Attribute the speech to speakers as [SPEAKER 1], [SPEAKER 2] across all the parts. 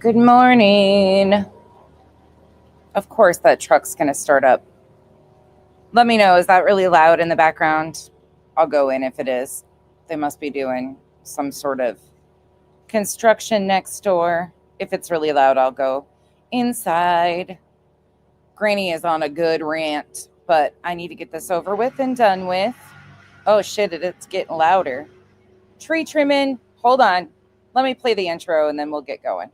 [SPEAKER 1] Good morning. Of course, that truck's going to start up. Let me know. Is that really loud in the background? I'll go in if it is. They must be doing some sort of construction next door. If it's really loud, I'll go inside. Granny is on a good rant, but I need to get this over with and done with. Oh, shit, it's getting louder. Tree trimming. Hold on. Let me play the intro and then we'll get going.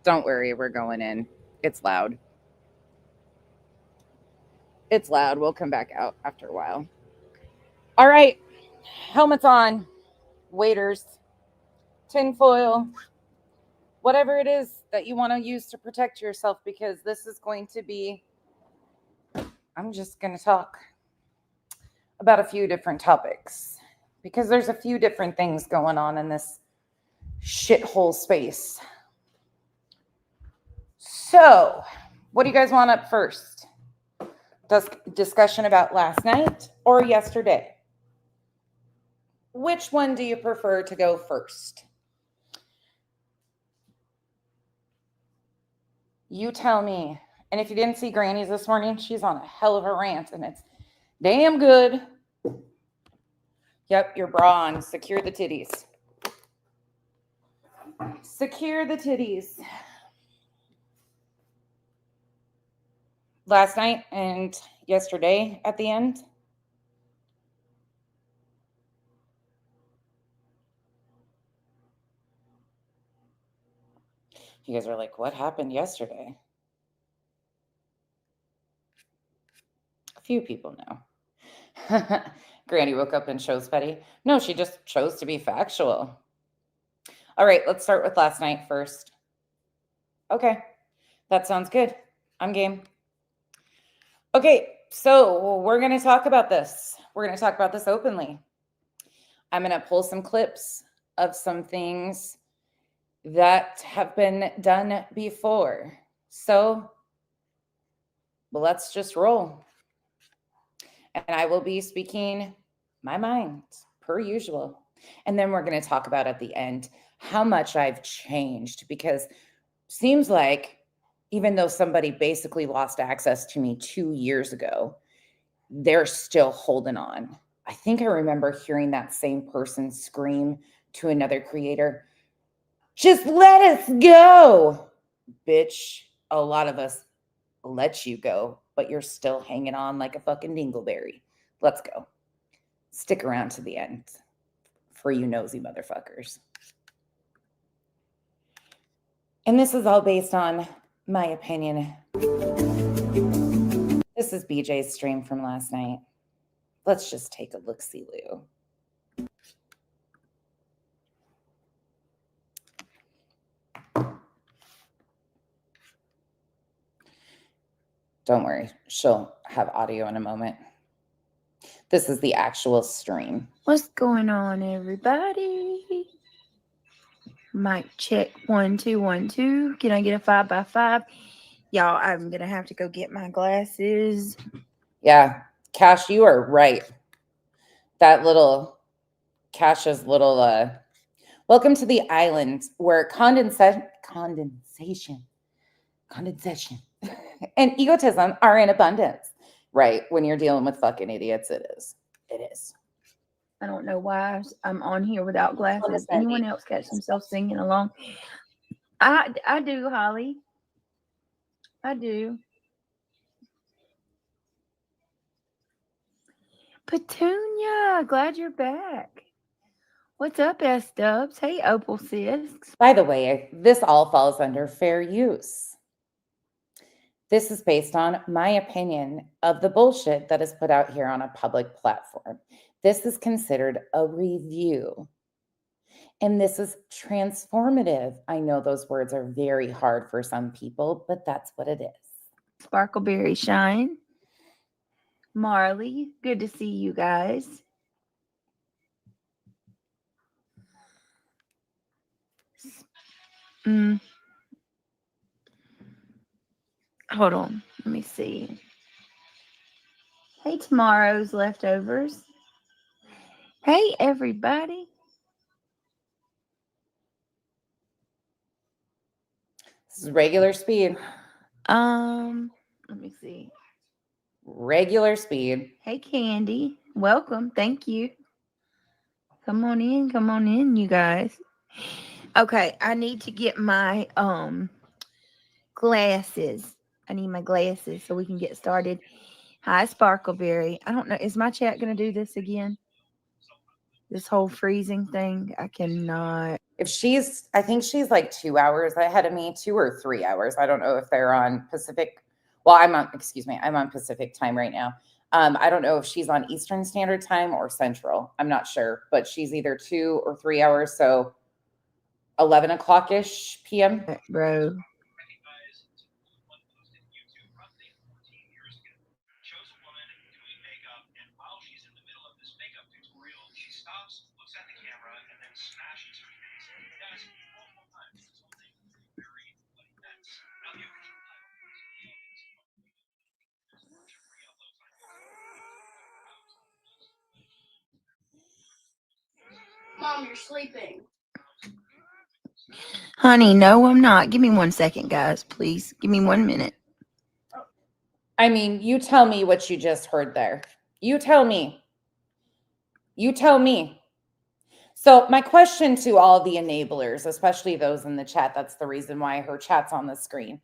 [SPEAKER 1] Don't worry, we're going in. It's loud. It's loud. We'll come back out after a while. All right. Helmets on. Waders. Tinfoil. Whatever it is that you want to use to protect yourself, because this is going to be... I'm just going to talk about a few different topics, because there's a few different things going on in this shithole space. So, what do you guys want up first? Discussion about last night or yesterday? Which one do you prefer to go first? You tell me. And if you didn't see Granny's this morning, she's on a hell of a rant, and it's damn good. Yep, your bra on. Secure the titties. Secure the titties. Last night and yesterday at the end. You guys are like, what happened yesterday? A few people know. Granny woke up and chose petty. No, she just chose to be factual. All right, let's start with last night first. Okay, that sounds good. I'm game. Okay, so we're going to talk about this. We're going to talk about this openly. I'm going to pull some clips of some things that have been done before. So let's just roll. And I will be speaking my mind, per usual. And then we're going to talk about at the end how much I've changed, because seems like even though somebody basically lost access to me 2 years ago, they're still holding on. I think I remember hearing that same person scream to another creator, just let us go. Bitch, a lot of us let you go, but you're still hanging on like a fucking dingleberry. Let's go. Stick around to the end for you nosy motherfuckers. And this is all based on my opinion. This is BJ's stream from last night. Let's just take a look-see, Lou. Don't worry, she'll have audio in a moment. This is the actual stream.
[SPEAKER 2] What's going on, everybody? Mic check 1 2 1 2. Can I get a 5x5? Y'all, I'm gonna have to go get my glasses.
[SPEAKER 1] Yeah, Cash, you are right. That little Kasha's little welcome to the island where condensation and egotism are in abundance. Right. When you're dealing with fucking idiots, it is. It is.
[SPEAKER 2] I don't know why I'm on here without glasses. Anyone else catch themselves singing along? I do, Holly. I do. Petunia, glad you're back. What's up, S-Dubs? Hey, Opal Sis.
[SPEAKER 1] By the way, this all falls under fair use. This is based on my opinion of the bullshit that is put out here on a public platform. This is considered a review. And this is transformative. I know those words are very hard for some people, but that's what it is.
[SPEAKER 2] Sparkleberry Shine. Marley, good to see you guys. Hold on. Let me see. Hey, tomorrow's leftovers. Hey, everybody.
[SPEAKER 1] This is regular speed.
[SPEAKER 2] Let me see.
[SPEAKER 1] Regular speed.
[SPEAKER 2] Hey, Candy. Welcome. Thank you. Come on in, you guys. Okay, I need to get my glasses. I need my glasses so we can get started. Hi, Sparkleberry. I don't know. Is my chat going to do this again? This whole freezing thing? I cannot.
[SPEAKER 1] I think she's like 2 hours ahead of me, 2 or 3 hours. I don't know if they're on Pacific. Well, I'm on Pacific time right now. I don't know if she's on Eastern Standard Time or Central. I'm not sure, but she's either 2 or 3 hours. So 11 o'clock-ish p.m.
[SPEAKER 2] Bro.
[SPEAKER 3] Mom, you're sleeping.
[SPEAKER 2] Honey, no, I'm not. Give me 1 second, guys. Please. Give me 1 minute.
[SPEAKER 1] I mean, you tell me what you just heard there. You tell me. So my question to all the enablers, especially those in the chat, that's the reason why her chat's on the screen.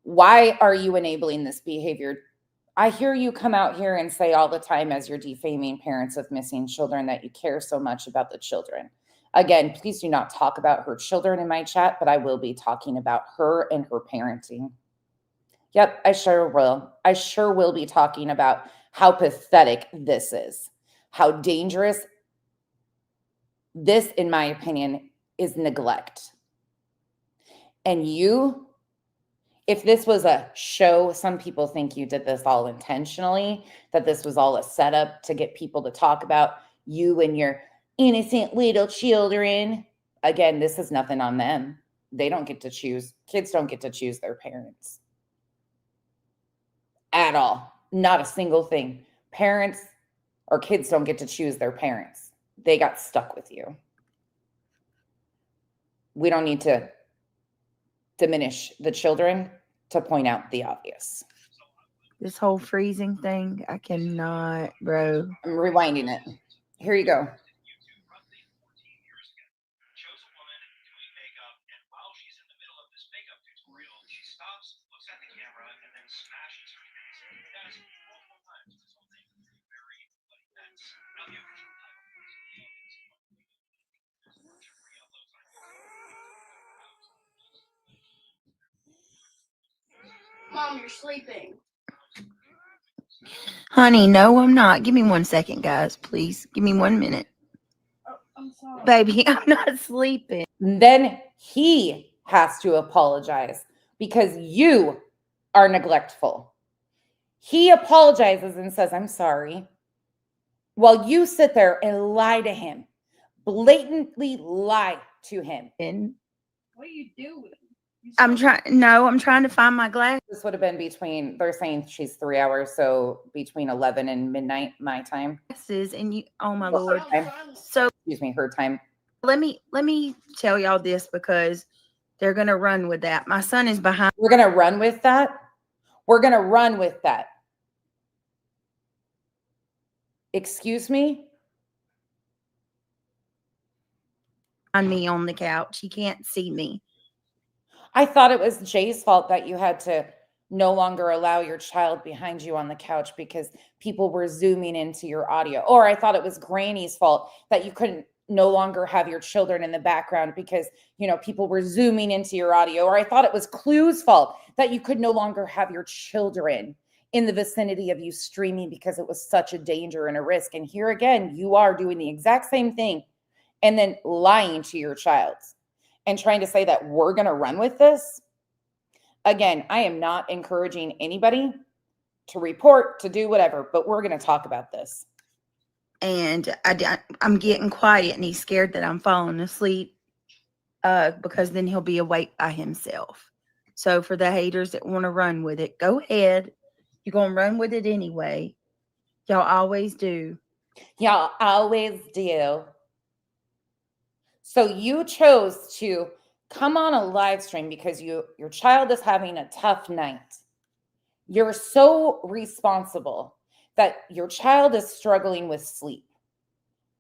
[SPEAKER 1] Why are you enabling this behavior? I hear you come out here and say all the time as you're defaming parents of missing children that you care so much about the children. Again, please do not talk about her children in my chat, but I will be talking about her and her parenting. Yep, I sure will. I sure will be talking about how pathetic this is, how dangerous this, in my opinion, is neglect. And you, if this was a show, some people think you did this all intentionally, that this was all a setup to get people to talk about you and your innocent little children. Again, this is nothing on them. They don't get to choose. Kids don't get to choose their parents. At all. Not a single thing. Parents or kids don't get to choose their parents. They got stuck with you. We don't need to diminish the children to point out the obvious.
[SPEAKER 2] This whole freezing thing, I cannot, bro.
[SPEAKER 1] I'm rewinding it. Here you go.
[SPEAKER 3] Mom, you're sleeping.
[SPEAKER 2] Honey, no, I'm not. Give me 1 second, guys. Please. Give me 1 minute.
[SPEAKER 3] Oh, I'm sorry.
[SPEAKER 2] Baby, I'm not sleeping.
[SPEAKER 1] Then he has to apologize because you are neglectful. He apologizes and says, I'm sorry. While you sit there and lie to him, blatantly lie to him.
[SPEAKER 3] What are you doing?
[SPEAKER 2] I'm trying to find my glass.
[SPEAKER 1] This would have been between, they're saying she's 3 hours, so between 11 and midnight, my time.
[SPEAKER 2] Glasses and you, oh my
[SPEAKER 1] Well,
[SPEAKER 2] Lord.
[SPEAKER 1] her time.
[SPEAKER 2] So
[SPEAKER 1] Excuse me, her time.
[SPEAKER 2] let me tell y'all this because they're gonna run with that. My son is behind.
[SPEAKER 1] We're going to run with that. We're going to run with that. Excuse me?
[SPEAKER 2] Me on the couch. He can't see me.
[SPEAKER 1] I thought it was Jay's fault that you had to no longer allow your child behind you on the couch because people were zooming into your audio. Or I thought it was Granny's fault that you couldn't no longer have your children in the background because, people were zooming into your audio. Or I thought it was Clue's fault that you could no longer have your children in the vicinity of you streaming because it was such a danger and a risk. And here again, you are doing the exact same thing and then lying to your child and trying to say that we're going to run with this. Again, I am not encouraging anybody to report, to do whatever, but we're going to talk about this.
[SPEAKER 2] And I'm getting quiet and he's scared that I'm falling asleep because then he'll be awake by himself. So for the haters that want to run with it, go ahead. You're going to run with it anyway. Y'all always do.
[SPEAKER 1] Y'all always do. So you chose to come on a live stream because your child is having a tough night. You're so responsible that your child is struggling with sleep,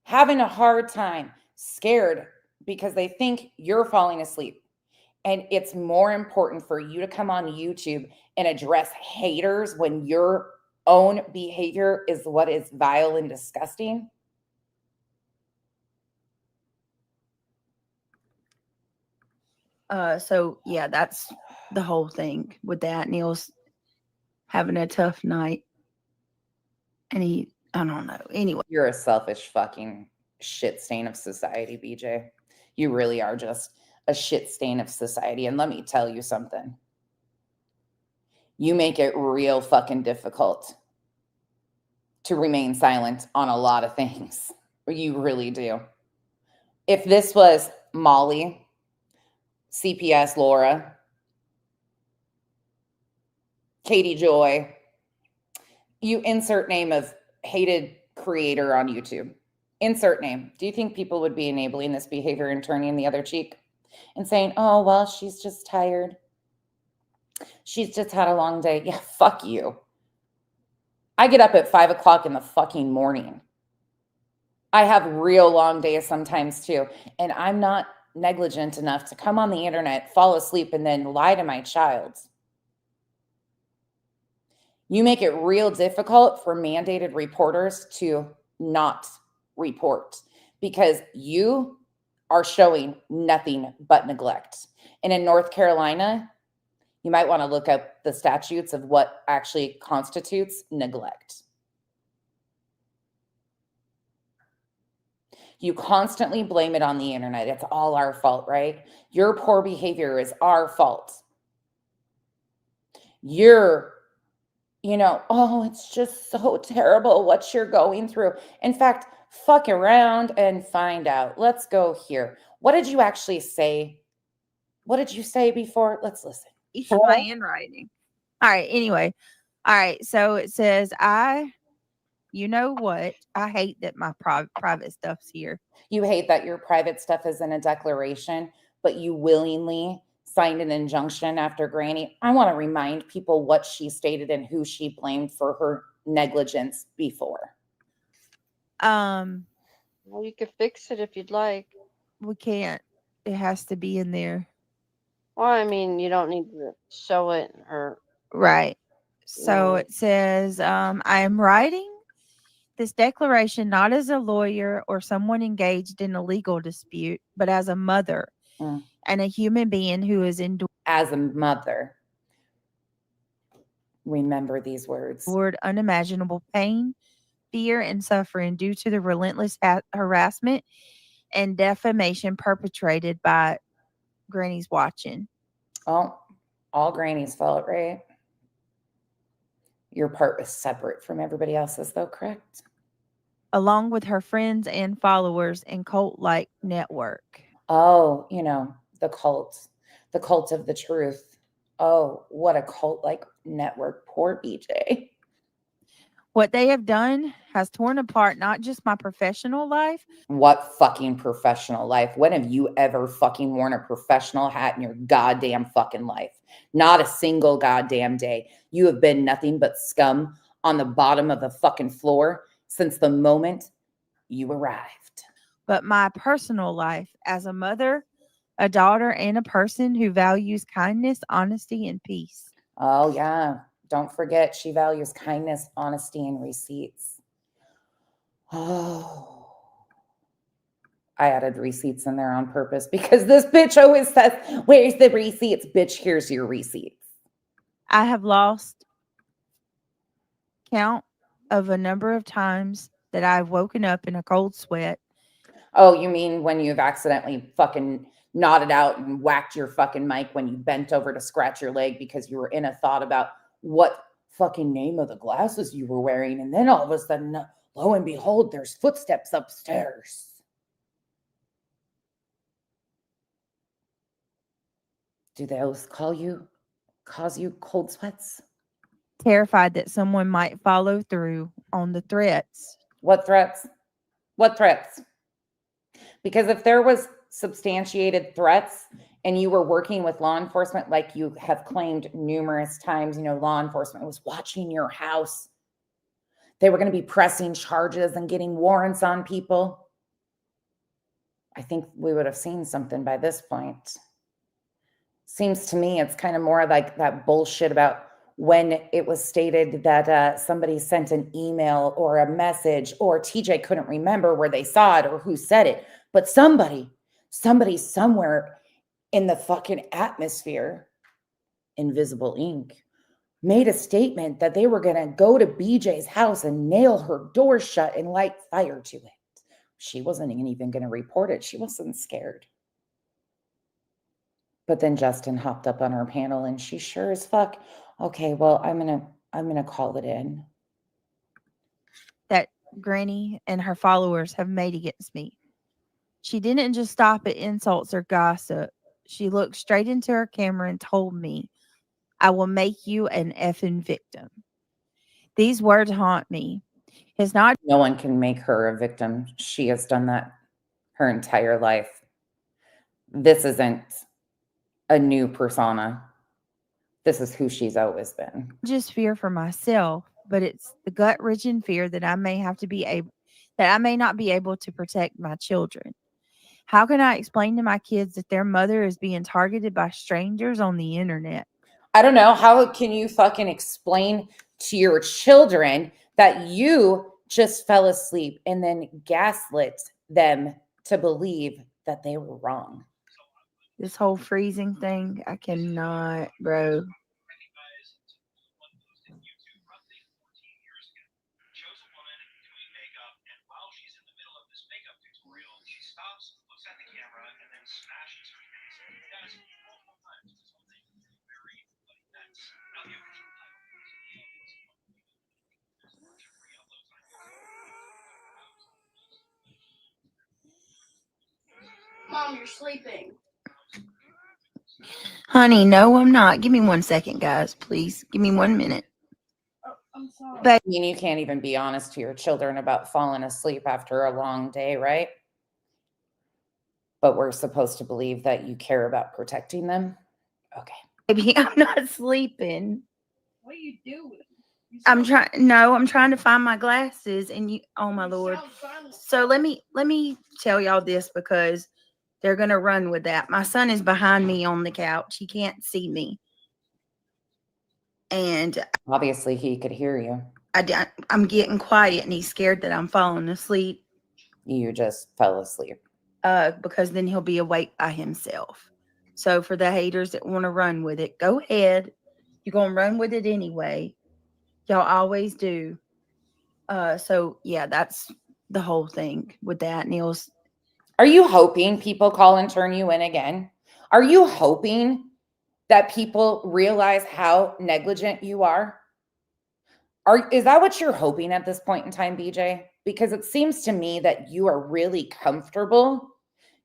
[SPEAKER 1] having a hard time, scared because they think you're falling asleep. And it's more important for you to come on YouTube and address haters when your own behavior is what is vile and disgusting.
[SPEAKER 2] So yeah, that's the whole thing with that. Neil's having a tough night. And I don't know. Anyway.
[SPEAKER 1] You're a selfish fucking shit stain of society, BJ. You really are just a shit stain of society. And let me tell you something. You make it real fucking difficult to remain silent on a lot of things. You really do. If this was Molly, CPS Laura, Katie Joy, you insert name of hated creator on YouTube. Insert name. Do you think people would be enabling this behavior and turning the other cheek and saying, oh, well, she's just tired. She's just had a long day. Yeah, fuck you. I get up at 5 o'clock in the fucking morning. I have real long days sometimes too. And I'm not negligent enough to come on the internet, fall asleep, and then lie to my child. You make it real difficult for mandated reporters to not report because you are showing nothing but neglect. And in North Carolina, you might want to look up the statutes of what actually constitutes neglect. You constantly blame it on the internet. It's all our fault, right? Your poor behavior is our fault. You're, oh, it's just so terrible what you're going through. In fact, fuck around and find out. Let's go here. What did you actually say? What did you say before? Let's listen.
[SPEAKER 2] It's my handwriting. All right. Anyway. All right. So it says, you know what? I hate that my private stuff's here.
[SPEAKER 1] You hate that your private stuff is in a declaration, but you willingly signed an injunction after Granny. I want to remind people what she stated and who she blamed for her negligence before.
[SPEAKER 4] Well, you could fix it if you'd like.
[SPEAKER 2] We can't. It has to be in there.
[SPEAKER 4] Well, I mean, you don't need to show it or.
[SPEAKER 2] Right. So it says, I am writing this declaration not as a lawyer or someone engaged in a legal dispute, but as a mother and a human being who is endured.
[SPEAKER 1] As a mother. Remember these words.
[SPEAKER 2] Unimaginable pain, fear, and suffering due to the relentless harassment and defamation perpetrated by Granny's watching.
[SPEAKER 1] Oh, all Granny's fault, right? Your part was separate from everybody else's, though, correct?
[SPEAKER 2] Along with her friends and followers and cult-like network.
[SPEAKER 1] Oh, the cult. The cult of the truth. Oh, what a cult-like network. Poor BJ.
[SPEAKER 2] What they have done has torn apart not just my professional life.
[SPEAKER 1] What fucking professional life? When have you ever fucking worn a professional hat in your goddamn fucking life? Not a single goddamn day. You have been nothing but scum on the bottom of the fucking floor since the moment you arrived.
[SPEAKER 2] But my personal life as a mother, a daughter, and a person who values kindness, honesty, and peace.
[SPEAKER 1] Oh, yeah. Don't forget, she values kindness, honesty, and receipts. Oh. I added receipts in there on purpose because this bitch always says, where's the receipts? Bitch, here's your receipts.
[SPEAKER 2] I have lost count of a number of times that I've woken up in a cold sweat.
[SPEAKER 1] Oh, you mean when you've accidentally fucking nodded out and whacked your fucking mic when you bent over to scratch your leg because you were in a thought about what fucking name of the glasses you were wearing. And then all of a sudden, lo and behold, there's footsteps upstairs. Do those cause you cold sweats?
[SPEAKER 2] Terrified that someone might follow through on the threats.
[SPEAKER 1] What threats? What threats? Because if there was substantiated threats and you were working with law enforcement, like you have claimed numerous times, law enforcement was watching your house. They were going to be pressing charges and getting warrants on people. I think we would have seen something by this point. Seems to me it's kind of more like that bullshit about when it was stated that somebody sent an email or a message, or TJ couldn't remember where they saw it or who said it, but somebody somewhere in the fucking atmosphere, invisible ink, made a statement that they were going to go to BJ's house and nail her door shut and light fire to it. She wasn't even going to report it. She wasn't scared. But then Justin hopped up on her panel and she sure as fuck, okay, well, I'm gonna call it in.
[SPEAKER 2] That Granny and her followers have made against me. She didn't just stop at insults or gossip. She looked straight into her camera and told me, I will make you an effing victim. These words haunt me. It's not
[SPEAKER 1] No one can make her a victim. She has done that her entire life. This isn't a new persona. This is who she's always been.
[SPEAKER 2] just fear for myself, but it's the gut-wrenching fear that I may not be able to protect my children. How can I explain to my kids that their mother is being targeted by strangers on the internet?
[SPEAKER 1] I don't know. How can you fucking explain to your children that you just fell asleep and then gaslit them to believe that they were wrong?
[SPEAKER 2] This whole freezing thing, I cannot, bro.
[SPEAKER 3] Mom, you're sleeping.
[SPEAKER 2] Honey, no, I'm not. Give me 1 second, guys. Please. Give me 1 minute.
[SPEAKER 3] Oh, I'm sorry.
[SPEAKER 2] But
[SPEAKER 1] I mean, you can't even be honest to your children about falling asleep after a long day, right? But we're supposed to believe that you care about protecting them? Okay.
[SPEAKER 2] baby, I'm not sleeping.
[SPEAKER 3] What are you doing?
[SPEAKER 2] I'm trying to find my glasses and oh my Lord. So let me tell y'all this because they're gonna run with that. My son is behind me on the couch. He can't see me. And
[SPEAKER 1] Obviously, he could hear you.
[SPEAKER 2] I'm getting quiet and he's scared that I'm falling asleep.
[SPEAKER 1] You just fell asleep.
[SPEAKER 2] Because then he'll be awake by himself. So for the haters that want to run with it, go ahead. You're gonna run with it anyway. Y'all always do. So yeah, that's the whole thing with that. Neil's.
[SPEAKER 1] Are you hoping people call and turn you in again? Are you hoping that people realize how negligent you are? Is that what you're hoping at this point in time, BJ? Because it seems to me that you are really comfortable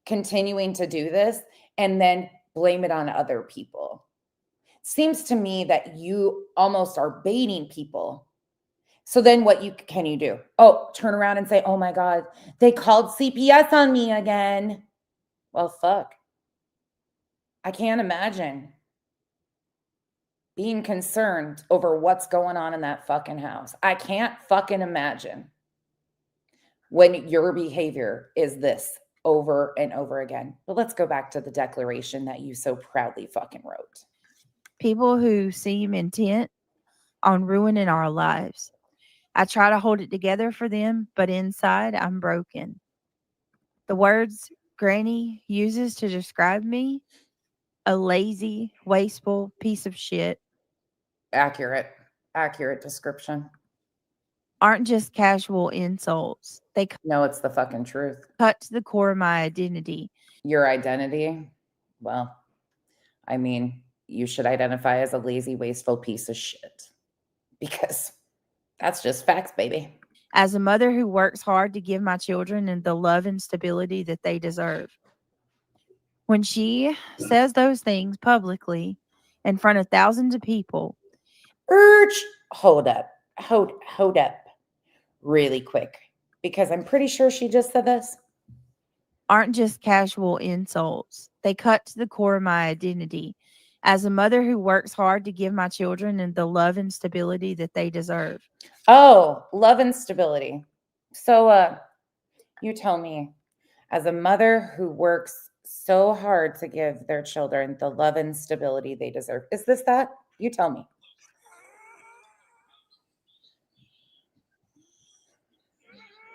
[SPEAKER 1] continuing to do this and then blame it on other people. Seems to me that you almost are baiting people. So then what can you do? Oh, turn around and say, oh my God, they called CPS on me again. Well, fuck. I can't imagine being concerned over what's going on in that fucking house. I can't fucking imagine when your behavior is this over and over again. But let's go back to the declaration that you so proudly fucking wrote.
[SPEAKER 2] People who seem intent on ruining our lives. I try to hold it together for them, but inside I'm broken. The words Granny uses to describe me, a lazy, wasteful piece of shit,
[SPEAKER 1] Accurate description.
[SPEAKER 2] aren't just casual insults. They
[SPEAKER 1] No, it's the fucking truth.
[SPEAKER 2] cut to the core of my identity.
[SPEAKER 1] Your identity? Well, I mean, you should identify as a lazy, wasteful piece of shit. Because that's just facts, baby.
[SPEAKER 2] As a mother who works hard to give my children the love and stability that they deserve. When she says those things publicly in front of thousands of people,
[SPEAKER 1] Hold up. Hold up. Really quick. Because I'm pretty sure she just said this.
[SPEAKER 2] aren't just casual insults. They cut to the core of my identity. As a mother who works hard to give my children the love and stability that they deserve.
[SPEAKER 1] Oh, love and stability. So you tell me, as a mother who works so hard to give their children the love and stability they deserve, is this that? You tell me.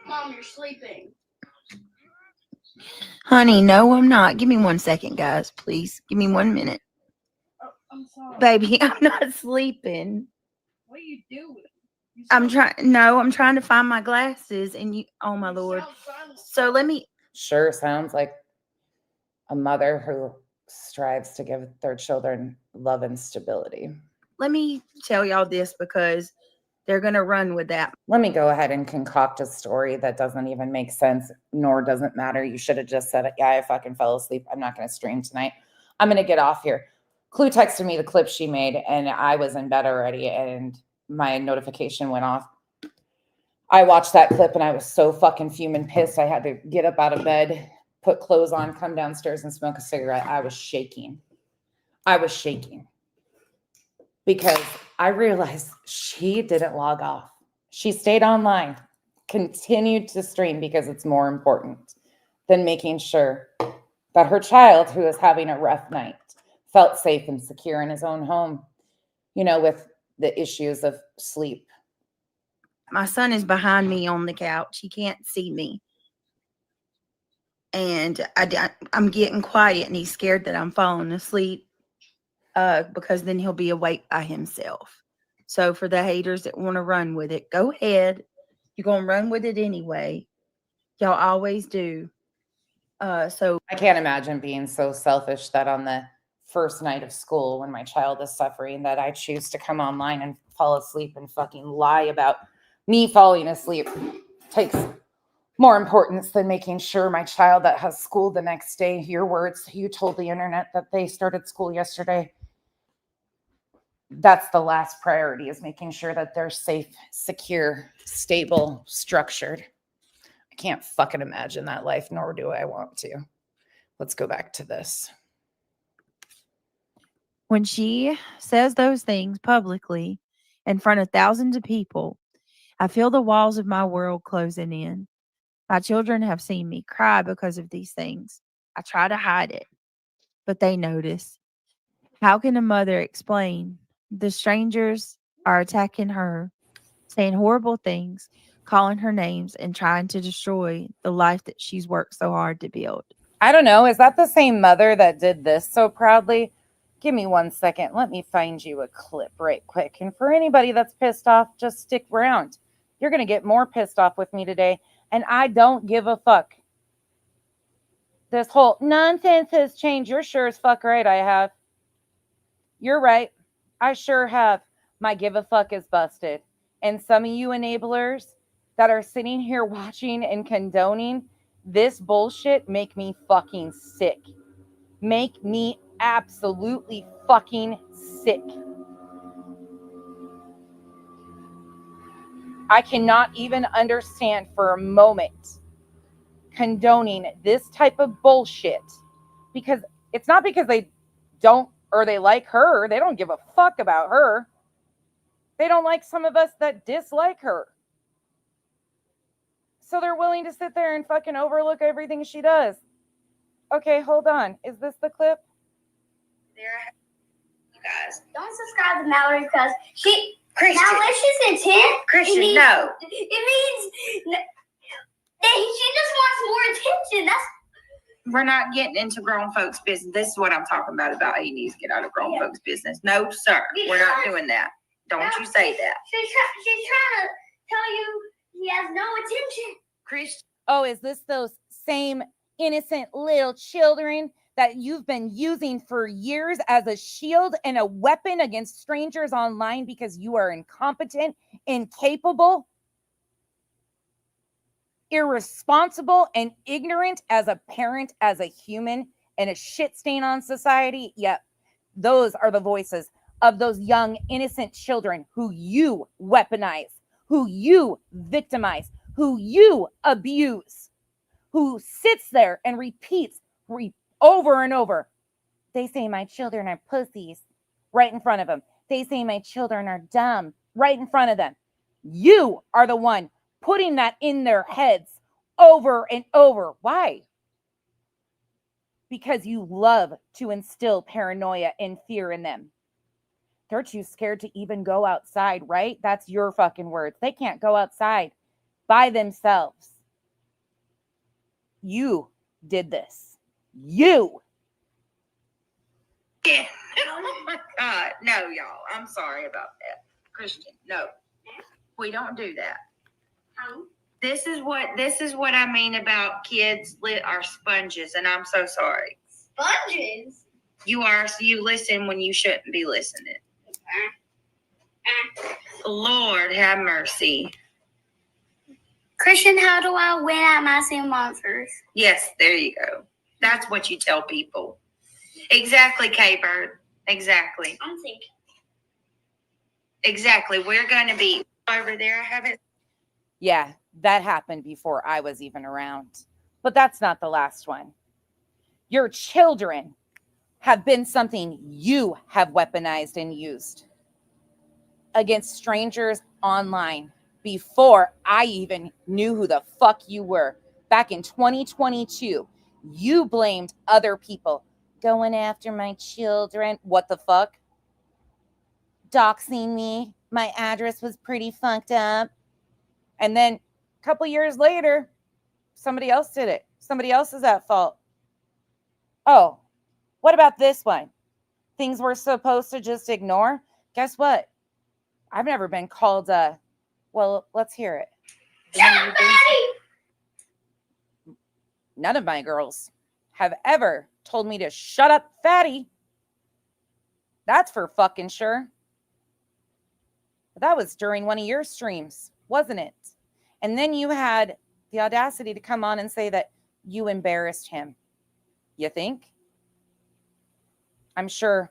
[SPEAKER 3] Mom, you're sleeping.
[SPEAKER 2] Honey, no, I'm not. Give me 1 second, guys, please. Give me 1 minute.
[SPEAKER 3] Oh, I'm sorry.
[SPEAKER 2] Baby, I'm not sleeping.
[SPEAKER 3] What are you doing?
[SPEAKER 2] I'm trying to find my glasses and you, oh my Lord. So let me,
[SPEAKER 1] Sure sounds like a mother who strives to give their children love and stability.
[SPEAKER 2] let me tell y'all this because they're going to run with that.
[SPEAKER 1] Let me go ahead and concoct a story that doesn't even make sense, nor does it matter. You should have just said it. Yeah, I fucking fell asleep. I'm not going to stream tonight. I'm going to get off here. Clue texted me the clip she made, and I was in bed already, and my notification went off. I watched that clip, and I was so fucking fuming pissed. I had to get up out of bed, put clothes on, come downstairs, and smoke a cigarette. I was shaking. Because I realized she didn't log off. She stayed online, continued to stream because it's more important than making sure that her child, who is having a rough night, felt safe and secure in his own home, with the issues of sleep.
[SPEAKER 2] My son is behind me on the couch. He can't see me. And I'm getting quiet and he's scared that I'm falling asleep because then he'll be awake by himself. So for the haters that want to run with it, go ahead. You're going to run with it anyway. Y'all always do. So
[SPEAKER 1] I can't imagine being so selfish that on the first night of school when my child is suffering that I choose to come online and fall asleep and fucking lie about me falling asleep takes more importance than making sure my child that has school the next day, your words, you told the internet that they started school yesterday. That's the last priority, is making sure that they're safe, secure, stable, structured. I can't fucking imagine that life, nor do I want to. Let's go back to this.
[SPEAKER 2] when she says those things publicly in front of thousands of people, I feel the walls of my world closing in. My children have seen me cry because of these things. I try to hide it, but they notice. How can a mother explain the strangers are attacking her, saying horrible things, calling her names, and trying to destroy the life that she's worked so hard to build?
[SPEAKER 1] I don't know. Is that the same mother that did this so proudly? Give me 1 second. Let me find you a clip right quick. And for anybody that's pissed off, just stick around. You're going to get more pissed off with me today. And I don't give a fuck. This whole nonsense has changed. You're sure as fuck right I have. You're right. I sure have. My give a fuck is busted. And some of you enablers that are sitting here watching and condoning this bullshit make me fucking sick. Make me absolutely fucking sick. I cannot even understand for a moment condoning this type of bullshit, because it's not because they don't or they like her. They don't give a fuck about her. They don't like some of us that dislike her. So they're willing to sit there and fucking overlook everything she does. Okay, hold on. Is this the clip?
[SPEAKER 2] There, you guys.
[SPEAKER 3] Don't subscribe to Mallory because she
[SPEAKER 2] Christian.
[SPEAKER 3] malicious intent.
[SPEAKER 2] Christian,
[SPEAKER 3] it means,
[SPEAKER 2] no.
[SPEAKER 3] It means that she just wants more attention. That's
[SPEAKER 2] We're not getting into grown folks' business. This is what I'm talking about he needs to get out of grown folks' business. No, sir. We're not doing that. Don't you say that.
[SPEAKER 3] she's trying to tell you he has no attention.
[SPEAKER 2] Christian.
[SPEAKER 1] Oh, is this those same innocent little children that you've been using for years as a shield and a weapon against strangers online because you are incompetent, incapable, irresponsible, and ignorant as a parent, as a human, and a shit stain on society? Yep. Those are the voices of those young, innocent children who you weaponize, who you victimize, who you abuse, who sits there and repeats over and over. They say my children are pussies right in front of them. They say my children are dumb right in front of them. You are the one putting that in their heads over and over. Why? Because you love to instill paranoia and fear in them. They're too scared to even go outside, right? That's your fucking words. They can't go outside by themselves. You did this. You.
[SPEAKER 2] Yeah. Oh my God. No, y'all. I'm sorry about that. Christian, no. We don't do that. This is what I mean about kids are sponges, and I'm so sorry.
[SPEAKER 3] Sponges.
[SPEAKER 2] You listen when you shouldn't be listening. Lord have mercy.
[SPEAKER 3] Christian, how do I win at my sea monsters?
[SPEAKER 2] Yes, there you go. That's what you tell people. Exactly, K-Bird. Exactly.
[SPEAKER 3] I'm thinking.
[SPEAKER 2] Exactly. We're going to be over there. I haven't.
[SPEAKER 1] Yeah, that happened before I was even around. But that's not the last one. Your children have been something you have weaponized and used against strangers online before I even knew who the fuck you were. Back in 2022, you blamed other people going after my children. What the fuck? Doxing me. My address was pretty fucked up. And then a couple years later, somebody else did it. Somebody else is at fault. Oh, what about this one? Things we're supposed to just ignore? Guess what? I've never been called well, let's hear it. None of my girls have ever told me to shut up, fatty. That's for fucking sure. But that was during one of your streams, wasn't it? And then you had the audacity to come on and say that you embarrassed him. You think? I'm sure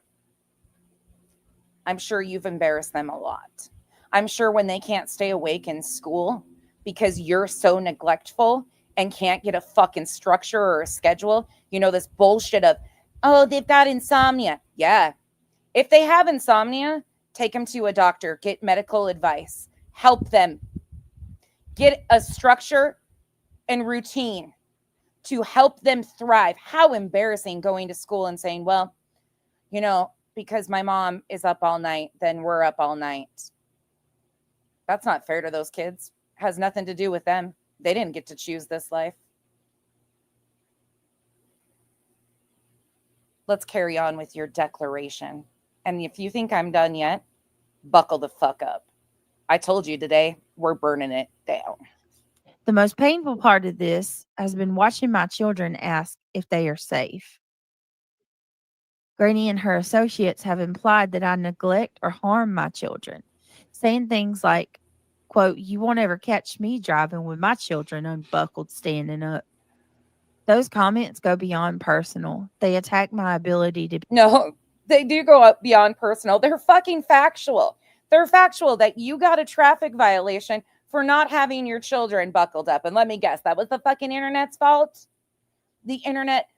[SPEAKER 1] you've embarrassed them a lot. I'm sure when they can't stay awake in school because you're so neglectful and can't get a fucking structure or a schedule, this bullshit of, oh, they've got insomnia. Yeah. If they have insomnia, take them to a doctor, get medical advice, help them get a structure and routine to help them thrive. How embarrassing going to school and saying, well, because my mom is up all night, then we're up all night. That's not fair to those kids. Has nothing to do with them. They didn't get to choose this life. Let's carry on with your declaration. And if you think I'm done yet, buckle the fuck up. I told you today, we're burning it down.
[SPEAKER 5] The most painful part of this has been watching my children ask if they are safe. Granny and her associates have implied that I neglect or harm my children, saying things like, quote, you won't ever catch me driving with my children unbuckled standing up. Those comments go beyond personal. They attack my ability to
[SPEAKER 1] No, they do go up beyond personal. They're fucking factual. They're factual that you got a traffic violation for not having your children buckled up. And let me guess, that was the fucking internet's fault? The internet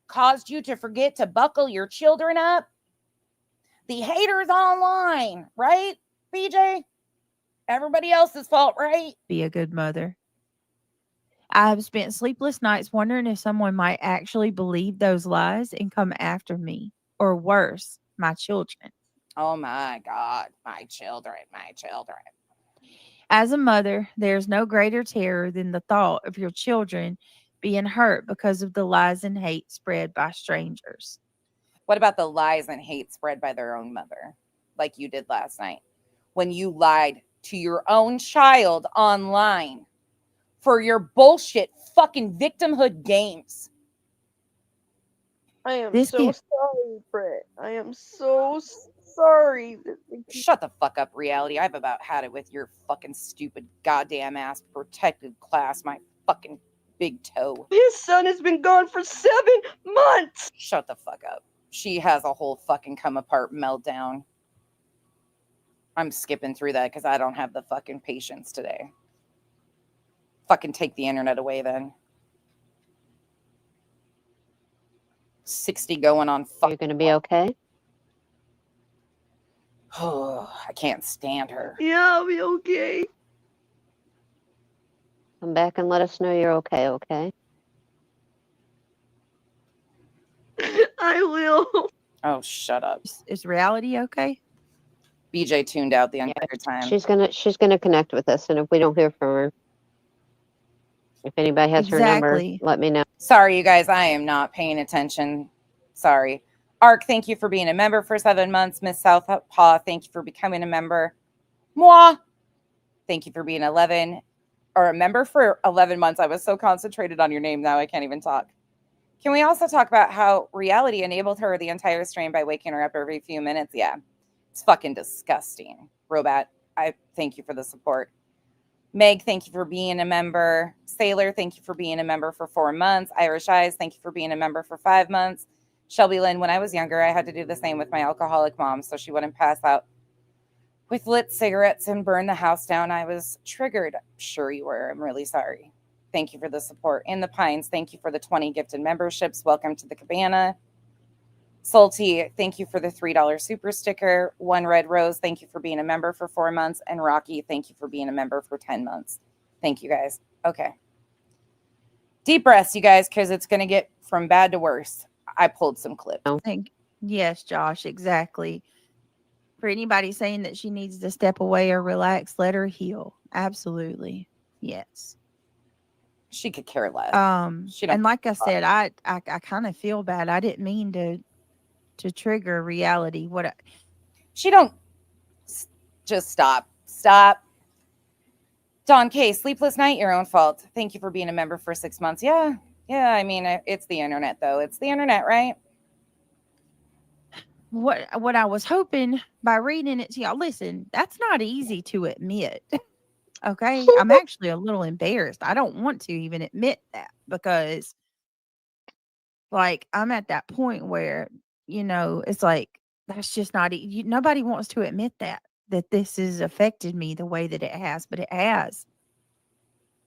[SPEAKER 1] caused you to forget to buckle your children up? The haters online, right, BJ? Everybody else's fault, right?
[SPEAKER 5] be a good mother. I have spent sleepless nights wondering if someone might actually believe those lies and come after me, or worse, my children.
[SPEAKER 1] Oh my God, my children, my children.
[SPEAKER 5] As a mother, there's no greater terror than the thought of your children being hurt because of the lies and hate spread by strangers.
[SPEAKER 1] What about the lies and hate spread by their own mother, like you did last night, when you lied to your own child online for your bullshit fucking victimhood games?
[SPEAKER 4] I am
[SPEAKER 5] This
[SPEAKER 4] so
[SPEAKER 5] kid-
[SPEAKER 4] sorry, Britt. I am so sorry.
[SPEAKER 1] Shut the fuck up, reality. I've about had it with your fucking stupid goddamn ass protected class, my fucking big toe.
[SPEAKER 4] His son has been gone for 7 months.
[SPEAKER 1] Shut the fuck up. She has a whole fucking come apart meltdown. I'm skipping through that because I don't have the fucking patience today. Fucking take the internet away then. 60 going on
[SPEAKER 6] You're
[SPEAKER 1] fuck.
[SPEAKER 6] going to be okay?
[SPEAKER 1] I can't stand her.
[SPEAKER 4] Yeah, I'll be okay.
[SPEAKER 6] Come back and let us know you're okay, okay?
[SPEAKER 4] I will.
[SPEAKER 1] Oh, shut up.
[SPEAKER 5] Is reality okay?
[SPEAKER 1] BJ tuned out the entire time.
[SPEAKER 6] She's gonna connect with us, and if we don't hear from her, if anybody has her number,
[SPEAKER 5] Exactly.
[SPEAKER 6] let me know.
[SPEAKER 1] Sorry, you guys. I am not paying attention. Sorry. Ark, thank you for being a member for 7 months. Miss Southpaw, thank you for becoming a member. Moi, thank you for being 11 or a member for 11 months. I was so concentrated on your name now I can't even talk. Can we also talk about how reality enabled her the entire stream by waking her up every few minutes? Yeah, it's fucking disgusting. Robot, I thank you for the support. Meg, thank you for being a member. Sailor, thank you for being a member for 4 months. Irish Eyes, thank you for being a member for 5 months. Shelby Lynn, when I was younger, I had to do the same with my alcoholic mom so she wouldn't pass out with lit cigarettes and burn the house down. I was triggered. Sure you were. I'm really sorry. Thank you for the support. In the Pines, thank you for the 20 gifted memberships. Welcome to the Cabana. Salty, thank you for the $3 super sticker. One Red Rose, thank you for being a member for 4 months. And Rocky, thank you for being a member for 10 months. Thank you, guys. Okay. Deep breaths, you guys, because it's going to get from bad to worse. I pulled some clips.
[SPEAKER 5] Yes, Josh, exactly. For anybody saying that she needs to step away or relax, let her heal. Absolutely. Yes.
[SPEAKER 1] She could care less. She don't
[SPEAKER 5] And like I said, I kind of feel bad. I didn't mean to trigger reality.
[SPEAKER 1] She don't. Just stop. Stop. Dawn K, sleepless night, your own fault. Thank you for being a member for 6 months. Yeah. I mean, it's the internet, though. It's the internet, right?
[SPEAKER 5] What I was hoping by reading it to y'all, listen, that's not easy to admit. Okay. I'm actually a little embarrassed. I don't want to even admit that because like I'm at that point where, it's like that's just not nobody wants to admit that this has affected me the way that it has, but it has.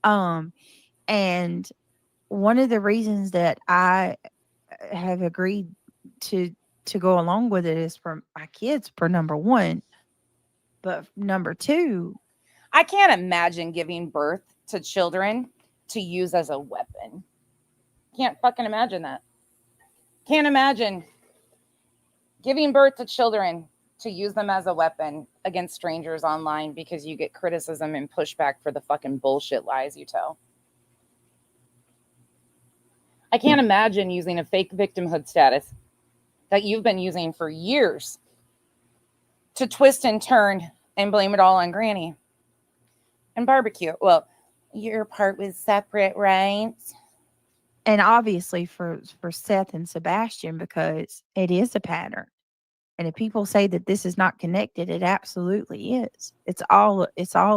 [SPEAKER 5] And one of the reasons that I have agreed to go along with it is for my kids, for number one. But number two,
[SPEAKER 1] I can't imagine giving birth to children to use as a weapon. Can't fucking imagine that. Can't imagine giving birth to children to use them as a weapon against strangers online because you get criticism and pushback for the fucking bullshit lies you tell. I can't imagine using a fake victimhood status that you've been using for years to twist and turn and blame it all on Granny and barbecue. Well, your part was separate, right?
[SPEAKER 5] and obviously for Seth and Sebastian, because it is a pattern. And if people say that this is not connected, it absolutely is. It's all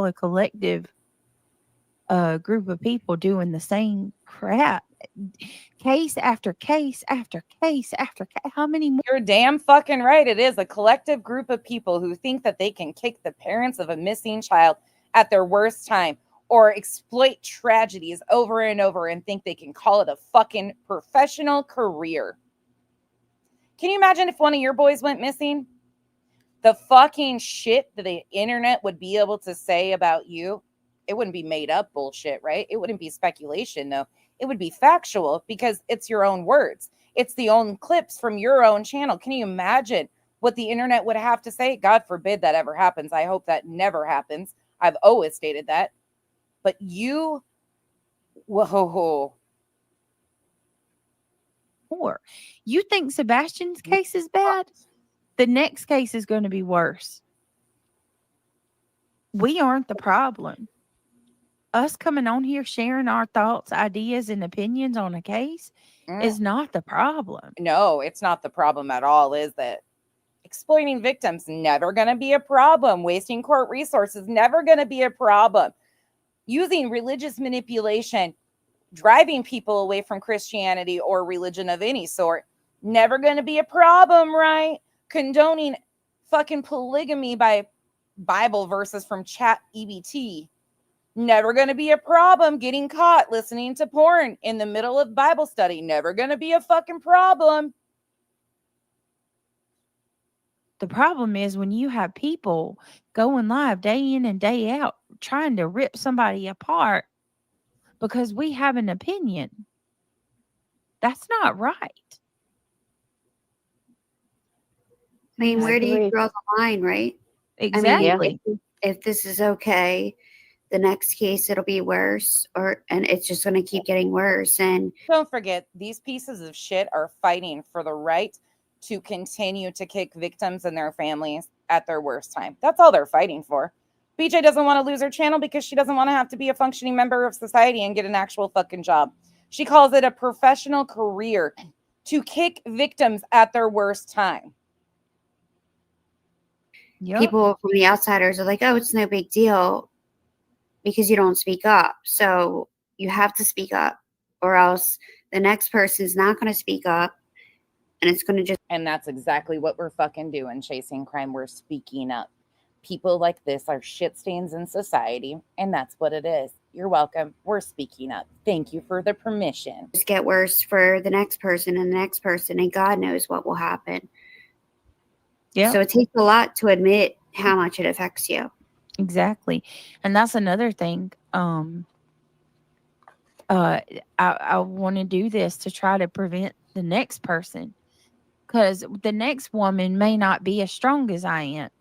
[SPEAKER 5] a collective a group of people doing the same crap, case after case after case after case. How many more?
[SPEAKER 1] You're damn fucking right. It is a collective group of people who think that they can kick the parents of a missing child at their worst time or exploit tragedies over and over and think they can call it a fucking professional career. Can you imagine if one of your boys went missing? The fucking shit that the internet would be able to say about you, it wouldn't be made up bullshit, right? It wouldn't be speculation, though. It would be factual because it's your own words. It's the own clips from your own channel. Can you imagine what the internet would have to say? God forbid that ever happens. I hope that never happens. I've always stated that. But you, whoa.
[SPEAKER 5] More. You think Sebastian's case is bad? The next case is going to be worse. We aren't the problem. Us coming on here sharing our thoughts, ideas, and opinions on a case is not the problem.
[SPEAKER 1] No, it's not the problem at all, is it? Exploiting victims, never going to be a problem. Wasting court resources, never going to be a problem. Using religious manipulation, driving people away from Christianity or religion of any sort, never going to be a problem, right? Condoning fucking polygamy by Bible verses from Chat EBT, never going to be a problem. Getting caught listening to porn in the middle of Bible study, never going to be a fucking problem.
[SPEAKER 5] The problem is when you have people going live day in and day out trying to rip somebody apart because we have an opinion. That's not right.
[SPEAKER 7] I mean,
[SPEAKER 6] I
[SPEAKER 7] where do you
[SPEAKER 6] agree.
[SPEAKER 7] draw the line, right?
[SPEAKER 5] Exactly.
[SPEAKER 7] I mean, if this is okay, the next case it'll be worse, and it's just going to keep getting worse. And
[SPEAKER 1] Don't forget, these pieces of shit are fighting for the right to continue to kick victims and their families at their worst time. That's all they're fighting for. BJ doesn't want to lose her channel because she doesn't want to have to be a functioning member of society and get an actual fucking job. She calls it a professional career to kick victims at their worst time.
[SPEAKER 5] Yep.
[SPEAKER 7] people from the outsiders are like, oh, it's no big deal because you don't speak up. So you have to speak up, or else the next person's not going to speak up, and it's going to just.
[SPEAKER 1] And that's exactly what we're fucking doing, chasing crime. We're speaking up. People like this are shit stains in society, and that's what it is. You're welcome. We're speaking up. Thank you for the permission.
[SPEAKER 7] Just get worse for the next person and the next person, and God knows what will happen.
[SPEAKER 5] Yeah.
[SPEAKER 7] So it takes a lot to admit how much it affects you.
[SPEAKER 5] Exactly. And that's another thing. I want to do this to try to prevent the next person, because the next woman may not be as strong as I am,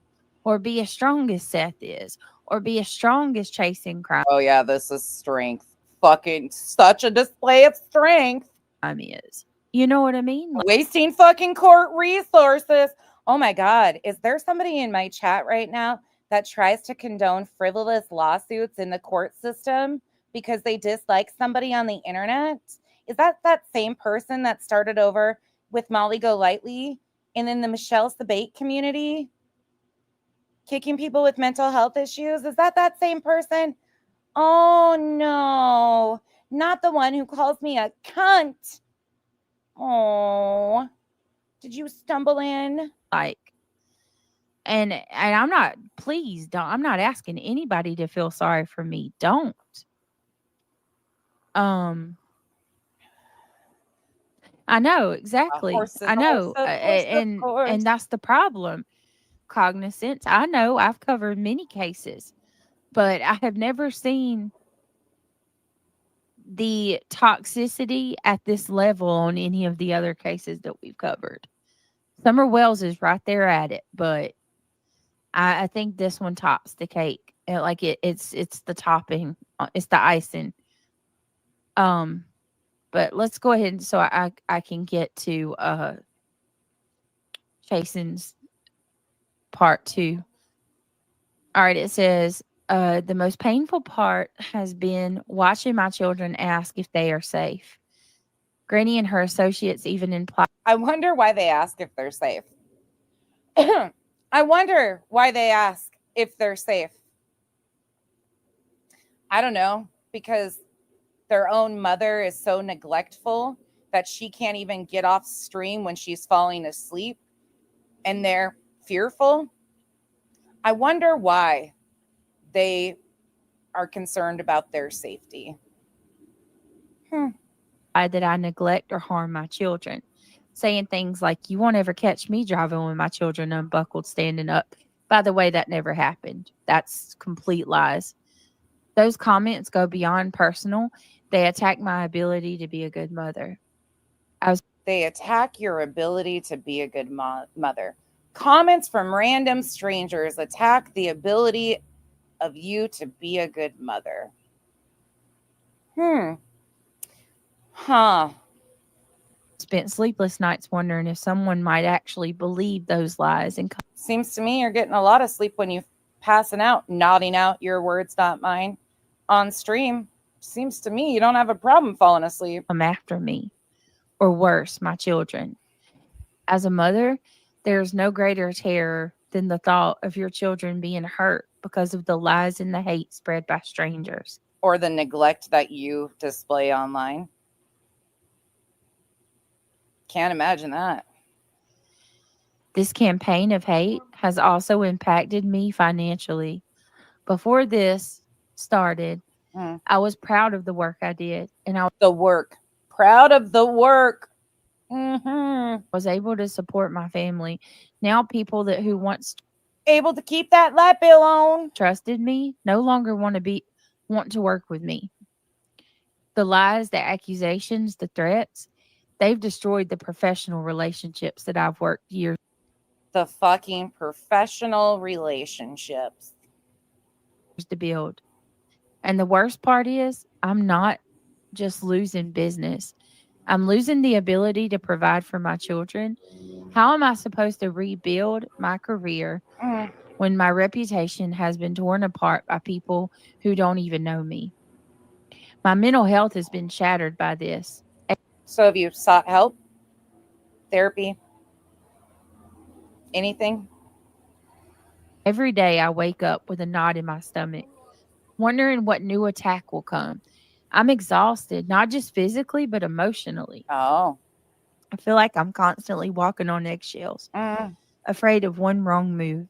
[SPEAKER 5] or be as strong as Seth is, or be as strong as chasing crime
[SPEAKER 1] Oh, yeah, this is strength. Fucking such a display of strength.
[SPEAKER 5] is. You know what I mean? Like,
[SPEAKER 1] Wasting fucking court resources. Oh my God. Is there somebody in my chat right now that tries to condone frivolous lawsuits in the court system because they dislike somebody on the internet? Is that same person that started over with Molly Golightly and then the Michelle Sabate community? Kicking people with mental health issues? Is that same person? Oh no, not the one who calls me a cunt. Oh, did you stumble in?
[SPEAKER 5] and I'm not, please don't, I'm not asking anybody to feel sorry for me. Don't. I know exactly. I know. And that's the problem. Cognizance. I know I've covered many cases, but I have never seen the toxicity at this level on any of the other cases that we've covered. Summer Wells is right there at it, but I think this one tops the cake. Like it's the topping, it's the icing. But let's go ahead, so I can get to Jason's part 2. All right, it says, the most painful part has been watching my children ask if they are safe. Granny and her associates even imply.
[SPEAKER 1] I wonder why they ask if they're safe. I wonder why they ask if they're safe. I don't know. because their own mother is so neglectful that she can't even get off stream when she's falling asleep, and they're fearful. I wonder why they are concerned about their safety.
[SPEAKER 5] That I neglect or harm my children, saying things like, "You won't ever catch me driving with my children unbuckled, standing up." By the way, that never happened. That's complete lies. Those comments go beyond personal. They attack my ability to be a good mother.
[SPEAKER 1] They attack your ability to be a good mother. Comments from random strangers attack the ability of you to be a good mother. Huh.
[SPEAKER 5] Spent sleepless nights wondering if someone might actually believe those lies and
[SPEAKER 1] Seems to me you're getting a lot of sleep when you passing out, nodding out your words, not mine, on stream. Seems to me you don't have a problem falling asleep.
[SPEAKER 5] come after me, or worse, my children. As a mother, there's no greater terror than the thought of your children being hurt because of the lies and the hate spread by strangers.
[SPEAKER 1] Or the neglect that you display online. Can't imagine that.
[SPEAKER 5] This campaign of hate has also impacted me financially. Before this started, I was proud of the work I did, and I
[SPEAKER 1] proud of the work.
[SPEAKER 5] Was able to support my family. Now people who once
[SPEAKER 1] able to keep that light bill on,
[SPEAKER 5] trusted me, no longer want to work with me. The lies, the accusations, the threats, they've destroyed the professional relationships that I've worked years.
[SPEAKER 1] The fucking professional relationships
[SPEAKER 5] to build. And the worst part is, I'm not just losing business. I'm losing the ability to provide for my children. How am I supposed to rebuild my career when my reputation has been torn apart by people who don't even know me? My mental health has been shattered by this.
[SPEAKER 1] So have you sought help? Therapy? Anything?
[SPEAKER 5] Every day I wake up with a knot in my stomach, wondering what new attack will come. I'm exhausted, not just physically, but emotionally.
[SPEAKER 1] Oh.
[SPEAKER 5] I feel like I'm constantly walking on eggshells, afraid of one wrong move.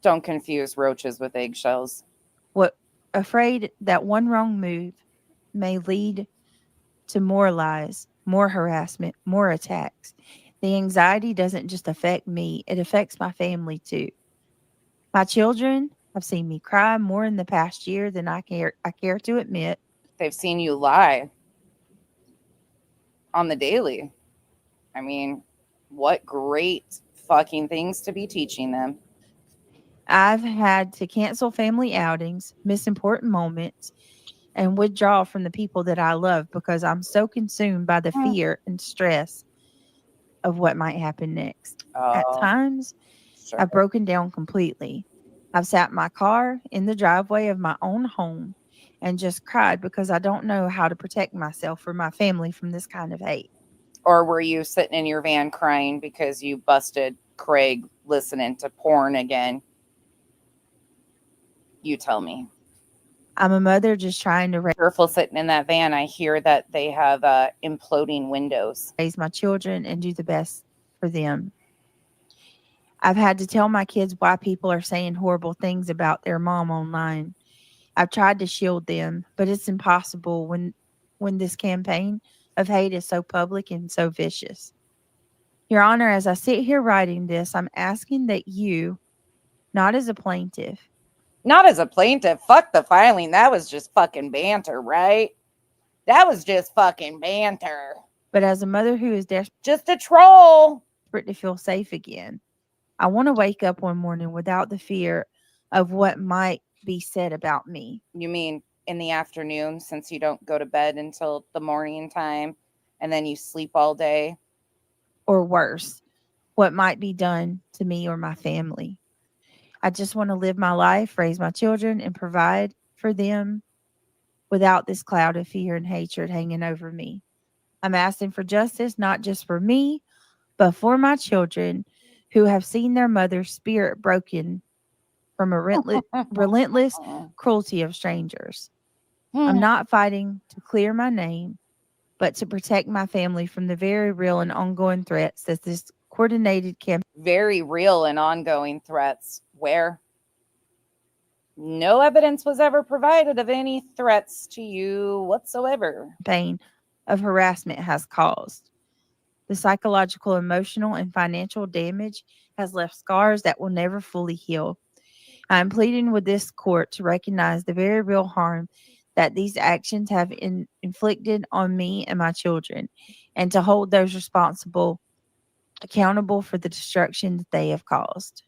[SPEAKER 1] Don't confuse roaches with eggshells.
[SPEAKER 5] Afraid that one wrong move may lead to more lies, more harassment, more attacks. The anxiety doesn't just affect me, it affects my family too. My children have seen me cry more in the past year than I care to admit.
[SPEAKER 1] They've seen you lie on the daily. I mean, what great fucking things to be teaching them.
[SPEAKER 5] I've had to cancel family outings, miss important moments, and withdraw from the people that I love because I'm so consumed by the fear and stress of what might happen next. At times, I've broken down completely. I've sat in my car in the driveway of my own home and just cried because I don't know how to protect myself or my family from this kind of hate.
[SPEAKER 1] Or were you sitting in your van crying because you busted Craig listening to porn again? You tell me.
[SPEAKER 5] I'm a mother just trying to
[SPEAKER 1] careful sitting in that van. I hear that they have imploding windows.
[SPEAKER 5] Raise my children and do the best for them. I've had to tell my kids why people are saying horrible things about their mom online. I've tried to shield them, but it's impossible when this campaign of hate is so public and so vicious. Your Honor, as I sit here writing this, I'm asking that you, not as a plaintiff.
[SPEAKER 1] Not as a plaintiff. Fuck the filing. That was just fucking banter, right? That was just fucking banter.
[SPEAKER 5] But as a mother who is desperate,
[SPEAKER 1] just a troll,
[SPEAKER 5] to feel safe again. I want to wake up one morning without the fear of what might be said about me.
[SPEAKER 1] You mean in the afternoon, since you don't go to bed until the morning time and then you sleep all day?
[SPEAKER 5] Or worse, what might be done to me or my family. I just want to live my life, raise my children, and provide for them without this cloud of fear and hatred hanging over me. I'm asking for justice, not just for me, but for my children who have seen their mother's spirit broken from a relentless cruelty of strangers. I'm not fighting to clear my name, but to protect my family from the very real and ongoing threats that this coordinated campaign.
[SPEAKER 1] Very real and ongoing threats where no evidence was ever provided of any threats to you whatsoever.
[SPEAKER 5] Of harassment has caused. The psychological, emotional, and financial damage has left scars that will never fully heal. I am pleading with this court to recognize the very real harm that these actions have inflicted on me and my children, and to hold those responsible accountable for the destruction that they have caused.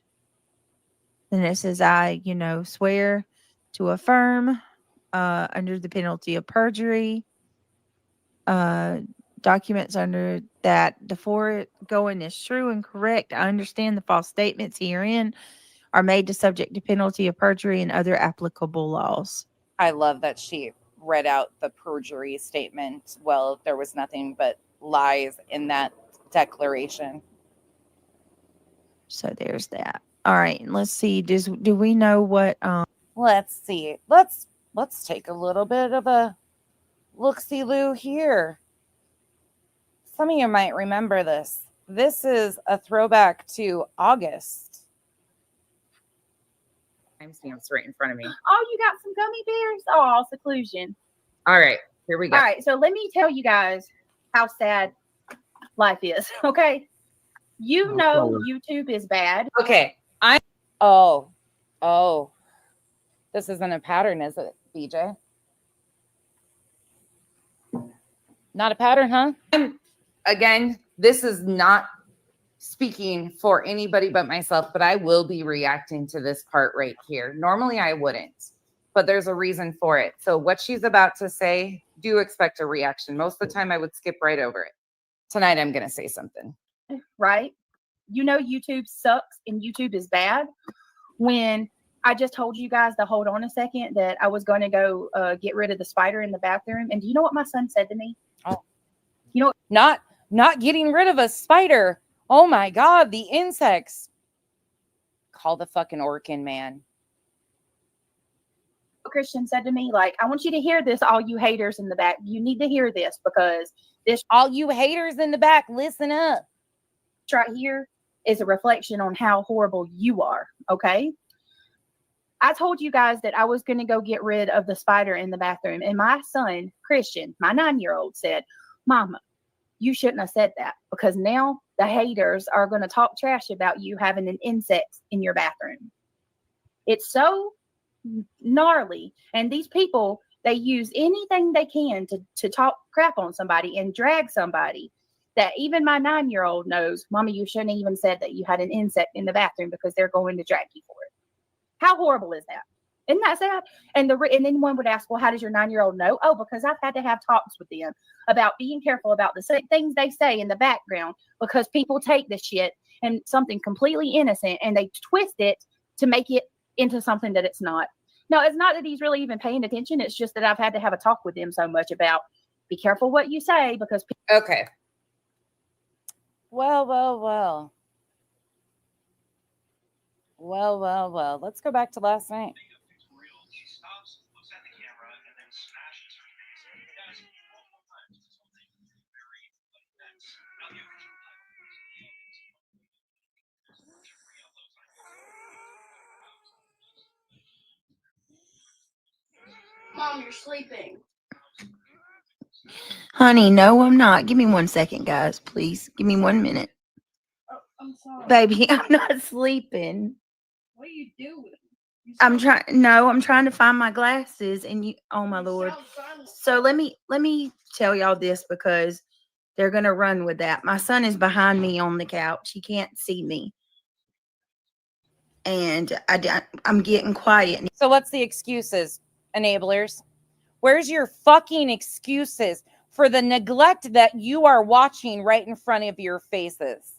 [SPEAKER 5] Then it says, I, swear to affirm under the penalty of perjury, documents under that the foregoing is true and correct. I understand the false statements herein are made to subject to penalty of perjury and other applicable laws.
[SPEAKER 1] I love that she read out the perjury statement. Well, there was nothing but lies in that declaration.
[SPEAKER 5] So there's that. All right, let's see. Do we know what?
[SPEAKER 1] Let's see. Let's take a little bit of a look-see-loo here. Some of you might remember this. This is a throwback to August. Timestamps right in front of me.
[SPEAKER 8] Oh, you got some gummy bears? Oh, seclusion.
[SPEAKER 1] All right, here we go.
[SPEAKER 8] All right, so let me tell you guys how sad life is, okay? You know YouTube is bad.
[SPEAKER 1] Okay, this isn't a pattern, is it, BJ? Not a pattern, huh? Again, this is not speaking for anybody but myself, but I will be reacting to this part right here. Normally I wouldn't, but there's a reason for it. So what she's about to say, do expect a reaction. Most of the time I would skip right over it. Tonight I'm going to say something.
[SPEAKER 8] Right? You know YouTube sucks and YouTube is bad. When I just told you guys to hold on a second that I was going to go get rid of the spider in the bathroom. And do you know what my son said to me?
[SPEAKER 1] Oh,
[SPEAKER 8] you know,
[SPEAKER 1] not getting rid of a spider. Oh my God, the insects. Call the fucking Orkin man.
[SPEAKER 8] Christian said to me, like, I want you to hear this, all you haters in the back. You need to hear this because this,
[SPEAKER 1] all you haters in the back, listen up.
[SPEAKER 8] Right here is a reflection on how horrible you are. Okay. I told you guys that I was going to go get rid of the spider in the bathroom. And my son, Christian, my 9-year-old, said, Mama, you shouldn't have said that because now the haters are going to talk trash about you having an insect in your bathroom. It's so gnarly. And these people, they use anything they can to talk crap on somebody and drag somebody that even my 9-year-old knows, Mama, you shouldn't have even said that you had an insect in the bathroom because they're going to drag you for it. How horrible is that? Isn't that sad? And then one would ask, well, how does your 9-year-old know? Oh, because I've had to have talks with them about being careful about the things they say in the background because people take this shit and something completely innocent and they twist it to make it into something that it's not. No, it's not that he's really even paying attention. It's just that I've had to have a talk with him so much about be careful what you say because.
[SPEAKER 1] Okay. Well. Let's go back to last night.
[SPEAKER 3] Mom, you're sleeping.
[SPEAKER 2] Honey, no, I'm not. Give me 1 second, guys, please. Give me 1 minute.
[SPEAKER 3] Oh, I'm sorry.
[SPEAKER 2] Baby, I'm not sleeping.
[SPEAKER 3] What are you doing?
[SPEAKER 2] I'm trying to find my glasses and oh my Lord. So let me tell y'all this because they're going to run with that. My son is behind me on the couch. He can't see me. And I'm getting quiet.
[SPEAKER 1] So what's the excuses, enablers? Where's your fucking excuses for the neglect that you are watching right in front of your faces?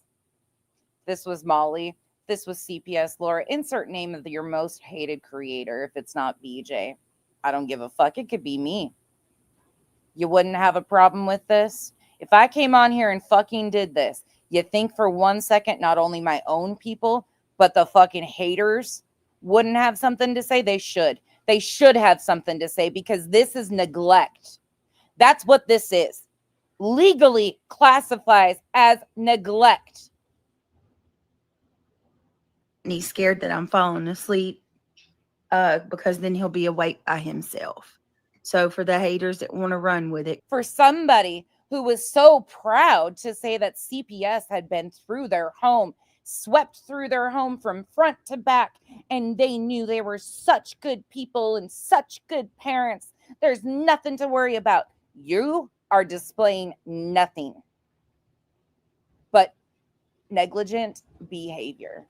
[SPEAKER 1] This was Molly. This was CPS Laura. Insert name of your most hated creator if it's not BJ. I don't give a fuck. It could be me. You wouldn't have a problem with this? If I came on here and fucking did this, you think for 1 second not only my own people, but the fucking haters wouldn't have something to say? They should. They should have something to say because this is neglect. That's what this is. Legally classifies as neglect.
[SPEAKER 2] And he's scared that I'm falling asleep because then he'll be awake by himself. So for the haters that want to run with it,
[SPEAKER 1] For somebody who was so proud to say that CPS had been through their home, swept through their home from front to back, and they knew they were such good people and such good parents, there's nothing to worry about. You are displaying nothing but negligent behavior.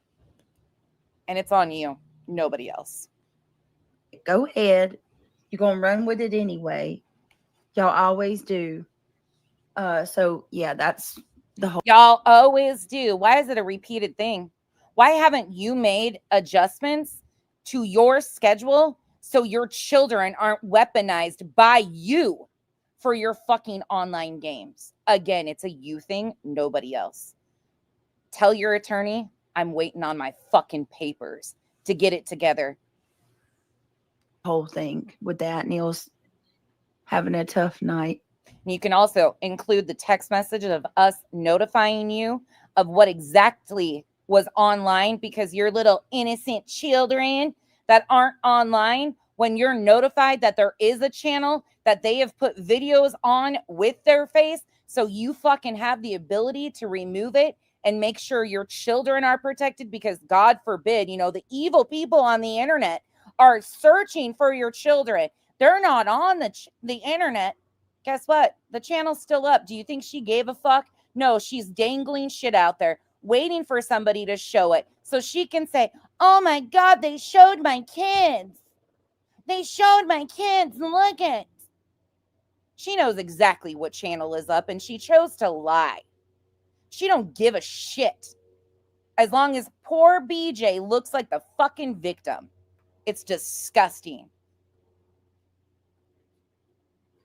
[SPEAKER 1] And it's on you, nobody else.
[SPEAKER 2] go ahead. You're going to run with it anyway. Y'all always do. So yeah, that's the whole.
[SPEAKER 1] Y'all always do. Why is it a repeated thing? Why haven't you made adjustments to your schedule so your children aren't weaponized by you for your fucking online games? Again, it's a you thing, nobody else. Tell your attorney I'm waiting on my fucking papers to get it together.
[SPEAKER 2] whole thing with that. Neil's having a tough night.
[SPEAKER 1] You can also include the text message of us notifying you of what exactly was online, because your little innocent children that aren't online, when you're notified that there is a channel that they have put videos on with their face, so you fucking have the ability to remove it and make sure your children are protected, because God forbid, the evil people on the internet are searching for your children. They're not on the internet. Guess what? The channel's still up. Do you think she gave a fuck? No, she's dangling shit out there, waiting for somebody to show it so she can say, oh my God, they showed my kids. They showed my kids. Look at. She knows exactly what channel is up, and she chose to lie. She don't give a shit. As long as poor BJ looks like the fucking victim. It's disgusting.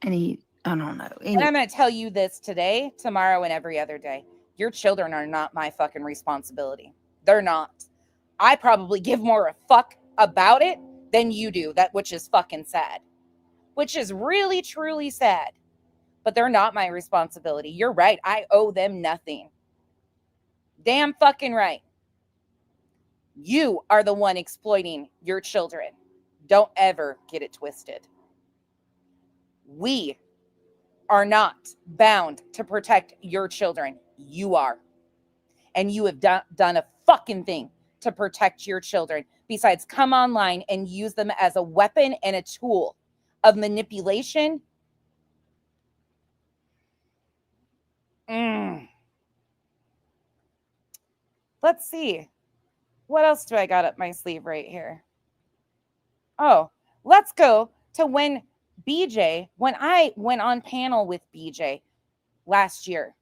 [SPEAKER 2] And I don't know.
[SPEAKER 1] And I'm going to tell you this today, tomorrow, and every other day. Your children are not my fucking responsibility. They're not. I probably give more a fuck about it than you do, which is fucking sad. Which is really, truly sad. But they're not my responsibility. You're right. I owe them nothing. Damn fucking right. You are the one exploiting your children. Don't ever get it twisted. We are not bound to protect your children. You are. And you have done a fucking thing to protect your children besides come online and use them as a weapon and a tool of manipulation. Let's see. What else do I got up my sleeve right here? Oh, let's go to when I went on panel with BJ last year.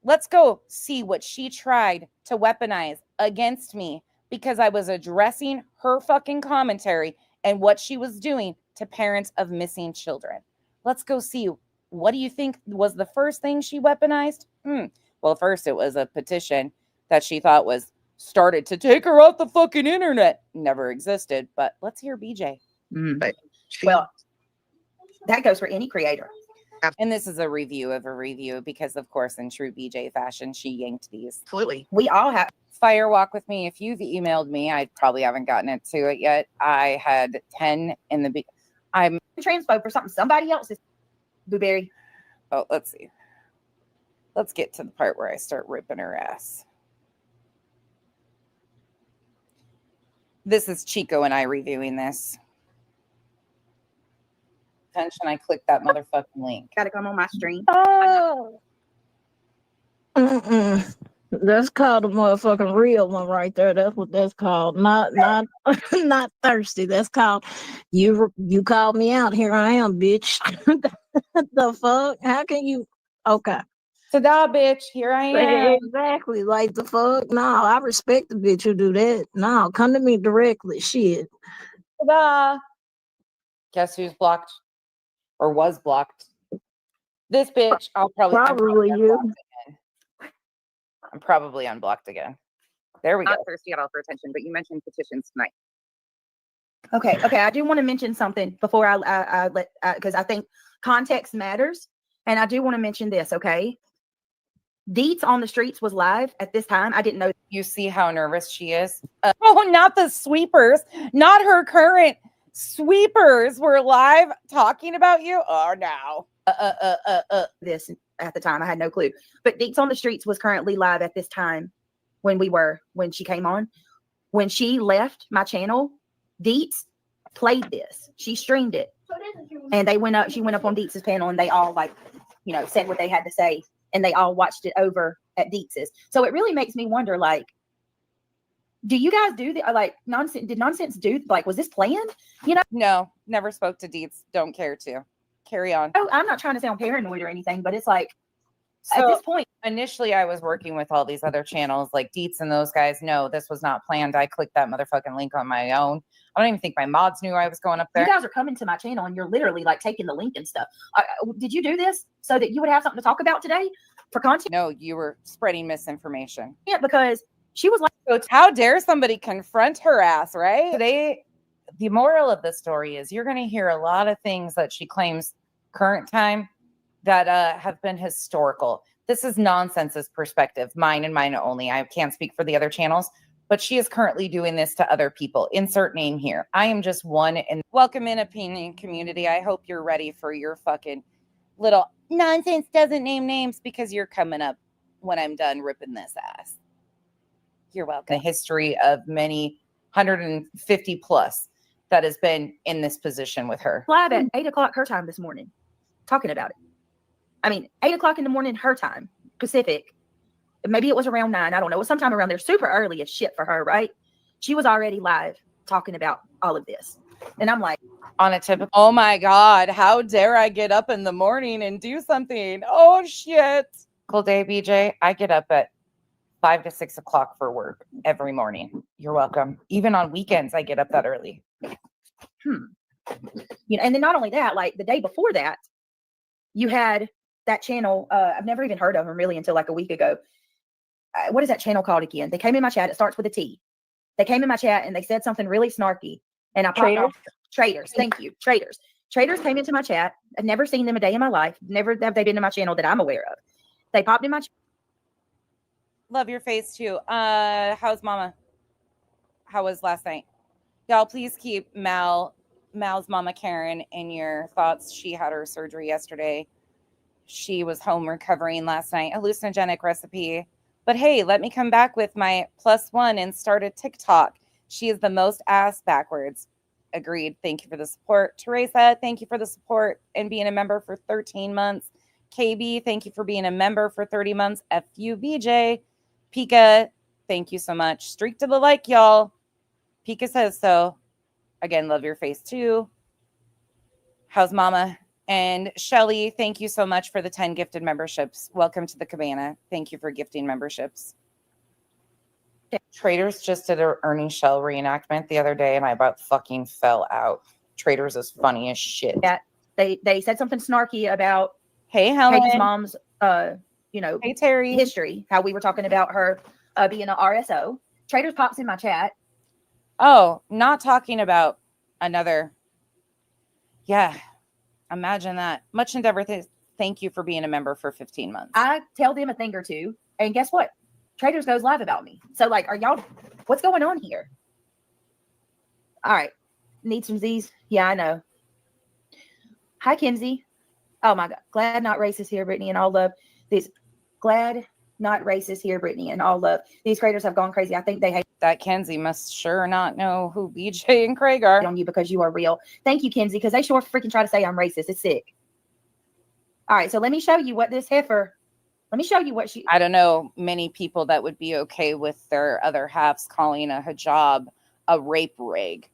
[SPEAKER 1] Let's go see what she tried to weaponize against me because I was addressing her fucking commentary and what she was doing to parents of missing children. Let's go see. What do you think was the first thing she weaponized? Well, first it was a petition that she thought was started to take her off the fucking internet. Never existed, but let's hear BJ.
[SPEAKER 2] But well, that goes for any creator.
[SPEAKER 1] And this is a review of a review because, of course, in true BJ fashion, she yanked these.
[SPEAKER 2] Absolutely. We all have.
[SPEAKER 1] Fire walk with me. If you've emailed me, I probably haven't gotten it to it yet. I had 10 in the I'm
[SPEAKER 2] transpo for something somebody else is. Blueberry.
[SPEAKER 1] Oh, let's see. Let's get to the part where I start ripping her ass. This is Chico and I reviewing this. Attention, I clicked that motherfucking link.
[SPEAKER 2] Gotta come on my stream.
[SPEAKER 9] Oh. That's called a motherfucking real one right there. That's what that's called. Not not thirsty. That's called you called me out. Here I am, bitch. The fuck? How can you? Okay.
[SPEAKER 1] Ta-da, bitch. Here I am.
[SPEAKER 9] Exactly. Like the fuck? No, I respect the bitch who do that. No, come to me directly. Shit.
[SPEAKER 1] Ta-da. Guess who's blocked? Or was blocked? This bitch.
[SPEAKER 9] Probably you.
[SPEAKER 1] I'm probably unblocked again. There we go.
[SPEAKER 10] Not thirsty at all for attention, but you mentioned petitions tonight.
[SPEAKER 8] Okay. I do want to mention something before I let, because I think context matters. And I do want to mention this, okay? Deets on the Streets was live at this time. I didn't know.
[SPEAKER 1] You see how nervous she is? Oh, not the sweepers, not her current sweepers were live talking about you. Oh, no.
[SPEAKER 8] This at the time. I had no clue. But Deets on the Streets was currently live at this time when she came on. When she left my channel, Deets played this. She streamed it. And she went up on Deets' panel and they all said what they had to say. And they all watched it over at Deets's. So it really makes me wonder, do you guys do nonsense? Did nonsense do, was this planned?
[SPEAKER 1] No, never spoke to Deets. Don't care to. Carry on.
[SPEAKER 8] Oh, I'm not trying to sound paranoid or anything, but it's at
[SPEAKER 1] So
[SPEAKER 8] this point.
[SPEAKER 1] initially I was working with all these other channels like Deets and those guys. No, this was not planned. I clicked that motherfucking link on my own. I don't even think my mods knew I was going up there.
[SPEAKER 8] You guys are coming to my channel and you're literally taking the link and stuff. Did you do this so that you would have something to talk about today for content?
[SPEAKER 1] No, you were spreading misinformation.
[SPEAKER 8] Yeah, because she was
[SPEAKER 1] how dare somebody confront her ass, right? Today, the moral of the story is you're going to hear a lot of things that she claims current time that have been historical. This is Nonsense's perspective, mine and mine only. I can't speak for the other channels, but she is currently doing this to other people. Insert name here. I am just one. And welcome in, opinion community. I hope you're ready for your fucking little nonsense doesn't name names, because you're coming up when I'm done ripping this ass. You're welcome. The history of many 150 plus that has been in this position with her.
[SPEAKER 8] live at 8 o'clock her time this morning talking about it. I mean, 8 o'clock in the morning her time, Pacific. Maybe it was around 9. I don't know. It was sometime around there. Super early as shit for her, right? She was already live talking about all of this. And I'm like,
[SPEAKER 1] on a typical, oh my God, how dare I get up in the morning and do something? Oh shit. Cool day, BJ. I get up at 5 to 6 o'clock for work every morning. You're welcome. Even on weekends, I get up that early.
[SPEAKER 8] And then not only that, the day before that, you had that channel. I've never even heard of them really until a week ago. What is that channel called again? They came in my chat. It starts with a T. They came in my chat and they said something really snarky. And I popped off. Traders. Thank you. Traders. Traders came into my chat. I've never seen them a day in my life. Never have they been to my channel that I'm aware of. They popped in my chat.
[SPEAKER 1] Love your face too. How's mama? How was last night? Y'all, please keep Mal's mama Karen in your thoughts. She had her surgery yesterday. She was home recovering last night. Hallucinogenic recipe. But hey, let me come back with my +1 and start a TikTok. She is the most ass backwards. Agreed. Thank you for the support. Teresa, thank you for the support and being a member for 13 months. KB, thank you for being a member for 30 months. FUBJ. Pika, thank you so much. Streak to the like, y'all. Pika says so. Again, love your face too. How's mama? And Shelly, thank you so much for the 10 gifted memberships. Welcome to the cabana. Thank you for gifting memberships. Traders just did an Ernie Shell reenactment the other day, and I about fucking fell out. Traders is funny as shit.
[SPEAKER 8] Yeah, they said something snarky about
[SPEAKER 1] hey Helen,
[SPEAKER 8] Katie's mom's
[SPEAKER 1] hey Terry,
[SPEAKER 8] history. How we were talking about her being an RSO. Traders pops in my chat.
[SPEAKER 1] Oh, not talking about another. Yeah, imagine that. Much endeavor. Thank you for being a member for 15 months.
[SPEAKER 8] I tell them a thing or two, and guess what? Traders goes live about me. So are y'all, what's going on here? All right. Need some Z's? Yeah, I know. Hi, Kinsey. Oh my God. Glad not racist here, Brittany, and all love. Glad not racist here, Brittany, and all love. These creators have gone crazy. I think they hate
[SPEAKER 1] that. Kenzie must sure not know who BJ and Craig are.
[SPEAKER 8] On you because you are real. Thank you, Kinsey, because they sure freaking try to say I'm racist. It's sick. All right. So let me show you what this heifer. Let me show you what she.
[SPEAKER 1] I don't know many people that would be okay with their other halves calling a hijab a rape rig,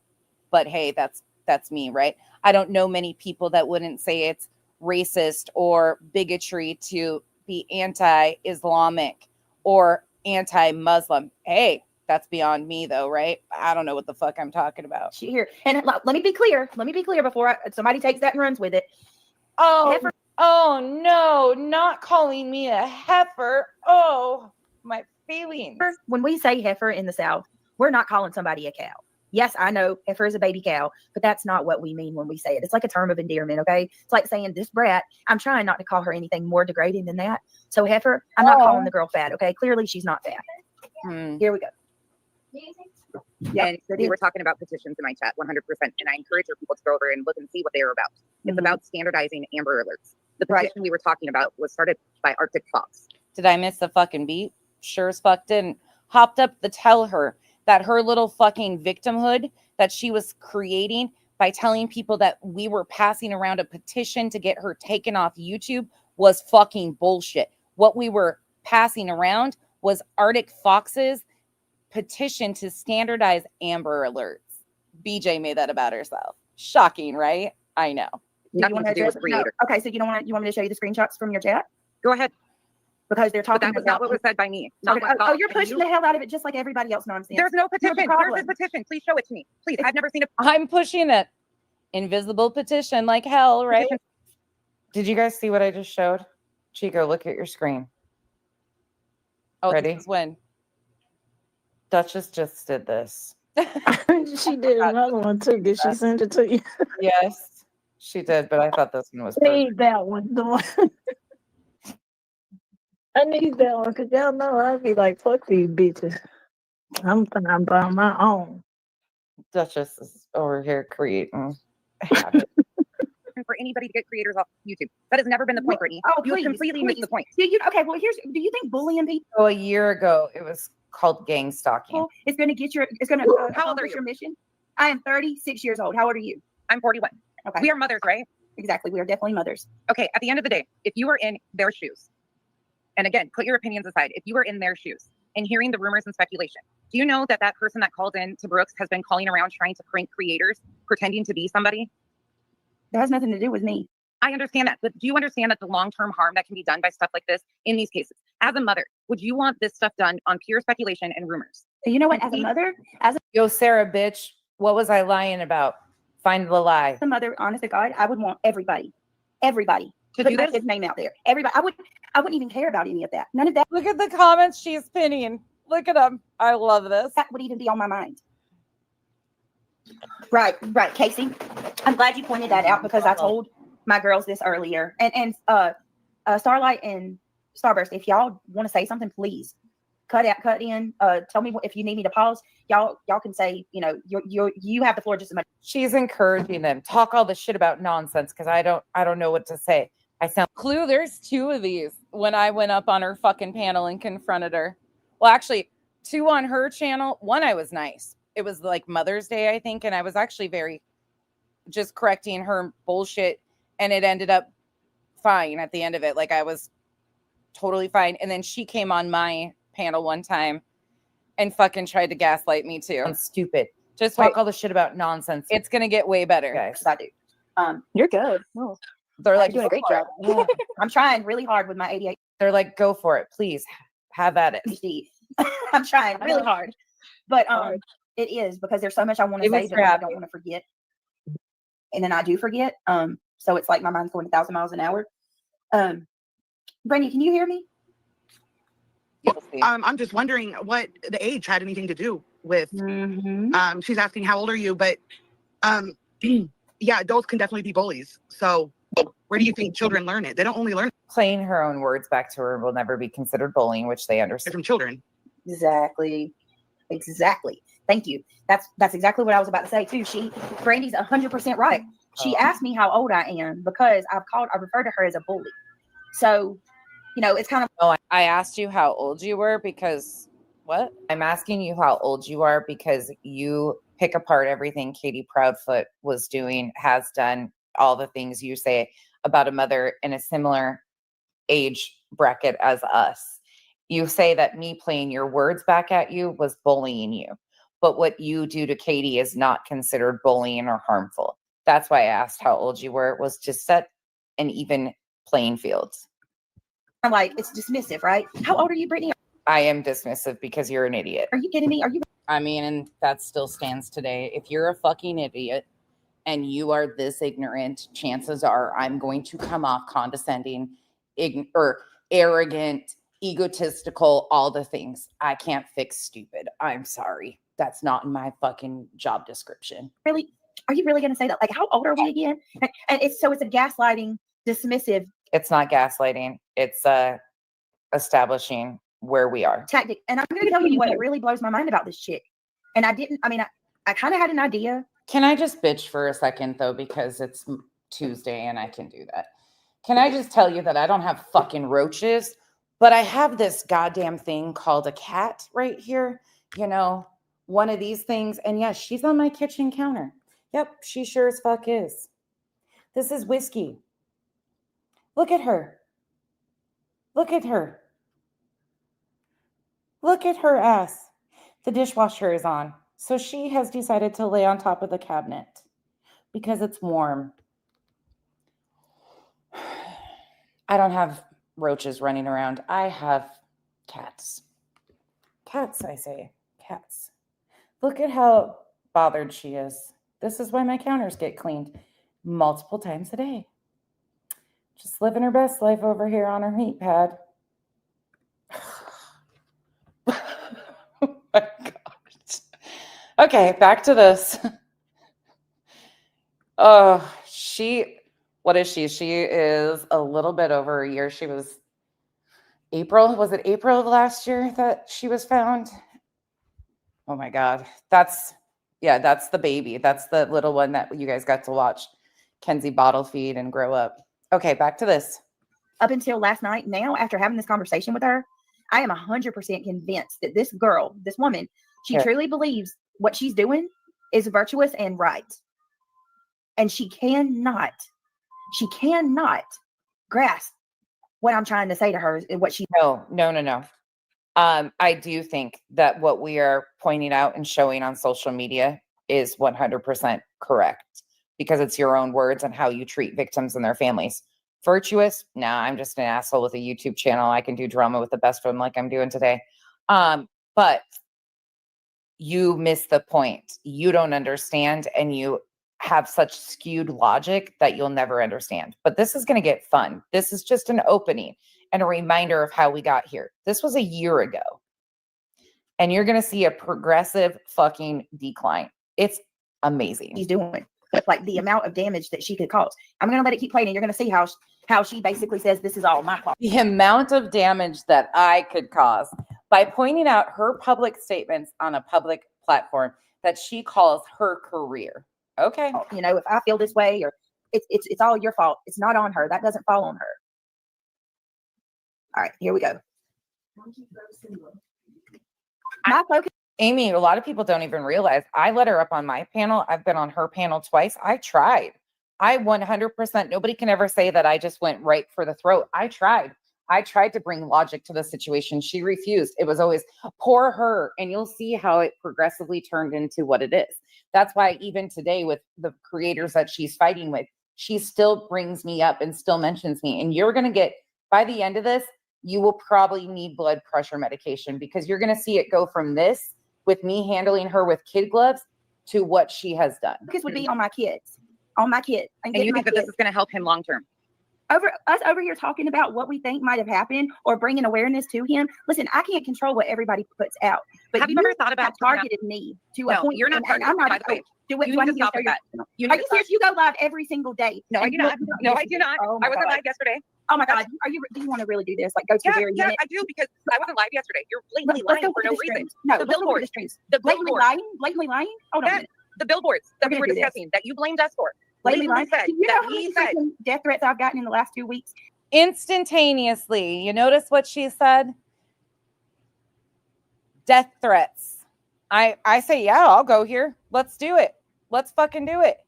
[SPEAKER 1] but hey, that's me, right? I don't know many people that wouldn't say it's racist or bigotry to be anti-Islamic or anti-Muslim. Hey, that's beyond me, though, right? I don't know what the fuck I'm talking about.
[SPEAKER 8] She here, and let me be clear. Let me be clear before somebody takes that and runs with it.
[SPEAKER 1] Oh. Heifer. Oh no, not calling me a heifer. Oh, my feelings.
[SPEAKER 8] When we say heifer in the South, we're not calling somebody a cow. Yes, I know heifer is a baby cow, but that's not what we mean when we say it. It's like a term of endearment, okay? It's like saying this brat. I'm trying not to call her anything more degrading than that. So heifer, I'm not calling the girl fat, okay? Clearly she's not fat. Here we go.
[SPEAKER 10] And we were talking about petitions in my chat 100%, and I encourage your people to go over and look and see what they are about. It's about standardizing Amber Alerts. The petition we were talking about was started by Arctic Fox.
[SPEAKER 1] Did I miss the fucking beat? Sure as fuck didn't. Hopped up to tell her that her little fucking victimhood that she was creating by telling people that we were passing around a petition to get her taken off YouTube was fucking bullshit. What we were passing around was Arctic Fox's petition to standardize Amber Alerts. BJ made that about herself. Shocking, right? I know.
[SPEAKER 10] Nothing to do with creator.
[SPEAKER 8] Okay, so you want me to show you the screenshots from your chat?
[SPEAKER 10] Go ahead.
[SPEAKER 8] Because they're talking
[SPEAKER 10] But that was not what was said by me.
[SPEAKER 8] Okay. Oh, you're pushing the hell out of it just like everybody else nonsense.
[SPEAKER 10] There's no petition.
[SPEAKER 8] Here's the
[SPEAKER 10] Where's the petition? Please show it to me. Please. I've never seen it.
[SPEAKER 1] I'm pushing it. Invisible petition like hell, right? Did you guys see what I just showed? Chico, look at your screen.
[SPEAKER 10] Oh,
[SPEAKER 1] Ready?
[SPEAKER 10] this is when
[SPEAKER 1] Duchess just did this.
[SPEAKER 9] She did another one too. Did she send it to you?
[SPEAKER 1] Yes, she did, but I thought this one was
[SPEAKER 9] I need that one. The one. I need that one because y'all know I'd be like, fuck these bitches. I'm fine by my own.
[SPEAKER 1] Duchess is over here creating.
[SPEAKER 10] for anybody to get creators off YouTube. That has never been the point, Brittany.
[SPEAKER 8] Oh,
[SPEAKER 10] you
[SPEAKER 8] please,
[SPEAKER 10] completely missed the point.
[SPEAKER 8] Okay, well, do you think bullying people
[SPEAKER 1] So a year ago, it was called gang stalking.
[SPEAKER 8] is going to get your,
[SPEAKER 10] How old are
[SPEAKER 8] accomplish
[SPEAKER 10] you?
[SPEAKER 8] your mission? I am 36 years old. How old are you?
[SPEAKER 10] I'm 41.
[SPEAKER 8] Okay.
[SPEAKER 10] We are mothers, right?
[SPEAKER 8] Exactly. We are definitely mothers.
[SPEAKER 10] Okay, at the end of the day, if you were in their shoes, and again, put your opinions aside, if you were in their shoes and hearing the rumors and speculation, do you know that that person that called in to Brooks has been calling around trying to prank creators, pretending to be somebody?
[SPEAKER 8] That has nothing to do with me.
[SPEAKER 10] I understand that, but do you understand that the long-term harm that can be done by stuff like this in these cases? As a mother, would you want this stuff done on pure speculation and rumors?
[SPEAKER 8] You know what? As a mother,
[SPEAKER 1] Yo, Sarah, bitch, what was I lying about? Find the lie.
[SPEAKER 8] honest to God, I would want everybody
[SPEAKER 10] To
[SPEAKER 8] put
[SPEAKER 10] do
[SPEAKER 8] my
[SPEAKER 10] this?
[SPEAKER 8] kid's name out there. Everybody. I wouldn't even care about any of that. None of that
[SPEAKER 1] Look at the comments she's pinning. Look at them. I love this.
[SPEAKER 8] would even be on my mind. Right, Casey. I'm glad you pointed that out because I told my girls this earlier. And Starlight and Starburst, if y'all want to say something, please cut in. Tell me if you need me to pause. Y'all can say, you have the floor just as much.
[SPEAKER 1] She's encouraging them. Talk all the shit about nonsense because I don't know what to say. I sound clue. There's 2 of these when I went up on her fucking panel and confronted her. Well, actually, 2 on her channel. One, I was nice. It was like Mother's Day, I think, and I was actually very just correcting her bullshit, and it ended up fine at the end of it. Like I was totally fine. And then she came on my panel one time and fucking tried to gaslight me too. I'm stupid. Just talk all the shit about nonsense. It's gonna get way better, guys.
[SPEAKER 8] I do.
[SPEAKER 4] You're good. Well,
[SPEAKER 1] They're like,
[SPEAKER 8] doing a great job. Yeah. I'm trying really hard with my ADHD.
[SPEAKER 1] they're like, go for it, please. Have at it.
[SPEAKER 8] I'm trying really hard. But it is because there's so much I want to say, but I don't want to forget. And then I do forget. So it's like my mind's going 1,000 miles an hour. Brandy, can you hear me?
[SPEAKER 11] I'm just wondering what the age had anything to do with. She's asking how old are you, but yeah, adults can definitely be bullies. So where do you think children learn it? They don't only learn
[SPEAKER 1] Playing her own words back to her will never be considered bullying, which they
[SPEAKER 11] it
[SPEAKER 1] understand.
[SPEAKER 11] from children.
[SPEAKER 8] Exactly. Thank you. That's exactly what I was about to say too. Brandy's 100% right. She asked me how old I am because I refer to her as a bully. So, it's kind of.
[SPEAKER 1] Oh, I asked you how old you were because what? I'm asking you how old you are because you pick apart everything Katie Proudfoot was doing, has done, all the things you say about a mother in a similar age bracket as us. You say that me playing your words back at you was bullying you. But what you do to Katie is not considered bullying or harmful. That's why I asked how old you were. It was to set an even playing field.
[SPEAKER 8] I'm like, it's dismissive, right? How old are you, Brittany?
[SPEAKER 1] I am dismissive because you're an idiot.
[SPEAKER 8] Are you kidding me?
[SPEAKER 1] I mean, and that still stands today. If you're a fucking idiot and you are this ignorant, chances are I'm going to come off condescending, or arrogant, egotistical, all the things. I can't fix stupid. I'm sorry. That's not in my fucking job description.
[SPEAKER 8] Really? Are you really going to say that? Like, how old are we again? And it's a gaslighting, dismissive.
[SPEAKER 1] It's not gaslighting. It's establishing where we are.
[SPEAKER 8] Tactic. And I'm going to tell you what really blows my mind about this chick. And I kind of had an idea.
[SPEAKER 1] Can I just bitch for a second, though, because it's Tuesday and I can do that. Can I just tell you that I don't have fucking roaches, but I have this goddamn thing called a cat right here. You know, one of these things. And yes, she's on my kitchen counter. Yep, she sure as fuck is. This is Whiskey. Look at her. Look at her. Look at her ass. The dishwasher is on. So she has decided to lay on top of the cabinet because it's warm. I don't have roaches running around. I have cats. Cats, I say. Cats. Look at how bothered she is. This is why my counters get cleaned multiple times a day. Just living her best life over here on her heat pad. Oh my God. Okay, back to this. Oh, what is she? She is a little bit over a year. She was April. Was it April of last year that she was found? Oh my God. That's the baby. That's the little one that you guys got to watch Kenzie bottle feed and grow up. Okay, back to this.
[SPEAKER 8] Up until last night, now after having this conversation with her, I am 100% convinced that this girl, this woman, she truly believes what she's doing is virtuous and right. And she cannot grasp what I'm trying to say to her. What she
[SPEAKER 1] No. I do think that what we are pointing out and showing on social media is 100% correct because it's your own words and how you treat victims and their families. Virtuous? Nah, I'm just an asshole with a YouTube channel. I can do drama with the best of them like I'm doing today. But you miss the point. You don't understand and you have such skewed logic that you'll never understand. But this is going to get fun. This is just an opening and a reminder of how we got here. This was a year ago. And you're going to see a progressive fucking decline. It's amazing.
[SPEAKER 8] She's doing, like the amount of damage that she could cause. I'm going to let it keep playing and you're going to see how she basically says this is all my fault.
[SPEAKER 1] The amount of damage that I could cause by pointing out her public statements on a public platform that she calls her career. Okay.
[SPEAKER 8] You know, if I feel this way or it's all your fault. It's not on her. That doesn't fall on her. All right, here we go. My focus.
[SPEAKER 1] Amy, a lot of people don't even realize I let her up on my panel. I've been on her panel twice. I tried. I 100%. Nobody can ever say that I just went right for the throat. I tried. I tried to bring logic to the situation. She refused. It was always poor her. And you'll see how it progressively turned into what it is. That's why even today with the creators that she's fighting with, she still brings me up and still mentions me. And you're going to get, by the end of this, you will probably need blood pressure medication because you're going to see it go from this with me handling her with kid gloves to what she has done.
[SPEAKER 8] Focus would be on my kids, on my kid.
[SPEAKER 10] And you think that this is going to help him long term?
[SPEAKER 8] Over here talking about what we think might have happened or bringing awareness to him. Listen, I can't control what everybody puts out. But
[SPEAKER 10] have you ever thought about
[SPEAKER 8] targeted me to a point?
[SPEAKER 10] You're not targeted.
[SPEAKER 8] I'm not.
[SPEAKER 10] By the way,
[SPEAKER 8] you need
[SPEAKER 10] to stop with that.
[SPEAKER 8] Are you serious? You go live every single day.
[SPEAKER 10] No, I do not. No, I do not. I wasn't live yesterday.
[SPEAKER 8] Oh my God. Do you want to really do this? Like go to the very minute?
[SPEAKER 10] I do because I wasn't live yesterday. You're blatantly lying for no reason.
[SPEAKER 8] No,
[SPEAKER 10] the billboards.
[SPEAKER 8] The blatantly lying. Hold on a minute.
[SPEAKER 10] The billboards that we were discussing that you blamed us for.
[SPEAKER 8] Blatantly lying. Do you know how many death threats I've gotten in the last 2 weeks?
[SPEAKER 1] Instantaneously. You notice what she said? Death threats. I say, yeah, I'll go here. Let's do it. Let's fucking do it.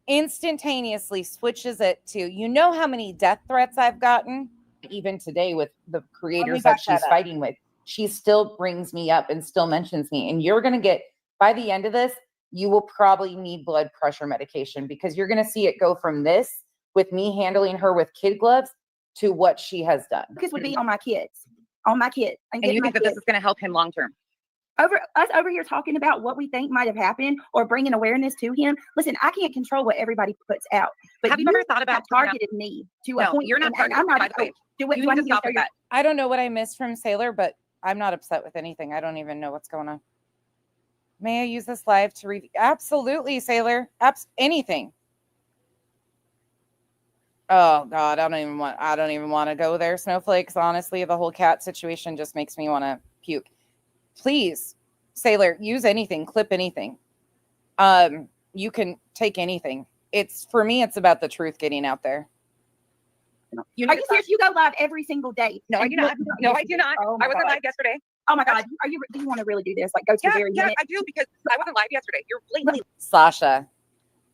[SPEAKER 1] Instantaneously switches it to, you know how many death threats I've gotten? Even today with the creators that she's fighting with, she still brings me up and still mentions me. And you're going to get, by the end of this, you will probably need blood pressure medication because you're going to see it go from this with me handling her with kid gloves to what she has done.
[SPEAKER 8] Focus would be on my kids, on my kid.
[SPEAKER 10] And you think that this is going to help him long term?
[SPEAKER 8] Over here talking about what we think might have happened or bringing awareness to him. Listen, I can't control what everybody puts out. But
[SPEAKER 10] have you ever thought about
[SPEAKER 8] targeted me to a point?
[SPEAKER 10] You're not targeted.
[SPEAKER 8] I'm not.
[SPEAKER 10] By the way,
[SPEAKER 8] you need
[SPEAKER 10] to stop with that.
[SPEAKER 1] I don't know what I missed from Sailor, but I'm not upset with anything. I don't even know what's going on. May I use this live to review? Absolutely, Sailor. Anything. Oh God, I don't even want to go there, Snowflakes. Honestly, the whole cat situation just makes me want to puke. Please, Sailor, use anything, clip anything. You can take anything. It's for me, it's about the truth getting out there.
[SPEAKER 8] You know, are you serious? You go live every single day?
[SPEAKER 10] No, I do not. No, I do not.
[SPEAKER 8] Oh
[SPEAKER 10] I wasn't live yesterday.
[SPEAKER 8] Oh my God. Are you? Do you want to really do this? Like, go to the very
[SPEAKER 10] yeah,
[SPEAKER 8] minute?
[SPEAKER 10] I do, because I wasn't live yesterday. You're blatantly.
[SPEAKER 1] Sasha,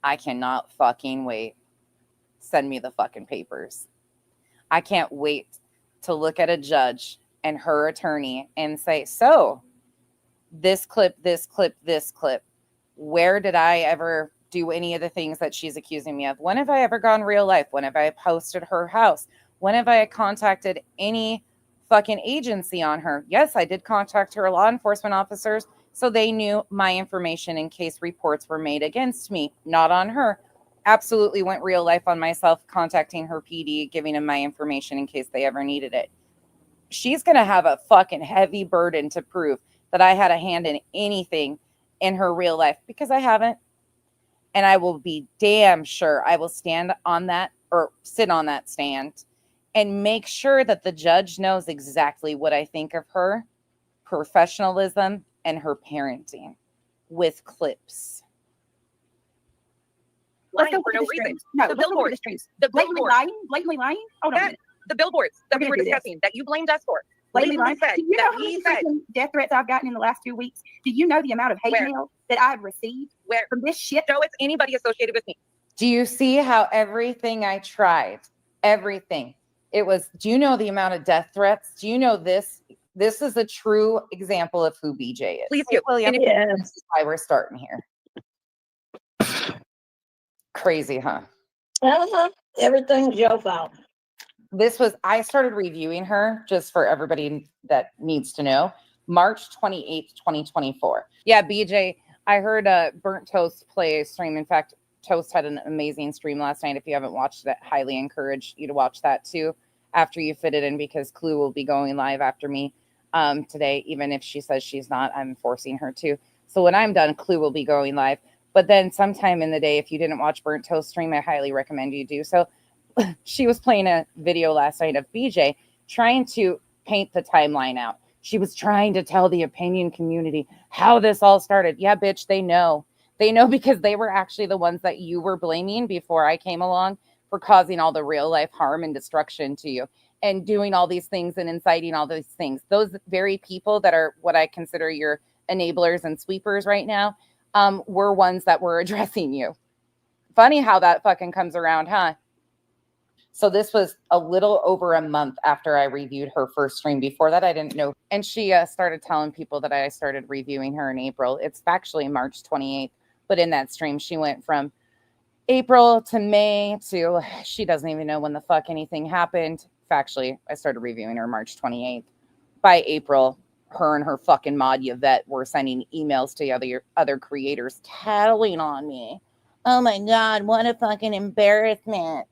[SPEAKER 1] I cannot fucking wait. Send me the fucking papers. I can't wait to look at a judge and her attorney and say, so this clip, where did I ever do any of the things that she's accusing me of? When have I ever gone real life? When have I posted her house? When have I contacted any fucking agency on her? Yes, I did contact her law enforcement officers, so they knew my information in case reports were made against me, not on her. Absolutely went real life on myself, contacting her PD, giving them my information in case they ever needed it. She's going to have a fucking heavy burden to prove that I had a hand in anything in her real life, because I haven't. And I will be damn sure I will stand on that, or sit on that stand, and make sure that the judge knows exactly what I think of her professionalism and her parenting, with clips.
[SPEAKER 8] Let's go
[SPEAKER 10] for no reason.
[SPEAKER 8] No,
[SPEAKER 10] The
[SPEAKER 8] let's go
[SPEAKER 10] billboards.
[SPEAKER 8] the streets.
[SPEAKER 10] The
[SPEAKER 8] Blatantly
[SPEAKER 10] billboards.
[SPEAKER 8] lying? Blatantly lying? Hold on a minute.
[SPEAKER 10] The billboards that
[SPEAKER 8] We're
[SPEAKER 10] we were
[SPEAKER 8] gonna do this.
[SPEAKER 10] discussing, that you blamed us for.
[SPEAKER 8] Blatantly
[SPEAKER 10] Blatantly
[SPEAKER 8] lying.
[SPEAKER 10] said
[SPEAKER 8] Do you know
[SPEAKER 10] that
[SPEAKER 8] how
[SPEAKER 10] he
[SPEAKER 8] many
[SPEAKER 10] said.
[SPEAKER 8] freaking death threats I've gotten in the last 2 weeks? Do you know the amount of hate
[SPEAKER 10] Where?
[SPEAKER 8] mail that I've received
[SPEAKER 10] Where?
[SPEAKER 8] from this shit?
[SPEAKER 10] Show it's anybody associated with me.
[SPEAKER 1] Do you see how everything I tried, everything, it was, do you know the amount of death threats? Do you know this? This is a true example of who BJ is.
[SPEAKER 10] Please do.
[SPEAKER 1] William,
[SPEAKER 10] And if-
[SPEAKER 9] Yeah.
[SPEAKER 1] this is why we're starting here. Crazy, huh?
[SPEAKER 9] Everything's your fault.
[SPEAKER 1] I started reviewing her, just for everybody that needs to know, March 28th, 2024. Yeah, BJ, I heard Burnt Toast play a stream. In fact, Toast had an amazing stream last night. If you haven't watched it, highly encourage you to watch that too after you fit it in, because Clue will be going live after me today. Even if she says she's not, I'm forcing her to. So when I'm done, Clue will be going live. But then sometime in the day, if you didn't watch Burnt Toast stream, I highly recommend you do so. She was playing a video last night of BJ trying to paint the timeline out. She was trying to tell the opinion community how this all started. Yeah, bitch, they know. They know, because they were actually the ones that you were blaming before I came along for causing all the real life harm and destruction to you, and doing all these things and inciting all these things. Those very people that are what I consider your enablers and sweepers right now were ones that were addressing you. Funny how that fucking comes around, huh? So this was a little over a month after I reviewed her first stream. Before that, I didn't know. And she started telling people that I started reviewing her in April. It's actually March 28th. But in that stream, she went from April to May to, she doesn't even know when the fuck anything happened. Factually, I started reviewing her March 28th. By April, her and her fucking mod Yvette were sending emails to other creators tattling on me. Oh my God, what a fucking embarrassment.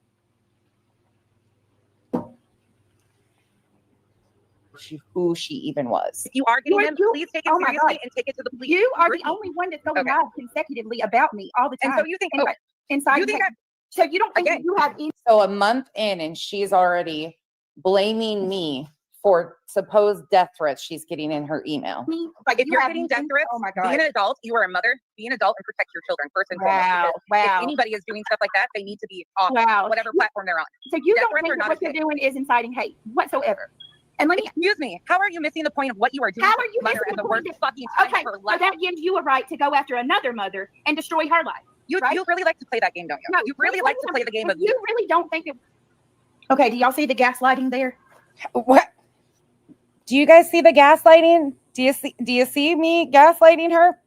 [SPEAKER 1] Who she even was.
[SPEAKER 10] If you are getting them, please take it seriously and take it to the police.
[SPEAKER 8] You are the only one that's going live consecutively about me all the time.
[SPEAKER 10] And so you think,
[SPEAKER 8] inside
[SPEAKER 10] you think that,
[SPEAKER 8] so you don't think that you have any.
[SPEAKER 1] So a month in, and she's already blaming me for supposed death threats she's getting in her email.
[SPEAKER 10] Like, if you're getting death threats,
[SPEAKER 8] oh my God,
[SPEAKER 10] being an adult, you are a mother, be an adult and protect your children first and foremost. If anybody is doing stuff like that, they need to be off whatever platform they're on.
[SPEAKER 8] So you don't think that what you're doing is inciting hate whatsoever? And let me
[SPEAKER 10] excuse me. How are you missing the point of what you are doing?
[SPEAKER 8] How are you missing
[SPEAKER 10] the
[SPEAKER 8] the
[SPEAKER 10] worst
[SPEAKER 8] point?
[SPEAKER 10] fucking time
[SPEAKER 8] Okay,
[SPEAKER 10] of her
[SPEAKER 8] so
[SPEAKER 10] life?
[SPEAKER 8] that gives you a right to go after another mother and destroy her life.
[SPEAKER 10] You really like to play that game, don't you?
[SPEAKER 8] No,
[SPEAKER 10] you really like to play the game of
[SPEAKER 8] you really don't think it. Okay, do y'all see the gaslighting there?
[SPEAKER 1] What? Do you guys see the gaslighting? Do you see me gaslighting her?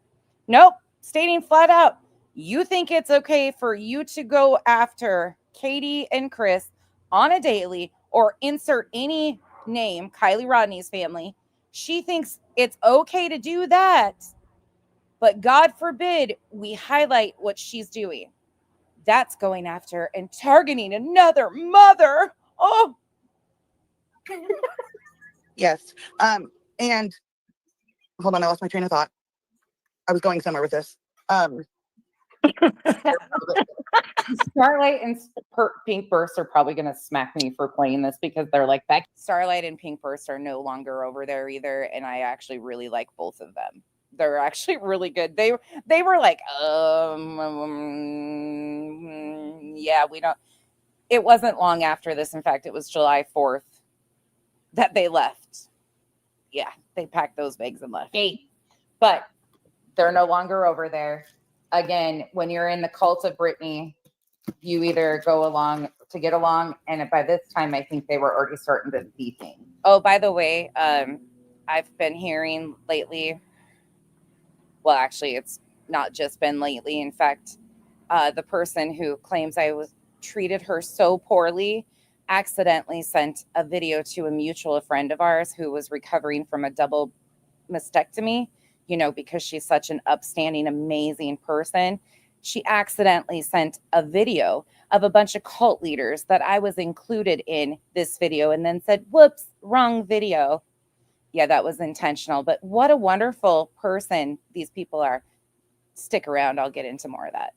[SPEAKER 1] Nope. Stating flat out, you think it's okay for you to go after Katie and Chris on a daily, or insert any name, Kylie Rodney's family. She thinks it's okay to do that. But God forbid we highlight what she's doing. That's going after and targeting another mother. Oh.
[SPEAKER 11] Yes. And hold on, I lost my train of thought. I was going somewhere with this.
[SPEAKER 1] Starlight and Pink Burst are probably going to smack me for playing this because they're like, Becky. Starlight and Pink Burst are no longer over there either, and I actually really like both of them. They're actually really good. They were like, yeah, we don't. It wasn't long after this. In fact, it was July 4th that they left. Yeah, they packed those bags and left. But they're no longer over there. Again, when you're in the cult of Britney, you either go along to get along, and by this time, I think they were already starting to beefing. Oh, by the way, I've been hearing lately. Well, actually, it's not just been lately. In fact, the person who claims I was treated her so poorly accidentally sent a video to a mutual friend of ours who was recovering from a double mastectomy, you know, because she's such an upstanding, amazing person. She accidentally sent a video of a bunch of cult leaders that I was included in this video and then said, whoops, wrong video. Yeah, that was intentional. But what a wonderful person these people are. Stick around. I'll get into more of that.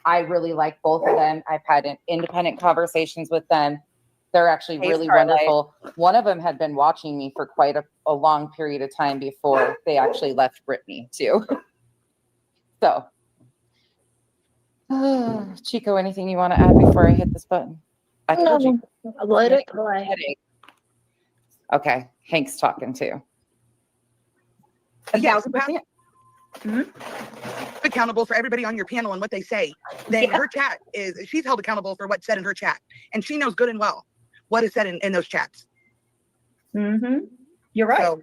[SPEAKER 1] I really like both of them. I've had independent conversations with them. They're actually really wonderful. One of them had been watching me for quite a long period of time before they actually left Britney too. So, Chico, anything you want to add before I hit this button? I told you.
[SPEAKER 9] Let it play.
[SPEAKER 1] Okay, Hank's talking too.
[SPEAKER 11] 1,000%. Accountable for everybody on your panel and what they say. Then her chat she's held accountable for what's said in her chat, and she knows good and well what is said in those chats.
[SPEAKER 8] You're right. So,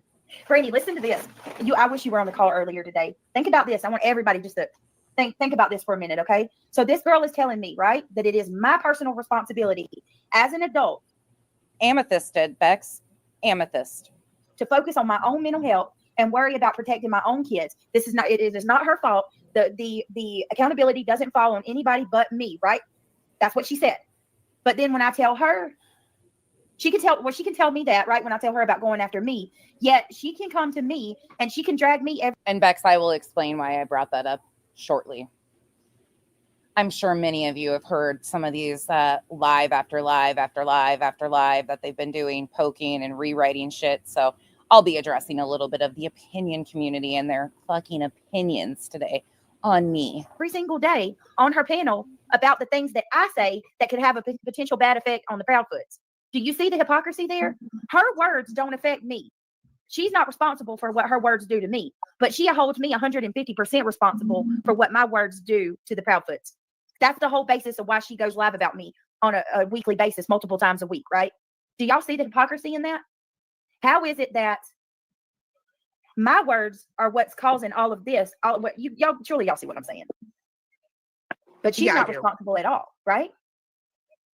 [SPEAKER 8] Brandy, listen to this. I wish you were on the call earlier today. Think about this. I want everybody just to think about this for a minute, okay? So this girl is telling me, right, that it is my personal responsibility as an adult.
[SPEAKER 1] Amethyst did, Bex. Amethyst.
[SPEAKER 8] To focus on my own mental health and worry about protecting my own kids. It is not her fault. The accountability doesn't fall on anybody but me, right? That's what she said. But then when I tell her, she can tell me that, right? When I tell her about going after me, yet she can come to me and she can drag me
[SPEAKER 1] And Bex, I will explain why I brought that up shortly. I'm sure many of you have heard some of these live after live after live after live that they've been doing, poking and rewriting shit. So I'll be addressing a little bit of the opinion community and their fucking opinions today on me.
[SPEAKER 8] Every single day on her panel about the things that I say that could have a potential bad effect on the Proudfoots. Do you see the hypocrisy there? Her words don't affect me. She's not responsible for what her words do to me, but she holds me 150% responsible for what my words do to the Proudfoots. That's the whole basis of why she goes live about me on a weekly basis, multiple times a week, right? Do y'all see the hypocrisy in that? How is it that my words are what's causing all of this? Y'all see what I'm saying? But she's not responsible at all, right?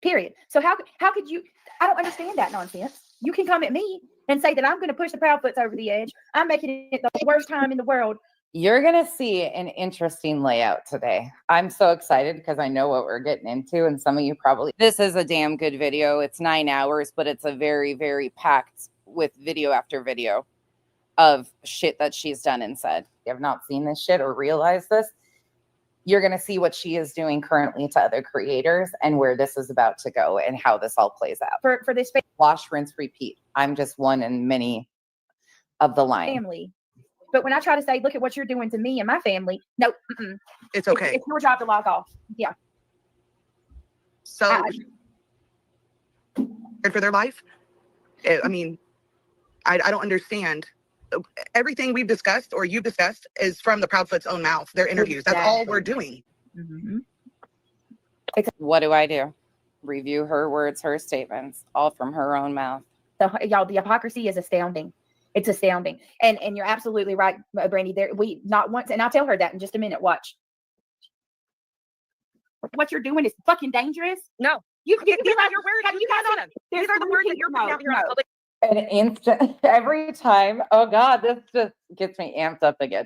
[SPEAKER 8] Period. So how could you? I don't understand that nonsense. You can come at me and say that I'm going to push the Proudfoots over the edge. I'm making it the worst time in the world.
[SPEAKER 1] You're going to see an interesting layout today. I'm so excited because I know what we're getting into. And some of you probably, this is a damn good video. It's 9 hours, but it's a very, very packed with video after video of shit that she's done and said. If you have not seen this shit or realized this, you're going to see what she is doing currently to other creators and where this is about to go and how this all plays out.
[SPEAKER 8] For this
[SPEAKER 1] wash, rinse, repeat. I'm just one in many of the line.
[SPEAKER 8] Family. But when I try to say, look at what you're doing to me and my family, no,
[SPEAKER 11] it's okay.
[SPEAKER 8] It's your job to log off. Yeah.
[SPEAKER 11] So, for their life, I mean, I don't understand. Everything we've discussed or you've discussed is from the Proudfoot's own mouth, their interviews. That's all we're doing.
[SPEAKER 1] What do I do? Review her words, her statements, all from her own mouth.
[SPEAKER 8] Y'all, the hypocrisy is astounding. It's astounding. And you're absolutely right, Brandy. We not once, and I'll tell her that in just a minute. Watch. What you're doing is fucking dangerous.
[SPEAKER 10] No.
[SPEAKER 8] These are
[SPEAKER 10] your words. These are the words that you're putting out here on public.
[SPEAKER 1] An instant every time. Oh God, this just gets me amped up again.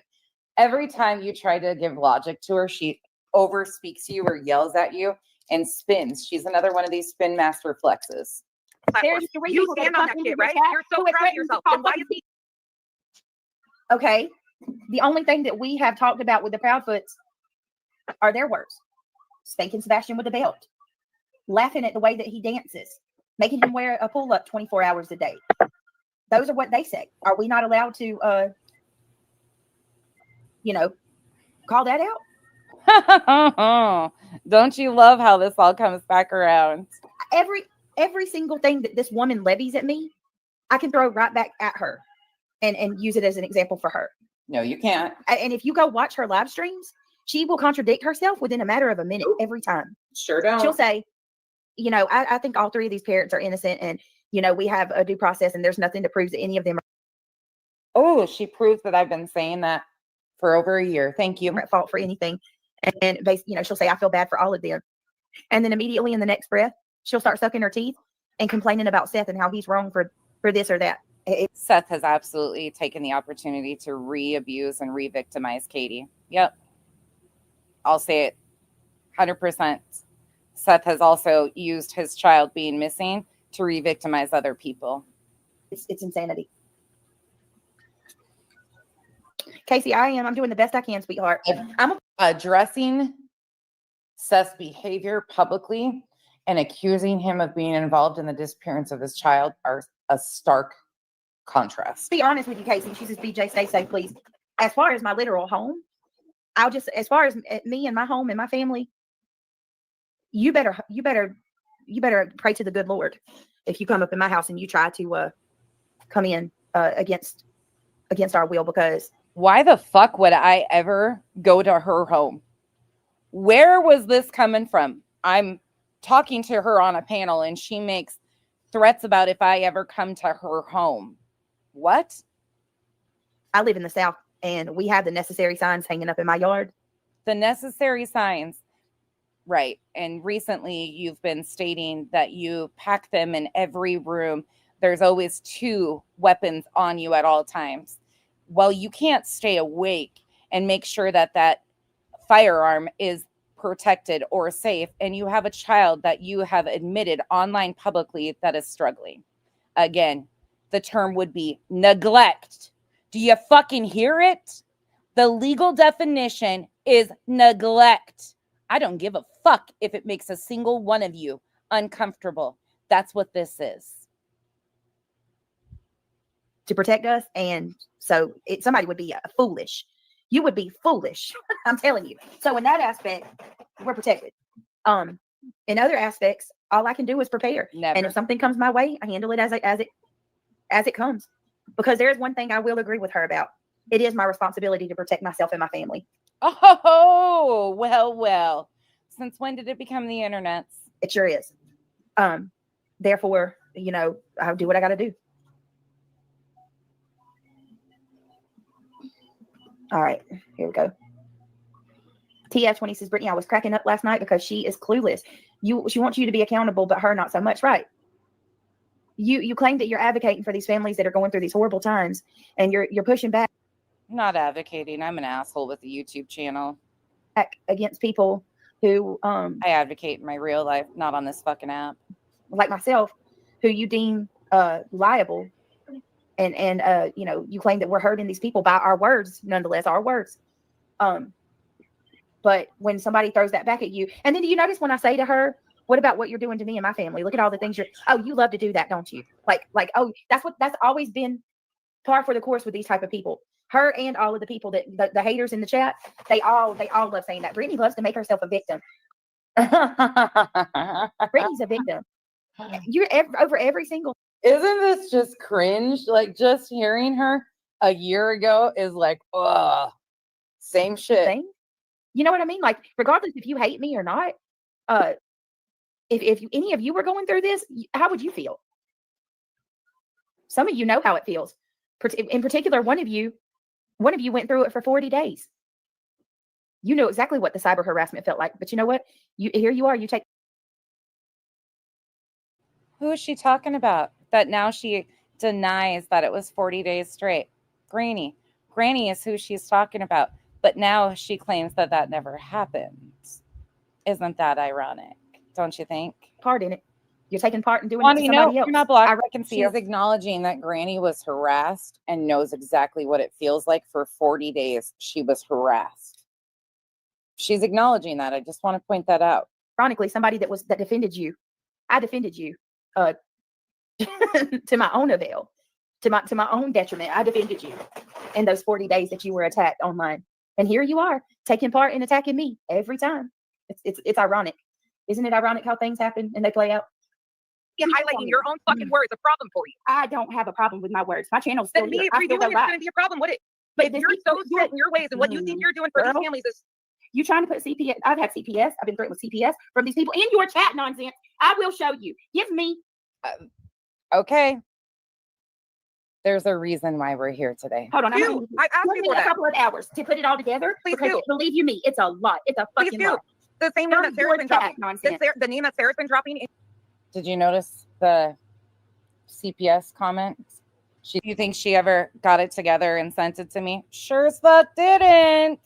[SPEAKER 1] Every time you try to give logic to her, she overspeaks you or yells at you and spins. She's another one of these spin master flexes.
[SPEAKER 8] There's 3
[SPEAKER 10] you
[SPEAKER 8] people
[SPEAKER 10] stand
[SPEAKER 8] that
[SPEAKER 10] on that shit, right? You're so proud of yourself.
[SPEAKER 8] Okay. The only thing that we have talked about with the Proudfoots are their words. Spanking Sebastian with a belt. Laughing at the way that he dances. Making him wear a pull-up 24 hours a day. Those are what they say. Are we not allowed to, call that out?
[SPEAKER 1] Don't you love how this all comes back around?
[SPEAKER 8] Every single thing that this woman levies at me, I can throw right back at her and use it as an example for her.
[SPEAKER 1] No, you can't.
[SPEAKER 8] And if you go watch her live streams, she will contradict herself within a matter of a minute every time.
[SPEAKER 1] Sure don't.
[SPEAKER 8] She'll say, I think all three of these parents are innocent and, we have a due process and there's nothing to prove that any of them are.
[SPEAKER 1] Oh, she proves that I've been saying that for over a year. Thank you.
[SPEAKER 8] At fault for anything. And she'll say, I feel bad for all of them. And then immediately in the next breath, she'll start sucking her teeth and complaining about Seth and how he's wrong for this or that.
[SPEAKER 1] Seth has absolutely taken the opportunity to re-abuse and re-victimize Katie. Yep. I'll say it 100%. Seth has also used his child being missing to re-victimize other people.
[SPEAKER 8] It's insanity. Casey, I'm doing the best I can, sweetheart. I'm
[SPEAKER 1] addressing Seth's behavior publicly and accusing him of being involved in the disappearance of his child are a stark contrast.
[SPEAKER 8] Be honest with you, Casey. She says, BJ, stay safe, please. As far as my literal home, as far as me and my home and my family, you better pray to the good Lord if you come up in my house and you try to come in against our will, because
[SPEAKER 1] why the fuck would I ever go to her home? Where was this coming from? I'm talking to her on a panel and she makes threats about if I ever come to her home. What?
[SPEAKER 8] I live in the South and we have the necessary signs hanging up in my yard.
[SPEAKER 1] The necessary signs. Right. And recently you've been stating that you pack them in every room. There's always 2 weapons on you at all times. Well, you can't stay awake and make sure that that firearm is protected or safe, and you have a child that you have admitted online publicly that is struggling. Again, the term would be neglect. Do you fucking hear it? The legal definition is neglect. I don't give a fuck if it makes a single one of you uncomfortable. That's what this is.
[SPEAKER 8] To protect us. And so somebody would be foolish. You would be foolish. I'm telling you. So in that aspect, we're protected. In other aspects, all I can do is prepare.
[SPEAKER 1] Never.
[SPEAKER 8] And if something comes my way, I handle it as it comes. Because there is one thing I will agree with her about. It is my responsibility to protect myself and my family.
[SPEAKER 1] Oh, well. Since when did it become the internet?
[SPEAKER 8] It sure is. Therefore, I'll do what I got to do. All right, here we go. TF20 says, Brittany, I was cracking up last night because she is clueless. She wants you to be accountable, but her not so much. Right. You claim that you're advocating for these families that are going through these horrible times, and you're pushing back.
[SPEAKER 1] I'm not advocating. I'm an asshole with a YouTube channel.
[SPEAKER 8] Against people who
[SPEAKER 1] I advocate in my real life, not on this fucking app.
[SPEAKER 8] Like myself, who you deem liable. And you claim that we're hurting these people by our words, nonetheless, our words. But when somebody throws that back at you, and then do you notice when I say to her, what about what you're doing to me and my family? Look at all the things you love to do that, don't you? Like, that's always been par for the course with these type of people. Her and all of the people that the haters in the chat, they all love saying that. Brittany loves to make herself a victim. Brittany's a victim. You're over every single.
[SPEAKER 1] Isn't this just cringe? Like, just hearing her a year ago is like, ugh, same shit.
[SPEAKER 8] Thing. You know what I mean? Like, regardless if you hate me or not, if any of you were going through this, how would you feel? Some of you know how it feels. In particular, one of you went through it for 40 days. You know exactly what the cyber harassment felt like. But you know what? Here you are. You take.
[SPEAKER 1] Who is she talking about? That now she denies that it was 40 days straight. Granny. Granny is who she's talking about. But now she claims that never happened. Isn't that ironic? Don't you think?
[SPEAKER 8] Part in it. You're taking part in doing it
[SPEAKER 1] Wanda,
[SPEAKER 8] to
[SPEAKER 1] you know,
[SPEAKER 8] somebody else.
[SPEAKER 1] you're not blocked.
[SPEAKER 8] I
[SPEAKER 1] I
[SPEAKER 8] reckon
[SPEAKER 1] can see she's acknowledging that Granny was harassed and knows exactly what it feels like. For 40 days, she was harassed. She's acknowledging that. I just want to point that out.
[SPEAKER 8] Ironically, somebody that defended you, I defended you to my own avail, to my own detriment. I defended you in those 40 days that you were attacked online. And here you are taking part in attacking me every time. It's ironic. Isn't it ironic how things happen and they play out?
[SPEAKER 10] Yeah, highlighting your own fucking words a problem for you.
[SPEAKER 8] I don't have a problem with my words. My channel's still
[SPEAKER 10] Then me
[SPEAKER 8] here. I still
[SPEAKER 10] reviewing
[SPEAKER 8] go
[SPEAKER 10] it's
[SPEAKER 8] live.
[SPEAKER 10] going to be a problem, would it?
[SPEAKER 8] But
[SPEAKER 10] If you're so set in your ways and what you think you're doing for these families is
[SPEAKER 8] you trying to put CPS. I've had CPS. I've been threatened with CPS from these people in your chat nonsense. I will show you. Give me.
[SPEAKER 1] Okay. There's a reason why we're here today.
[SPEAKER 8] Hold on.
[SPEAKER 10] I asked
[SPEAKER 8] Give
[SPEAKER 10] you
[SPEAKER 8] me
[SPEAKER 10] for
[SPEAKER 8] a
[SPEAKER 10] that.
[SPEAKER 8] couple of hours to put it all together.
[SPEAKER 10] Please
[SPEAKER 8] because
[SPEAKER 10] do.
[SPEAKER 8] Believe you me, it's a lot. It's a
[SPEAKER 10] Please
[SPEAKER 8] fucking
[SPEAKER 10] do.
[SPEAKER 8] lot.
[SPEAKER 10] The same name that Sarah's been dropping.
[SPEAKER 8] Nonsense.
[SPEAKER 10] The name that Sarah's been dropping.
[SPEAKER 1] Did you notice the CPS comments? You think she ever got it together and sent it to me? Sure as fuck didn't.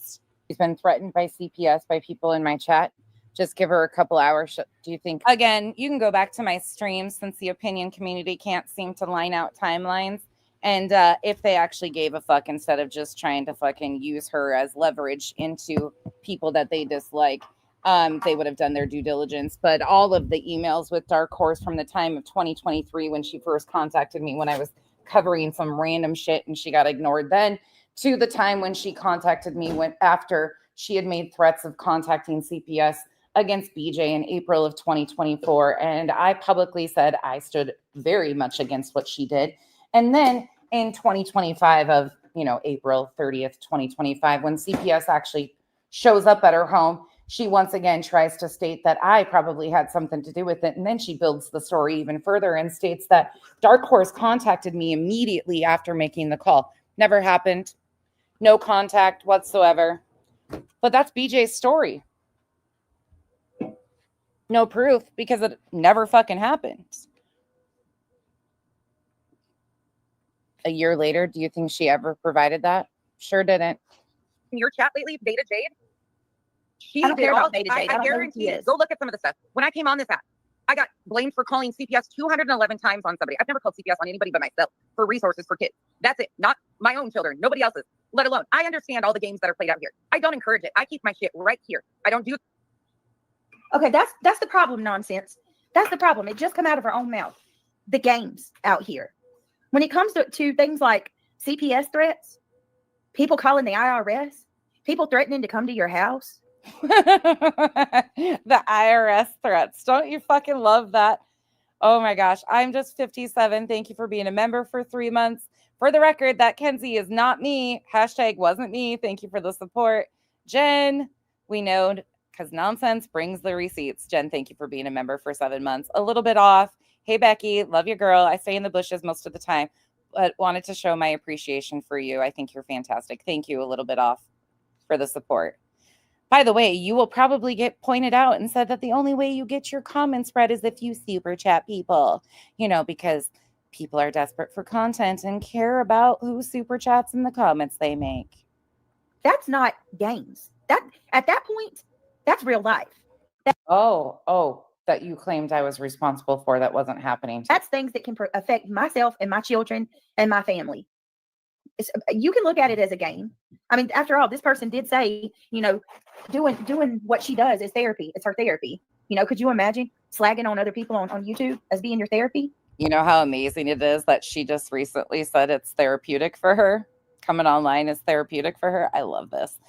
[SPEAKER 1] She's been threatened by CPS by people in my chat. Just give her a couple hours. Do you think? Again, you can go back to my streams since the opinion community can't seem to line out timelines. And if they actually gave a fuck instead of just trying to fucking use her as leverage into people that they dislike, they would have done their due diligence. But all of the emails with Dark Horse from the time of 2023 when she first contacted me when I was covering some random shit and she got ignored then, to the time when she contacted me after she had made threats of contacting CPS against BJ in April of 2024. And I publicly said I stood very much against what she did. And then in 2025 of, April 30th, 2025, when CPS actually shows up at her home, she once again tries to state that I probably had something to do with it. And then she builds the story even further and states that Dark Horse contacted me immediately after making the call. Never happened. No contact whatsoever. But that's BJ's story. No proof because it never fucking happened. A year later, do you think she ever provided that? Sure didn't.
[SPEAKER 10] In your chat lately, Beta Jade. She
[SPEAKER 8] I don't
[SPEAKER 10] did
[SPEAKER 8] care
[SPEAKER 10] all.
[SPEAKER 8] about Beta Jade. I
[SPEAKER 10] I
[SPEAKER 8] don't know who
[SPEAKER 10] guarantee
[SPEAKER 8] she
[SPEAKER 10] you.
[SPEAKER 8] is.
[SPEAKER 10] Go look at some of the stuff. When I came on this app, I got blamed for calling CPS 211 times on somebody. I've never called CPS on anybody but myself for resources for kids. That's it. Not my own children. Nobody else's. Let alone. I understand all the games that are played out here. I don't encourage it. I keep my shit right here. I don't do.
[SPEAKER 8] Okay, that's the problem, nonsense. That's the problem. It just come out of her own mouth. The games out here. When it comes to things like CPS threats, people calling the IRS, people threatening to come to your house.
[SPEAKER 1] The IRS threats. Don't you fucking love that? Oh my gosh. I'm just 57. Thank you for being a member for 3 months. For the record, that Kenzie is not me. Hashtag wasn't me. Thank you for the support. Jen, we know because nonsense brings the receipts. Jen, thank you for being a member for 7 months. A little bit off. Hey, Becky, love your girl. I stay in the bushes most of the time, but wanted to show my appreciation for you. I think you're fantastic. Thank you. A little bit off for the support. By the way, you will probably get pointed out and said that the only way you get your comments read is if you super chat people, because people are desperate for content and care about who super chats in the comments they make.
[SPEAKER 8] That's not games. That at that point, that's real life.
[SPEAKER 1] That you claimed I was responsible for that wasn't happening.
[SPEAKER 8] That's things that can affect myself and my children and my family. You can look at it as a game. I mean, after all, this person did say, doing what she does is therapy. It's her therapy. Could you imagine slagging on other people on YouTube as being your therapy?
[SPEAKER 1] You know how amazing it is that she just recently said it's therapeutic for her? Coming online is therapeutic for her. I love this.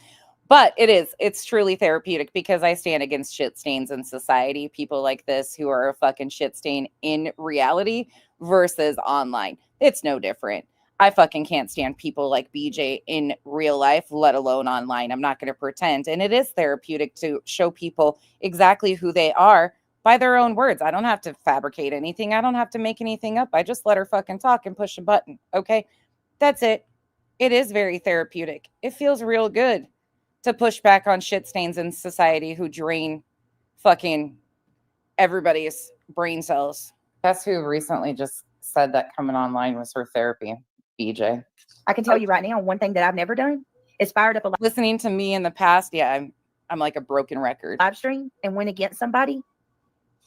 [SPEAKER 1] But it's truly therapeutic because I stand against shit stains in society. People like this who are a fucking shit stain in reality versus online. It's no different. I fucking can't stand people like BJ in real life, let alone online. I'm not going to pretend. And it is therapeutic to show people exactly who they are by their own words. I don't have to fabricate anything. I don't have to make anything up. I just let her fucking talk and push a button. Okay? That's it. It is very therapeutic. It feels real good to push back on shit stains in society who drain fucking everybody's brain cells. Guess who recently just said that coming online was her therapy? BJ.
[SPEAKER 8] I can tell you right now, one thing that I've never done is fired up a
[SPEAKER 1] listening to me in the past. Yeah, I'm like a broken record.
[SPEAKER 8] live stream and went against somebody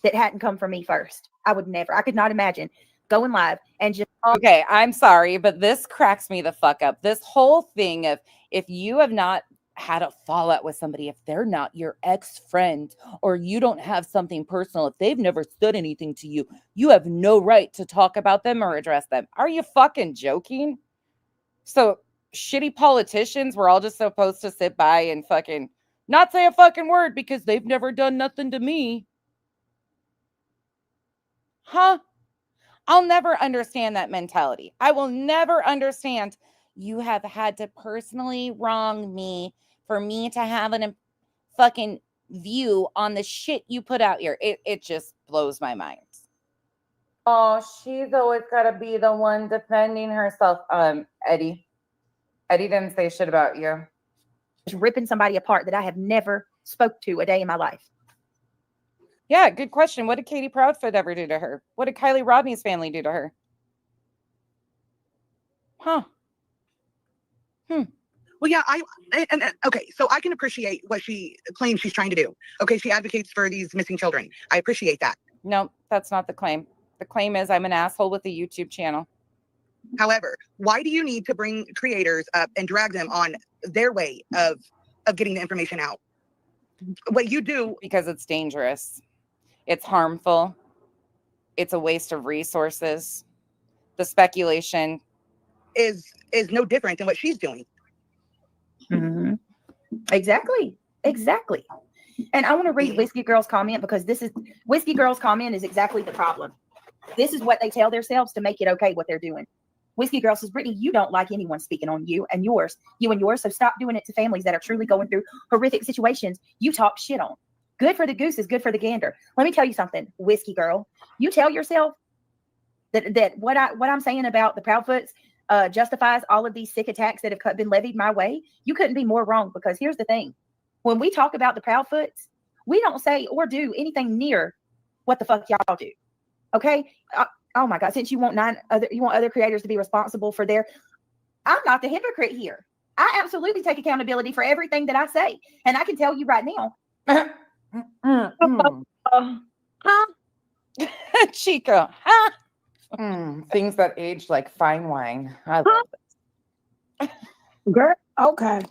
[SPEAKER 8] that hadn't come from me first. I would never. I could not imagine going live and just
[SPEAKER 1] Okay, I'm sorry, but this cracks me the fuck up. This whole thing of if you have not had a fallout with somebody, if they're not your ex-friend or you don't have something personal, if they've never stood anything to you, you have no right to talk about them or address them. Are you fucking joking? So shitty politicians, we're all just supposed to sit by and fucking not say a fucking word because they've never done nothing to me. Huh? I'll never understand that mentality. I will never understand. You have had to personally wrong me for me to have a fucking view on the shit you put out here. It just blows my mind. Oh, she's always got to be the one defending herself. Eddie didn't say shit about you.
[SPEAKER 8] ripping somebody apart that I have never spoke to a day in my life.
[SPEAKER 1] Yeah, good question. What did Katie Proudfoot ever do to her? What did Kylie Rodney's family do to her? Huh.
[SPEAKER 11] Well, yeah, okay, so I can appreciate what she claims she's trying to do. Okay, she advocates for these missing children. I appreciate that.
[SPEAKER 1] No, that's not the claim. The claim is I'm an asshole with a YouTube channel.
[SPEAKER 11] However, why do you need to bring creators up and drag them on their way of getting the information out? What you do,
[SPEAKER 1] because it's dangerous. It's harmful. It's a waste of resources. The speculation
[SPEAKER 11] is no different than what she's doing.
[SPEAKER 8] Mm-hmm. Exactly. And I want to read Whiskey Girl's comment because Whiskey Girl's comment is exactly the problem. This is what they tell themselves to make it okay what they're doing. Whiskey Girl says, Brittany, you don't like anyone speaking on you and yours, so stop doing it to families that are truly going through horrific situations you talk shit on. Good for the goose is good for the gander. Let me tell you something, Whiskey Girl. You tell yourself that what I'm saying about the Proudfoots justifies all of these sick attacks that have been levied my way. You couldn't be more wrong, because here's the thing. When we talk about the Proudfoots, we don't say or do anything near what the fuck y'all do. Okay? Oh my God, since you want other creators to be responsible for I'm not the hypocrite here. I absolutely take accountability for everything that I say. And I can tell you right now.
[SPEAKER 1] Chica. Things that age like fine wine. I love this.
[SPEAKER 9] Girl, okay.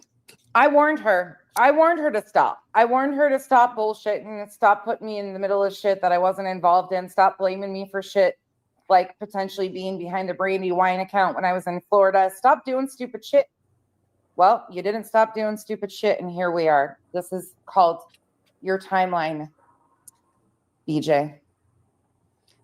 [SPEAKER 1] I warned her to stop. I warned her to stop bullshitting, stop putting me in the middle of shit that I wasn't involved in, stop blaming me for shit like potentially being behind the Brandy Wine account when I was in Florida. Stop doing stupid shit. Well, you didn't stop doing stupid shit, and here we are. This is called your timeline, BJ.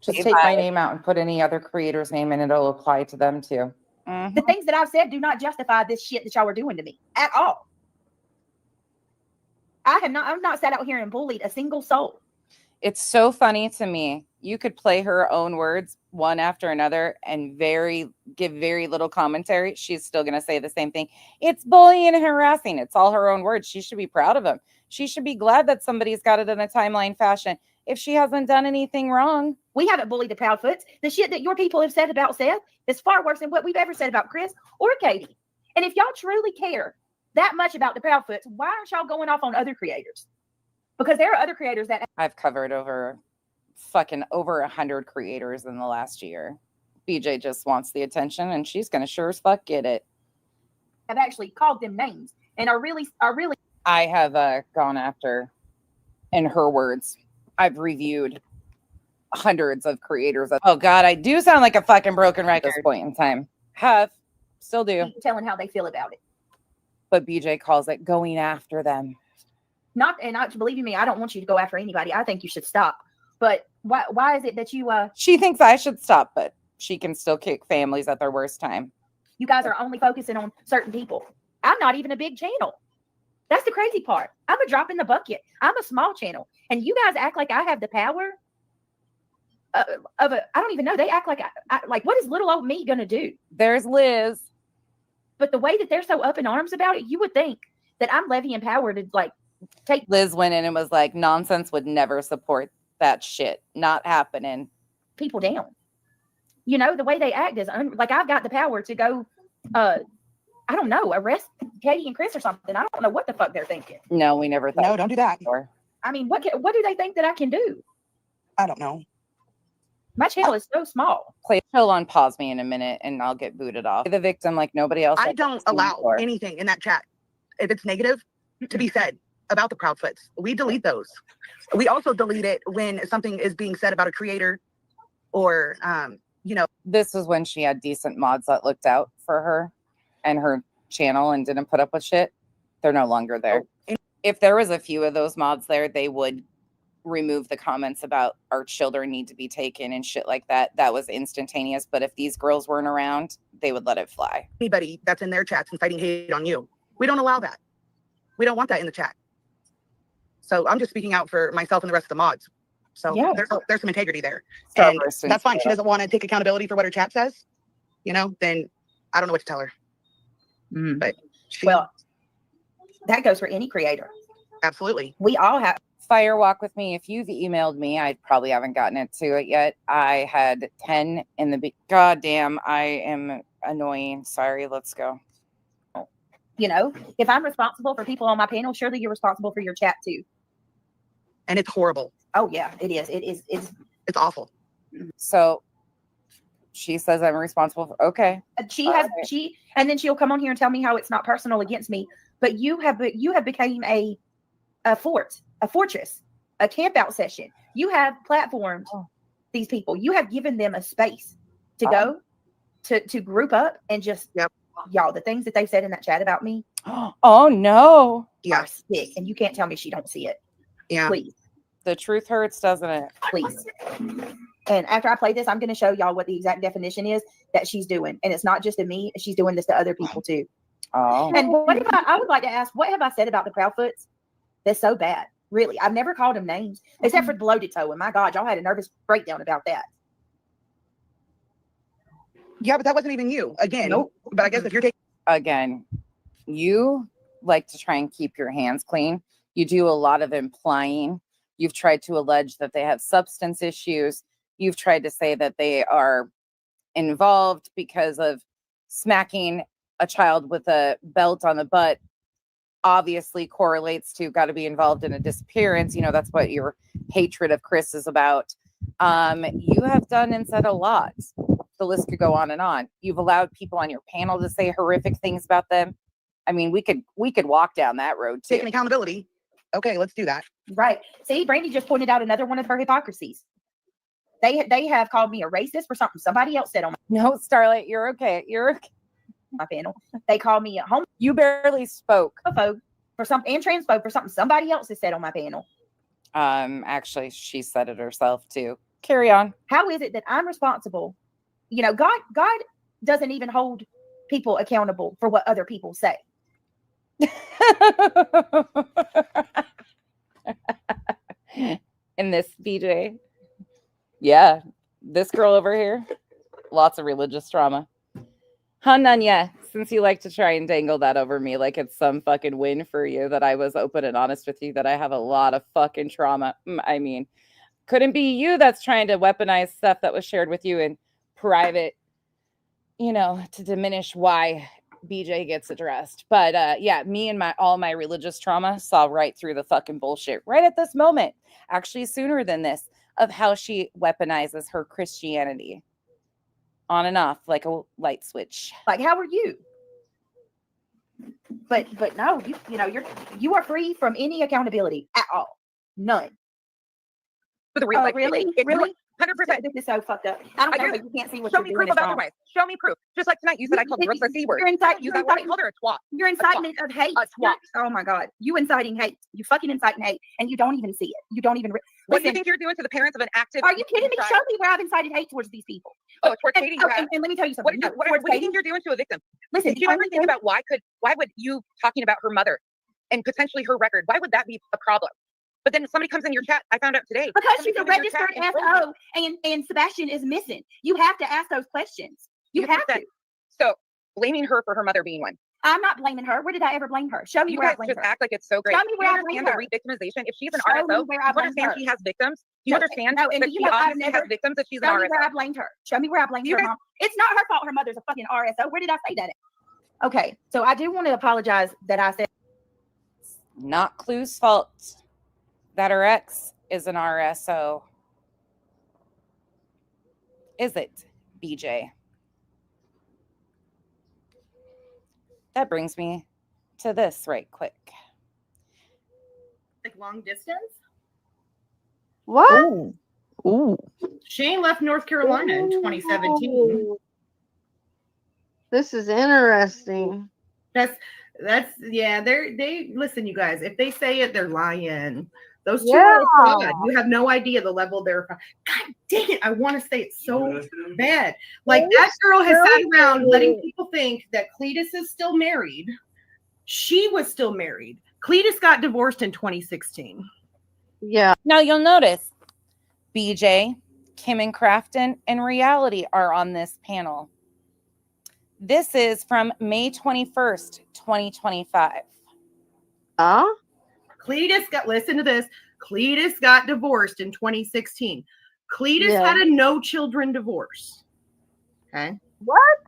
[SPEAKER 1] Just take my name out and put any other creator's name, and it'll apply to them too. Mm-hmm.
[SPEAKER 8] The things that I've said do not justify this shit that y'all are doing to me at all. I've not sat out here and bullied a single soul.
[SPEAKER 1] It's so funny to me. You could play her own words one after another and give very little commentary. She's still going to say the same thing. It's bullying and harassing. It's all her own words. She should be proud of them. She should be glad that somebody's got it in a timeline fashion. If she hasn't done anything wrong.
[SPEAKER 8] We haven't bullied the Proudfoots. The shit that your people have said about Seth is far worse than what we've ever said about Chris or Katie. And if y'all truly care that much about the Proudfoots, why aren't y'all going off on other creators? Because there are other creators that
[SPEAKER 1] I've covered over 100 creators in the last year. BJ just wants the attention, and she's gonna sure as fuck get it.
[SPEAKER 8] have actually called them names and are really.
[SPEAKER 1] I have gone after, in her words, I've reviewed hundreds of creators. Oh God, I do sound like a fucking broken record at this point in time. Still do.
[SPEAKER 8] Telling how they feel about it.
[SPEAKER 1] But BJ calls it going after them.
[SPEAKER 8] Not believe me, I don't want you to go after anybody. I think you should stop. But why is it that you
[SPEAKER 1] She thinks I should stop, but she can still kick families at their worst time.
[SPEAKER 8] You guys are only focusing on certain people. I'm not even a big channel. That's the crazy part. I'm a drop in the bucket. I'm a small channel. And you guys act like I have the power I don't even know. They act like like, what is little old me gonna do?
[SPEAKER 1] There's Liz.
[SPEAKER 8] But the way that they're so up in arms about it, you would think that I'm levying power to like take.
[SPEAKER 1] Liz went in and was like, nonsense, would never support that shit. Not happening.
[SPEAKER 8] People down. You know, the way they act is like I've got the power to go, I don't know, arrest Katie and Chris or something. I don't know what the fuck they're thinking.
[SPEAKER 1] No, we never thought.
[SPEAKER 11] No, don't do that.
[SPEAKER 1] Before.
[SPEAKER 8] I mean, what do they think that I can do?
[SPEAKER 11] I don't know.
[SPEAKER 8] My channel is so small.
[SPEAKER 1] Play chill on pause me in a minute and I'll get booted off. The victim like nobody else.
[SPEAKER 11] I don't allow anything in that chat, if it's negative, to be said about the Proudfoots. We delete those. We also delete it when something is being said about a creator or, you know.
[SPEAKER 1] This was when she had decent mods that looked out for her and her channel and didn't put up with shit. They're no longer there. If there was a few of those mods there, they would remove the comments about our children need to be taken and shit like that. That was instantaneous. But if these girls weren't around, they would let it fly.
[SPEAKER 11] Anybody that's in their chats inciting hate on you, we don't allow that. We don't want that in the chat. So I'm just speaking out for myself and the rest of the mods. So yeah, there's some integrity there. And that's fine. She doesn't want to take accountability for what her chat says, you know, then I don't know what to tell her. But
[SPEAKER 8] well, that goes for any creator.
[SPEAKER 11] Absolutely.
[SPEAKER 8] We all have.
[SPEAKER 1] Fire walk with me. If you've emailed me, I probably haven't gotten it to it yet. I had 10 in the God damn, I am annoying. Sorry, let's go.
[SPEAKER 8] You know, if I'm responsible for people on my panel, surely you're responsible for your chat too.
[SPEAKER 11] And it's horrible.
[SPEAKER 8] Oh yeah, it is. It's
[SPEAKER 11] awful.
[SPEAKER 1] So she says I'm responsible for
[SPEAKER 8] and then she'll come on here and tell me how it's not personal against me. But you have become a fortress, a camp out session. You have platformed these people. You have given them a space to go to group up and just y'all, the things that they've said in that chat about me.
[SPEAKER 1] Oh no.
[SPEAKER 8] Are sick, and you can't tell me she don't see it.
[SPEAKER 11] Yeah.
[SPEAKER 8] Please.
[SPEAKER 1] The truth hurts, doesn't it?
[SPEAKER 8] Please. And after I play this, I'm going to show y'all what the exact definition is that she's doing. And it's not just to me. She's doing this to other people too.
[SPEAKER 1] Oh.
[SPEAKER 8] And what if I would like to ask, what have I said about the Proudfoots that's so bad? Really, I've never called them names except for bloated toe. And my God, y'all had a nervous breakdown about that.
[SPEAKER 11] Yeah, but that wasn't even you. Again, nope. But I guess if you're taking
[SPEAKER 1] you like to try and keep your hands clean. You do a lot of implying. You've tried to allege that they have substance issues. You've tried to say that they are involved because of smacking a child with a belt on the butt. Obviously correlates to got to be involved in a disappearance. You know, that's what your hatred of Chris is about. You have done and said a lot. The list could go on and on. You've allowed people on your panel to say horrific things about them. I mean, we could walk down that road too.
[SPEAKER 11] Taking accountability. Okay, let's do that.
[SPEAKER 8] Right. See, Brandy just pointed out another one of her hypocrisies. They have called me a racist for something somebody else said on my
[SPEAKER 1] No, Starlight, you're okay. You're okay.
[SPEAKER 8] My panel. They called me a homo.
[SPEAKER 1] You barely spoke.
[SPEAKER 8] For something and transphobe for something somebody else has said on my panel.
[SPEAKER 1] Actually, she said it herself too. Carry on.
[SPEAKER 8] How is it that I'm responsible? You know, God doesn't even hold people accountable for what other people say.
[SPEAKER 1] In this BJ. Yeah. This girl over here. Lots of religious trauma. Nanya, since you like to try and dangle that over me like it's some fucking win for you that I was open and honest with you that I have a lot of fucking trauma. I mean, couldn't be you that's trying to weaponize stuff that was shared with you in private, you know, to diminish why BJ gets addressed. But yeah, me and all my religious trauma saw right through the fucking bullshit right at this moment, actually sooner than this, of how she weaponizes her Christianity on and off like a light switch.
[SPEAKER 8] Like, how are you? But no, you are free from any accountability at all. None.
[SPEAKER 10] For the real,
[SPEAKER 8] really?
[SPEAKER 10] 100%.
[SPEAKER 8] This is so fucked up. I don't know. You can't see what
[SPEAKER 10] Show
[SPEAKER 8] you're
[SPEAKER 10] me
[SPEAKER 8] doing.
[SPEAKER 10] proof of otherwise. Show me proof. Just like tonight, you said I called Brooks a C word. I called her a twat.
[SPEAKER 8] Your incitement of hate.
[SPEAKER 10] A twat.
[SPEAKER 8] Oh my God. You inciting hate. You fucking inciting hate. And you don't even see it. You don't even.
[SPEAKER 10] What do you think you're doing to the parents of an active?
[SPEAKER 8] Are you kidding me? Show me where I've incited hate towards these people.
[SPEAKER 10] Oh, towards Katie.
[SPEAKER 8] And let me tell you something.
[SPEAKER 10] What do you think you're doing to a victim?
[SPEAKER 8] Listen,
[SPEAKER 10] do you ever think about why would you talking about her mother and potentially her record, why would that be a problem? But then somebody comes in your chat, I found out today.
[SPEAKER 8] Because she's a registered SO and Sebastian is missing. You have to ask those questions. You have to.
[SPEAKER 10] So blaming her for her mother being one.
[SPEAKER 8] I'm not blaming her. Where did I ever blame her? Show me where I blame her.
[SPEAKER 10] You guys just act like it's so great.
[SPEAKER 8] Show me where I blame her.
[SPEAKER 10] The re-victimization. If she's an RSO, you understand she has victims. You understand that she obviously has victims if she's an RSO.
[SPEAKER 8] Show me where I blamed her. Show me where I blamed her, Mom. It's not her fault her mother's a fucking RSO. Where did I say that at? Okay, so I do want to apologize that I said.
[SPEAKER 1] Not Clue's fault that her ex is an RSO. is it, BJ? That brings me to this right quick.
[SPEAKER 12] Like long distance?
[SPEAKER 4] What?
[SPEAKER 5] Ooh. Ooh.
[SPEAKER 12] Shane left North Carolina in 2017.
[SPEAKER 4] Ooh. This is interesting.
[SPEAKER 12] That's yeah, they listen, you guys. If they say it, they're lying. Those two
[SPEAKER 4] Yeah.
[SPEAKER 12] are fraud. You have no idea the level they're. God dang it! I want to say it so bad. Like that girl has sat around letting people think that Cletus is still married. She was still married. Cletus got divorced in 2016.
[SPEAKER 4] Yeah.
[SPEAKER 1] Now you'll notice BJ, Kim, and Crafton in reality are on this panel. This is from May 21st, 2025.
[SPEAKER 12] Cletus got, listen to this. Cletus got divorced in 2016. Cletus
[SPEAKER 4] Yeah.
[SPEAKER 12] had a no children divorce. Okay.
[SPEAKER 4] What?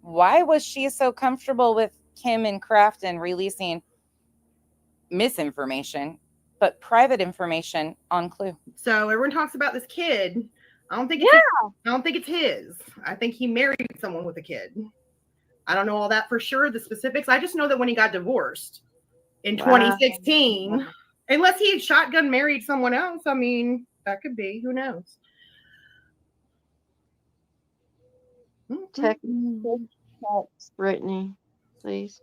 [SPEAKER 1] Why was she so comfortable with Kim and Crafton releasing misinformation, but private information on Clue?
[SPEAKER 12] So everyone talks about this kid. I don't think it's I don't think it's his. I think he married someone with a kid. I don't know all that for sure, the specifics. I just know that when he got divorced in 2016, unless he had shotgun married someone else, I mean, that could be. Who knows?
[SPEAKER 4] Text Brittany, please.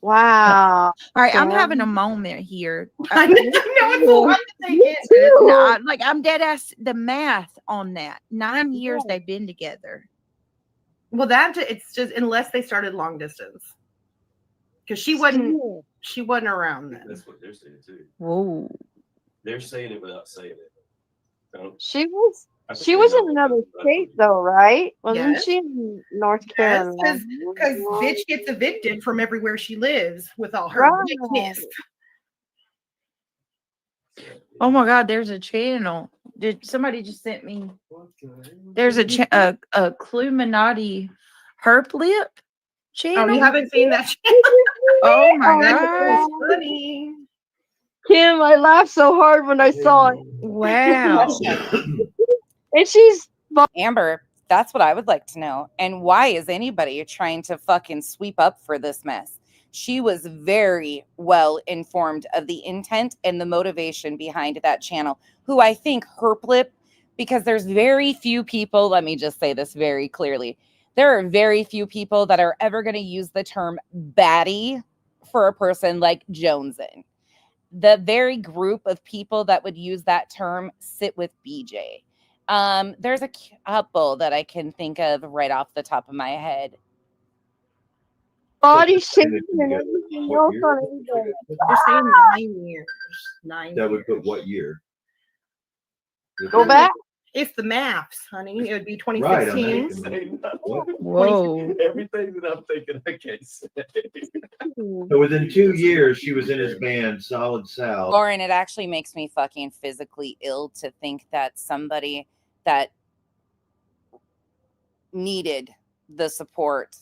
[SPEAKER 4] Wow.
[SPEAKER 5] All right, I'm having a moment here.
[SPEAKER 12] I know it's a lot to take in.
[SPEAKER 5] No, I'm dead ass. The math on that. 9 years they've been together.
[SPEAKER 12] Well, it's just unless they started long distance, because she wasn't around then.
[SPEAKER 13] That's what they're saying too.
[SPEAKER 5] Whoa.
[SPEAKER 13] They're saying it without saying it.
[SPEAKER 4] She was in another state though, right? Wasn't she in North Carolina?
[SPEAKER 12] Because bitch gets evicted from everywhere she lives with all her wickedness.
[SPEAKER 5] Oh my God, there's a channel. Did somebody just sent me? There's a Cluminati herp lip channel.
[SPEAKER 12] Oh, you haven't seen that channel?
[SPEAKER 5] Oh my
[SPEAKER 12] That's
[SPEAKER 5] God.
[SPEAKER 12] funny.
[SPEAKER 4] Kim, I laughed so hard when I saw it.
[SPEAKER 5] Wow.
[SPEAKER 4] And she's
[SPEAKER 1] Amber, that's what I would like to know. And why is anybody trying to fucking sweep up for this mess? She was very well informed of the intent and the motivation behind that channel, who I think herplip, because there's very few people, let me just say this very clearly. There are very few people that are ever going to use the term baddie for a person like Jonesin. The very group of people that would use that term sit with BJ. There's a couple that I can think of right off the top of my head.
[SPEAKER 4] body shaming and everything else on everybody.
[SPEAKER 12] They're saying 9 years. 9
[SPEAKER 14] That
[SPEAKER 12] years.
[SPEAKER 14] would put what year?
[SPEAKER 4] Go back.
[SPEAKER 12] It's the maps, honey. It would be
[SPEAKER 14] Right,
[SPEAKER 12] 2015.
[SPEAKER 5] Whoa.
[SPEAKER 13] Everything that I'm thinking, I can't say.
[SPEAKER 14] So within 2 years, she was in his band, Solid South.
[SPEAKER 1] Lauren, it actually makes me fucking physically ill to think that somebody that needed the support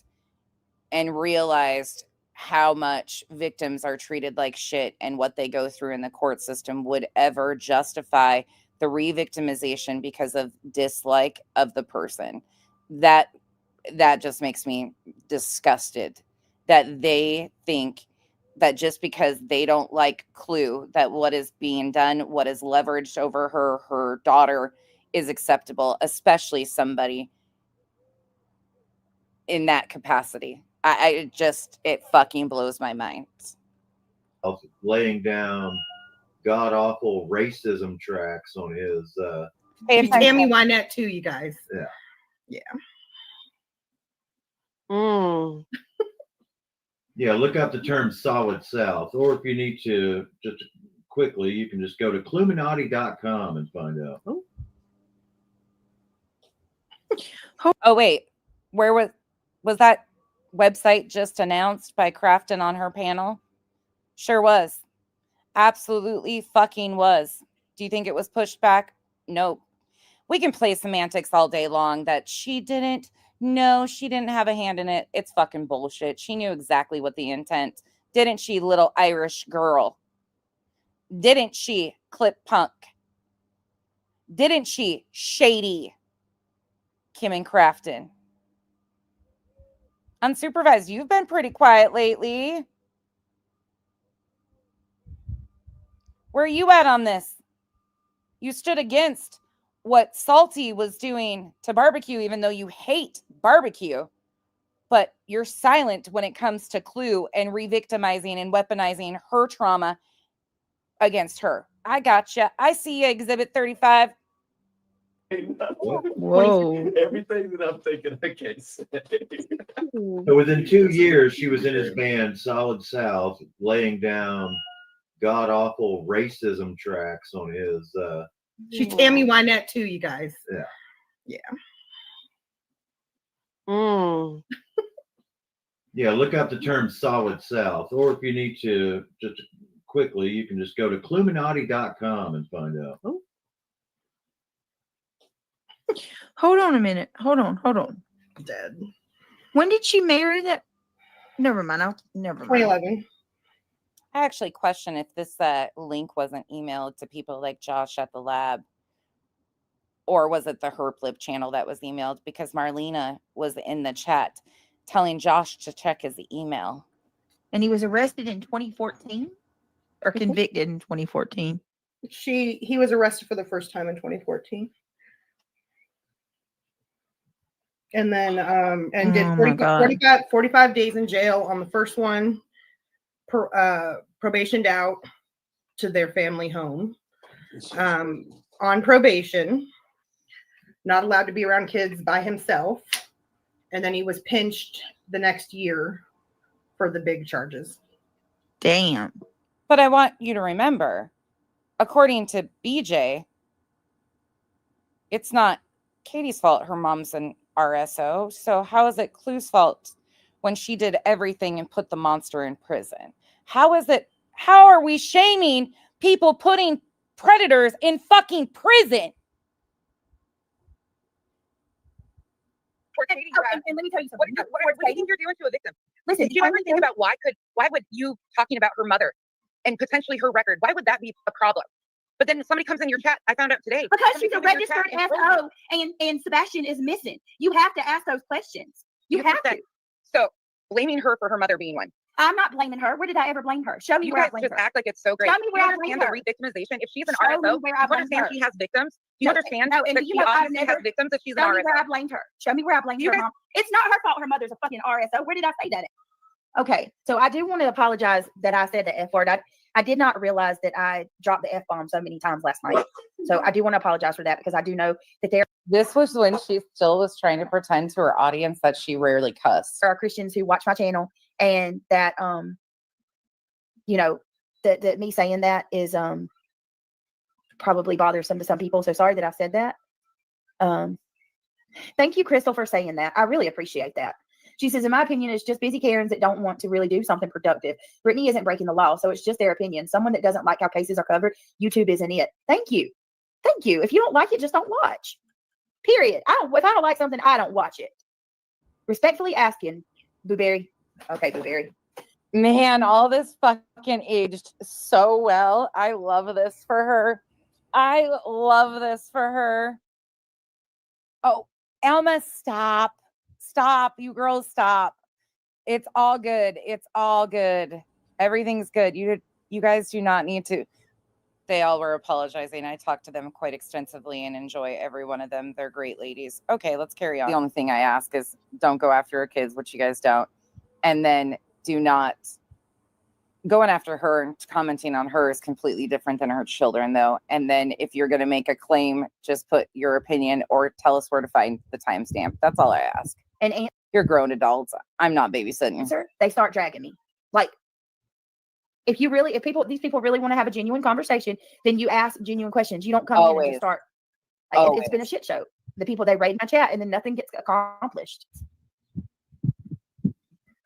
[SPEAKER 1] and realized how much victims are treated like shit and what they go through in the court system would ever justify the re-victimization because of dislike of the person. That just makes me disgusted that they think that just because they don't like Clue, that what is being done, what is leveraged over her daughter is acceptable, especially somebody in that capacity. It fucking blows my mind.
[SPEAKER 14] Laying down god awful racism tracks on his
[SPEAKER 12] Tammy Wynette too, you guys.
[SPEAKER 14] Yeah.
[SPEAKER 4] Yeah.
[SPEAKER 14] Look up the term Solid South, or if you need to just quickly, you can just go to Cluminati.com and find out.
[SPEAKER 1] Oh wait, where was that website just announced by Crafton on her panel? Sure was. Absolutely fucking was. Do you think it was pushed back? Nope. We can play semantics all day long that she didn't have a hand in it. It's fucking bullshit. She knew exactly what the intent. Didn't she, little Irish girl? Didn't she, Clip Punk? Didn't she, Shady? Kim and Crafton. Unsupervised, you've been pretty quiet lately. Where are you at on this? You stood against what Salty was doing to barbecue, even though you hate barbecue. But you're silent when it comes to Clue and re-victimizing and weaponizing her trauma against her. I gotcha. I see you, Exhibit 35.
[SPEAKER 5] Whoa.
[SPEAKER 13] Everything that I'm thinking I can't say.
[SPEAKER 14] So within 2 years, she was in his band Solid South, laying down god awful racism tracks on his.
[SPEAKER 12] She's Tammy Wynette too, you guys.
[SPEAKER 14] Yeah.
[SPEAKER 6] Mm.
[SPEAKER 14] Yeah, look up the term Solid South, or if you need to just quickly, you can just go to Cluminati.com and find out.
[SPEAKER 5] Hold on a minute. Hold on.
[SPEAKER 12] Dead.
[SPEAKER 5] When did she marry that? Never mind. Never mind.
[SPEAKER 12] 2011.
[SPEAKER 1] I actually question if this link wasn't emailed to people like Josh at the lab, or was it the Herplib channel that was emailed? Because Marlena was in the chat telling Josh to check his email.
[SPEAKER 5] And he was arrested in 2014 or convicted in 2014.
[SPEAKER 12] He was arrested for the first time in 2014. And then did 45 days in jail on the first one, probationed out to their family home. On probation, not allowed to be around kids by himself. And then he was pinched the next year for the big charges.
[SPEAKER 5] Damn.
[SPEAKER 1] But I want you to remember, according to BJ, it's not Katie's fault her mom's an RSO. So how is it Clue's fault when she did everything and put the monster in prison? How are we shaming people putting predators in fucking prison?
[SPEAKER 10] And let me tell you something. What do you think you're doing to a victim? Listen, do you ever think about why would you talking about her mother and potentially her record, why would that be a problem? But then somebody comes in your chat, I found out today.
[SPEAKER 8] Because she's a registered SO and Sebastian is missing. You have to ask those questions. You have to.
[SPEAKER 10] So blaming her for her mother being one.
[SPEAKER 8] I'm not blaming her. Where did I ever blame her? Show me where I blame her.
[SPEAKER 10] You guys just act like it's so great.
[SPEAKER 8] Show me where I blame her.
[SPEAKER 10] The re-victimization. If she's an
[SPEAKER 8] Show me
[SPEAKER 10] RSO,
[SPEAKER 8] where I
[SPEAKER 10] you
[SPEAKER 8] blame
[SPEAKER 10] understand
[SPEAKER 8] her.
[SPEAKER 10] she has victims? Do you understand that she obviously has victims if she's an
[SPEAKER 8] Show me
[SPEAKER 10] RSO?
[SPEAKER 8] where I blamed her. Show me where I blamed her, Mom. It's not her fault her mother's a fucking RSO. Where did I say that at? Okay, so I do want to apologize that I said the F word. I did not realize that I dropped the F-bomb so many times last night. So I do want to apologize for that because I do know that
[SPEAKER 1] This was when she still was trying to pretend to her audience that she rarely cussed.
[SPEAKER 8] there are Christians who watch my channel and that, you know, that me saying that is probably bothersome to some people. So sorry that I said that. Thank you, Crystal, for saying that. I really appreciate that. She says, in my opinion, it's just busy Karens that don't want to really do something productive. Brittany isn't breaking the law, so it's just their opinion. Someone that doesn't like how cases are covered, YouTube isn't it. Thank you. Thank you. If you don't like it, just don't watch. Period. If I don't like something, I don't watch it. Respectfully asking, Blueberry. Okay, Blueberry.
[SPEAKER 1] Man, all this fucking aged so well. I love this for her. I love this for her. Oh, Elma, stop. Stop. You girls, stop. It's all good. It's all good. Everything's good. You guys do not need to. They all were apologizing. I talked to them quite extensively and enjoy every one of them. They're great ladies. Okay, let's carry on. The only thing I ask is don't go after her kids, which you guys don't. And then do not going after her and commenting on her is completely different than her children, though. And then if you're going to make a claim, just put your opinion or tell us where to find the timestamp. That's all I ask.
[SPEAKER 8] And
[SPEAKER 1] you're grown adults. I'm not babysitting.
[SPEAKER 8] Sir, they start dragging me. Like, if these people really want to have a genuine conversation, then you ask genuine questions. You don't come in and just start. Like, it's been a shit show. The people, they raid my chat and then nothing gets accomplished.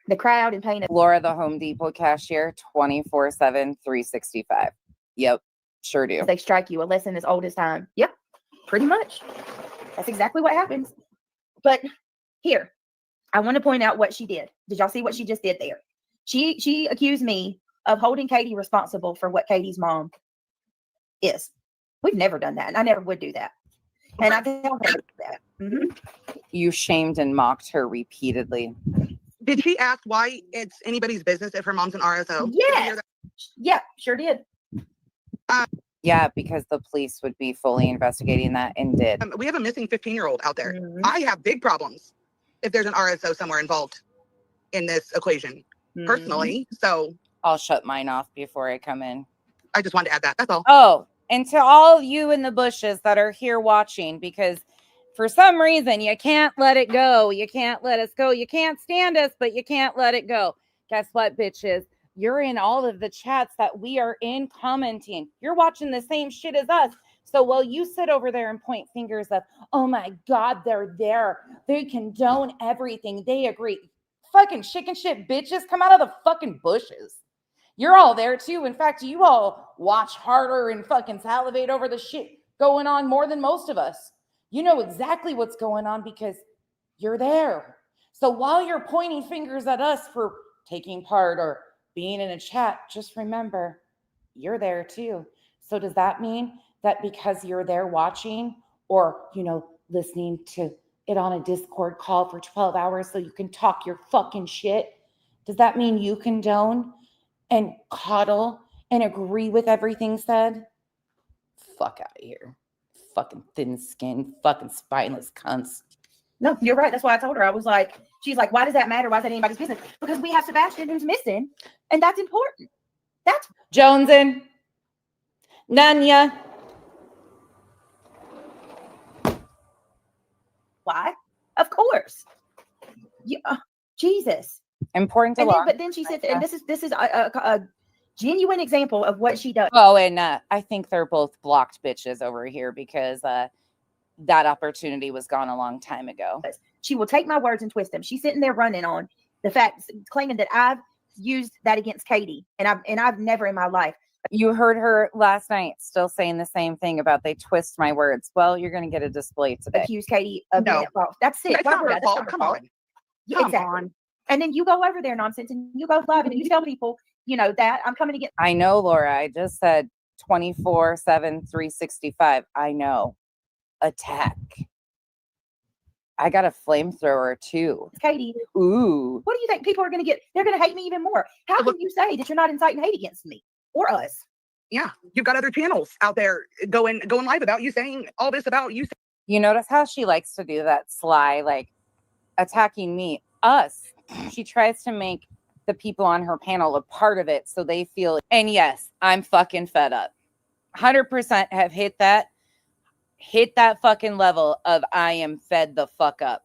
[SPEAKER 8] The crowd in pain.
[SPEAKER 1] Laura, the Home Depot cashier, 24/7, 365. Yep, sure do.
[SPEAKER 8] They strike you a lesson as old as time. Yep, pretty much. That's exactly what happens. But here, I want to point out what she did. Did y'all see what she just did there? She accused me of holding Katie responsible for what Katie's mom is. We've never done that, and I never would do that. And I tell her that.
[SPEAKER 1] You shamed and mocked her repeatedly.
[SPEAKER 11] Did she ask why it's anybody's business if her mom's an RSO?
[SPEAKER 8] Yes. Yeah, sure did.
[SPEAKER 1] Yeah, because the police would be fully investigating that and did.
[SPEAKER 11] We have a missing 15-year-old out there. I have big problems if there's an RSO somewhere involved in this equation, personally. So
[SPEAKER 1] I'll shut mine off before I come in.
[SPEAKER 11] I just wanted to add that. That's all.
[SPEAKER 1] Oh, and to all of you in the bushes that are here watching, because for some reason you can't let it go. You can't let us go. You can't stand us, but you can't let it go. Guess what, bitches? You're in all of the chats that we are in commenting. You're watching the same shit as us. So while you sit over there and point fingers of, oh my God, they're there. They condone everything. They agree. Fucking chicken shit bitches, come out of the fucking bushes. You're all there too. In fact, you all watch harder and fucking salivate over the shit going on more than most of us. You know exactly what's going on because you're there. So while you're pointing fingers at us for taking part or being in a chat, just remember, you're there too. So does that mean that because you're there watching or, listening to it on a Discord call for 12 hours so you can talk your fucking shit, does that mean you condone and coddle and agree with everything said? Fuck out of here. Fucking thin-skinned, fucking spineless cunts.
[SPEAKER 8] No, you're right. That's why I told her. I was like, she's like, why does that matter? Why is that anybody's business? Because we have Sebastian who's missing, and that's important. That's
[SPEAKER 1] Jonesin. Nanya.
[SPEAKER 8] why? Of course. Yeah, Jesus.
[SPEAKER 1] Important to
[SPEAKER 8] And
[SPEAKER 1] law.
[SPEAKER 8] then, but then she said, and this is a genuine example of what she does.
[SPEAKER 1] Oh, and I think they're both blocked bitches over here because that opportunity was gone a long time ago.
[SPEAKER 8] She will take my words and twist them. She's sitting there running on the fact, claiming that I've used that against Katie, and I've never in my life.
[SPEAKER 1] You heard her last night still saying the same thing about they twist my words. Well, you're going to get a display today.
[SPEAKER 8] Accuse Katie of being involved. That's it.
[SPEAKER 11] That's not her fault. Come on.
[SPEAKER 8] Yeah, exactly. And then you go over there nonsense and you go live and you tell people, that I'm coming to get.
[SPEAKER 1] I know, Laura. I just said 24/7, 365. I know. Attack. I got a flamethrower too.
[SPEAKER 8] Katie.
[SPEAKER 1] Ooh.
[SPEAKER 8] What do you think people are going to get? They're going to hate me even more. How can you say that you're not inciting hate against me or us?
[SPEAKER 11] Yeah, you've got other channels out there going live about you saying all this about you.
[SPEAKER 1] You notice how she likes to do that sly, like attacking me, us. She tries to make the people on her panel a part of it so they feel. And yes, I'm fucking fed up. 100% have hit that fucking level of I am fed the fuck up.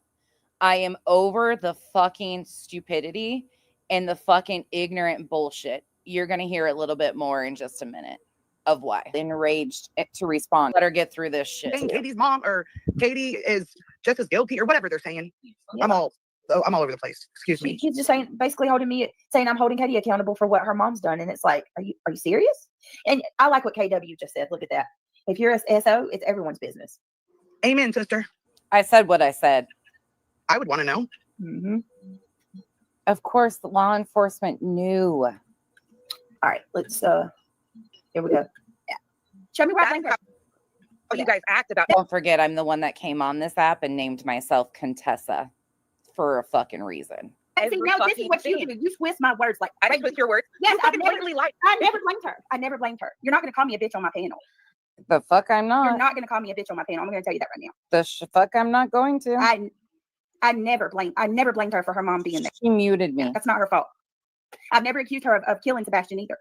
[SPEAKER 1] I am over the fucking stupidity and the fucking ignorant bullshit. You're going to hear a little bit more in just a minute of why. Enraged to respond. Let her get through this shit.
[SPEAKER 11] Saying Katie's mom or Katie is just as guilty or whatever they're saying. Yeah. I'm all over the place. Excuse me.
[SPEAKER 8] She's just saying, basically saying I'm holding Katie accountable for what her mom's done. And it's like, are you serious? And I like what KW just said. Look at that. If you're a SO, it's everyone's business.
[SPEAKER 11] Amen, sister.
[SPEAKER 1] I said what I said.
[SPEAKER 11] I would want to know.
[SPEAKER 8] Mm-hmm.
[SPEAKER 1] Of course, the law enforcement knew.
[SPEAKER 8] All right, let's here we go. Yeah. Show me where I
[SPEAKER 10] you guys act about.
[SPEAKER 1] Don't forget, I'm the one that came on this app and named myself Contessa for a fucking reason.
[SPEAKER 8] See, now this is what you do. You twist my words like
[SPEAKER 10] I didn't twist your words.
[SPEAKER 8] Yes, I never
[SPEAKER 10] blamed
[SPEAKER 8] her. I never blamed her. You're not going to call me a bitch on my panel.
[SPEAKER 1] The fuck I'm not.
[SPEAKER 8] You're not going to call me a bitch on my panel. I'm going to tell you that right now.
[SPEAKER 1] The fuck I'm not going to.
[SPEAKER 8] I never blamed her for her mom being there.
[SPEAKER 1] She muted me.
[SPEAKER 8] That's not her fault. I've never accused her of killing Sebastian either.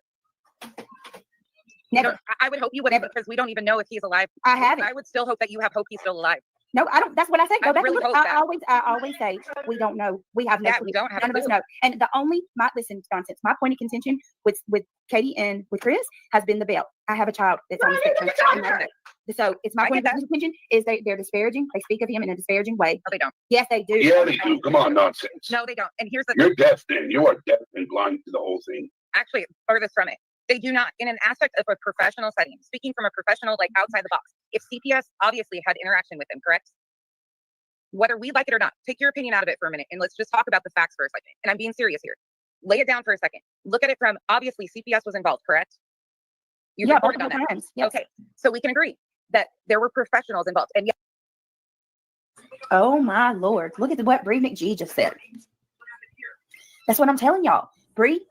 [SPEAKER 8] Never.
[SPEAKER 10] I would hope you wouldn't because we don't even know if he's alive.
[SPEAKER 8] I haven't.
[SPEAKER 10] I would still hope that you have hope he's still alive.
[SPEAKER 8] No, I don't. That's what I say. Go back
[SPEAKER 10] really
[SPEAKER 8] and look.
[SPEAKER 10] hope that.
[SPEAKER 8] I always say we don't know. We have no.
[SPEAKER 10] Yeah, we don't have.
[SPEAKER 8] None of us know. And listen, nonsense. My point of contention with Katie and with Chris has been the belt. I have a child that's on the spectrum. So it's my point of contention is they're disparaging. They speak of him in a disparaging way.
[SPEAKER 10] No, they don't.
[SPEAKER 8] Yes, they do.
[SPEAKER 15] Yeah, they do. Come on, nonsense.
[SPEAKER 10] No, they don't. And here's the.
[SPEAKER 15] You're deaf, then. You are deaf and blind to the whole thing.
[SPEAKER 10] Actually, furthest from it. They do not. In an aspect of a professional setting, speaking from a professional, like outside the box, if CPS obviously had interaction with him, correct? Whether we like it or not, take your opinion out of it for a minute and let's just talk about the facts for a second. And I'm being serious here. Lay it down for a second. Look at it from, obviously, CPS was involved, correct? You reported on that.
[SPEAKER 8] Yes.
[SPEAKER 10] Okay. So we can agree that there were professionals involved. And
[SPEAKER 8] Oh my Lord. Look at what Bree McGee just said. That's what I'm telling y'all. Bree,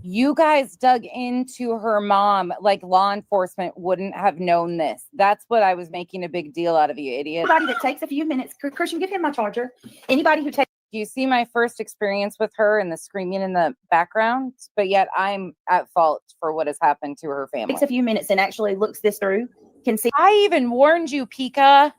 [SPEAKER 1] you guys dug into her mom like law enforcement wouldn't have known this. That's what I was making a big deal out of, you idiot.
[SPEAKER 8] Anybody that takes a few minutes, Christian, give him my charger. Anybody who takes
[SPEAKER 1] You see my first experience with her and the screaming in the background, but yet I'm at fault for what has happened to her family.
[SPEAKER 8] takes a few minutes and actually looks this through can see.
[SPEAKER 1] I even warned you, Pika.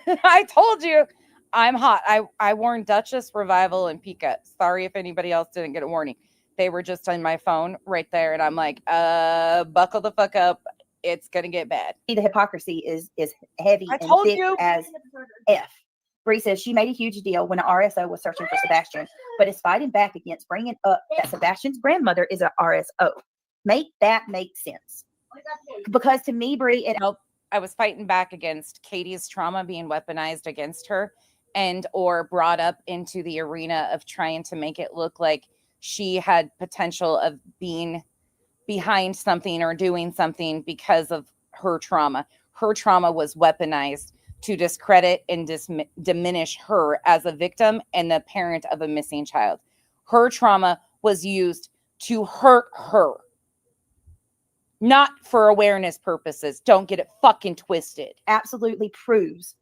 [SPEAKER 1] I told you I'm hot. I warned Duchess, Revival, and Pika. Sorry if anybody else didn't get a warning. They were just on my phone right there, and I'm like, buckle the fuck up. It's gonna get bad.
[SPEAKER 8] The hypocrisy is heavy
[SPEAKER 1] I
[SPEAKER 8] and
[SPEAKER 1] told
[SPEAKER 8] thick
[SPEAKER 1] you.
[SPEAKER 8] as F. Bree says she made a huge deal when an RSO was searching for Sebastian, but is fighting back against bringing up that Sebastian's grandmother is an RSO. Make that make sense. Because to me, Bree,
[SPEAKER 1] I was fighting back against Katie's trauma being weaponized against her and or brought up into the arena of trying to make it look like she had potential of being behind something or doing something because of her trauma. Her trauma was weaponized to discredit and diminish her as a victim and the parent of a missing child. Her trauma was used to hurt her, not for awareness purposes. Don't get it fucking twisted.
[SPEAKER 8] absolutely proves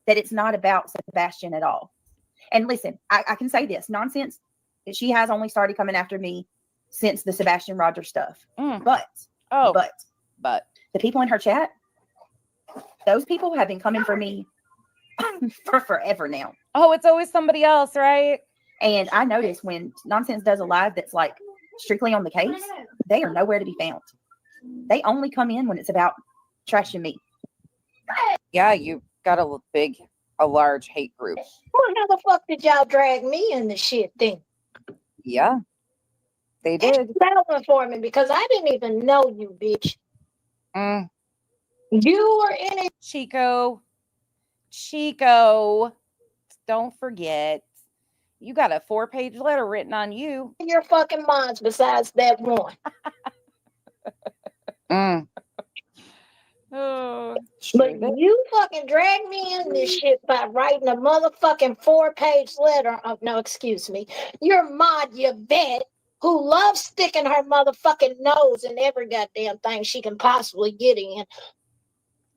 [SPEAKER 8] that it's not about Sebastian at all. And listen, I can say this nonsense. She has only started coming after me since the Sebastian Rogers stuff. But the people in her chat, those people have been coming for me for forever now.
[SPEAKER 1] Oh, it's always somebody else, right?
[SPEAKER 8] And I notice when Nonsense does a live that's like strictly on the case, they are nowhere to be found. They only come in when it's about trashing me.
[SPEAKER 1] Yeah, you got a large hate group.
[SPEAKER 9] Well, how the fuck did y'all drag me in the shit then?
[SPEAKER 1] Yeah, they did.
[SPEAKER 9] That one for me because I didn't even know you, bitch. You were in it.
[SPEAKER 1] Chico, don't forget. You got a 4-page letter written on you.
[SPEAKER 9] Your fucking minds besides that one.
[SPEAKER 1] Oh,
[SPEAKER 9] but you fucking dragged me in this shit by writing a motherfucking 4-page letter. Oh, no, excuse me. You're Maud Yvette, who loves sticking her motherfucking nose in every goddamn thing she can possibly get in.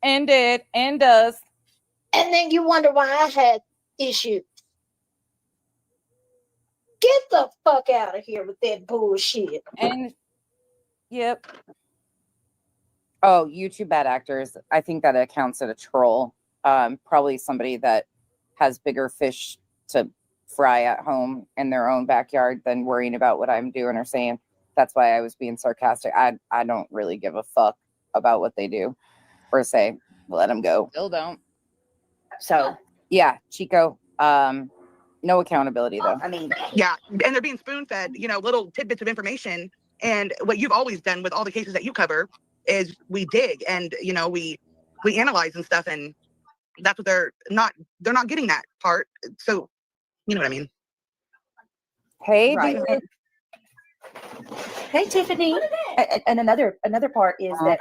[SPEAKER 1] And does.
[SPEAKER 9] And then you wonder why I had issues. Get the fuck out of here with that bullshit.
[SPEAKER 1] And yep. Oh, YouTube bad actors. I think that accounts as a troll. Probably somebody that has bigger fish to fry at home in their own backyard than worrying about what I'm doing or saying. That's why I was being sarcastic. I don't really give a fuck about what they do or say. Let them go. Still don't.
[SPEAKER 8] So
[SPEAKER 1] yeah, Chico. No accountability though.
[SPEAKER 8] I mean,
[SPEAKER 11] yeah, and they're being spoon-fed, little tidbits of information. And what you've always done with all the cases that you cover is we dig and we analyze and stuff, and that's what they're not getting that part. So you know what I mean.
[SPEAKER 1] Hey,
[SPEAKER 8] right. Hey, Tiffany. And another part is that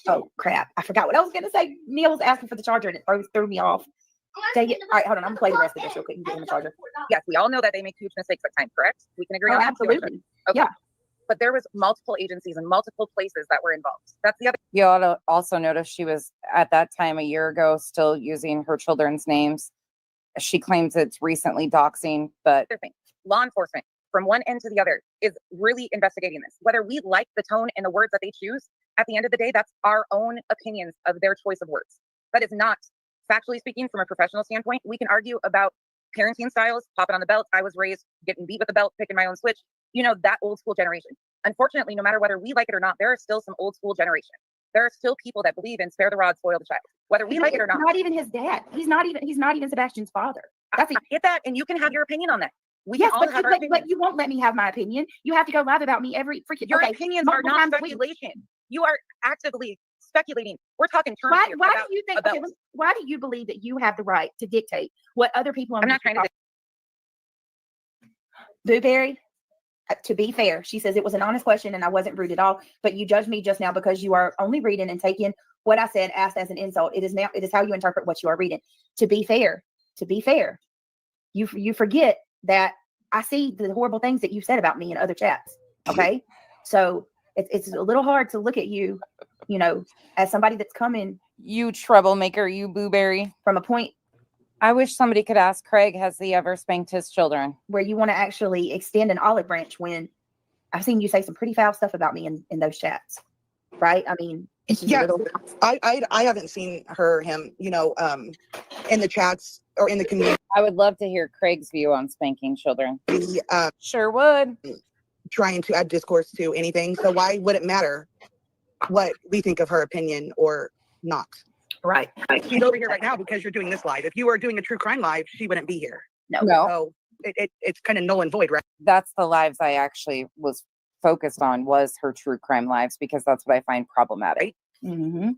[SPEAKER 8] oh crap, I forgot what I was gonna say. Neil was asking for the charger and it threw me off. Dang it. All right, hold on. I'm gonna play the rest of this real quick and get him the charger.
[SPEAKER 10] Yes, we all know that they make huge mistakes at times, correct? We can agree
[SPEAKER 8] Oh,
[SPEAKER 10] on that.
[SPEAKER 8] absolutely.
[SPEAKER 10] Okay.
[SPEAKER 8] Yeah.
[SPEAKER 10] But there was multiple agencies and multiple places that were involved. That's the other.
[SPEAKER 1] You ought to also notice she was at that time a year ago still using her children's names. She claims it's recently doxing, but
[SPEAKER 10] Law enforcement from one end to the other is really investigating this. Whether we like the tone and the words that they choose, at the end of the day, that's our own opinions of their choice of words. That is not, factually speaking, from a professional standpoint. We can argue about parenting styles, popping on the belt. I was raised getting beat with the belt, picking my own switch. That old school generation. Unfortunately, no matter whether we like it or not, there are still some old school generation. There are still people that believe in spare the rod, spoil the child. Whether we like it or not.
[SPEAKER 8] Not even his dad. He's not even Sebastian's father.
[SPEAKER 10] I get that, and you can have your opinion on that.
[SPEAKER 8] Yes, but you won't let me have my opinion. You have to go live about me every freaking.
[SPEAKER 10] Your opinions are not speculation. You are actively speculating. We're talking terms.
[SPEAKER 8] Why do you think? Okay, why do you believe that you have the right to dictate what other people?
[SPEAKER 10] I'm not trying to.
[SPEAKER 8] Blueberry. To be fair, she says it was an honest question and I wasn't rude at all. But you judged me just now because you are only reading and taking what I said asked as an insult. It is how you interpret what you are reading. To be fair, you forget that I see the horrible things that you've said about me in other chats. Okay, so it's a little hard to look at you, as somebody that's coming.
[SPEAKER 1] You troublemaker, you blueberry.
[SPEAKER 8] From a point.
[SPEAKER 1] I wish somebody could ask Craig, has he ever spanked his children?
[SPEAKER 8] Where you want to actually extend an olive branch when I've seen you say some pretty foul stuff about me in those chats, right? I mean, it's just a little.
[SPEAKER 11] I haven't seen him, in the chats or in the community.
[SPEAKER 1] I would love to hear Craig's view on spanking children. Sure would.
[SPEAKER 11] Trying to add discourse to anything. So why would it matter what we think of her opinion or not?
[SPEAKER 8] Right.
[SPEAKER 11] She's over here right now because you're doing this live. If you were doing a true crime live, she wouldn't be here.
[SPEAKER 1] No.
[SPEAKER 11] So it's kind of null and void, right?
[SPEAKER 1] That's the lives I actually was focused on, was her true crime lives, because that's what I find problematic.
[SPEAKER 8] Mm-hmm.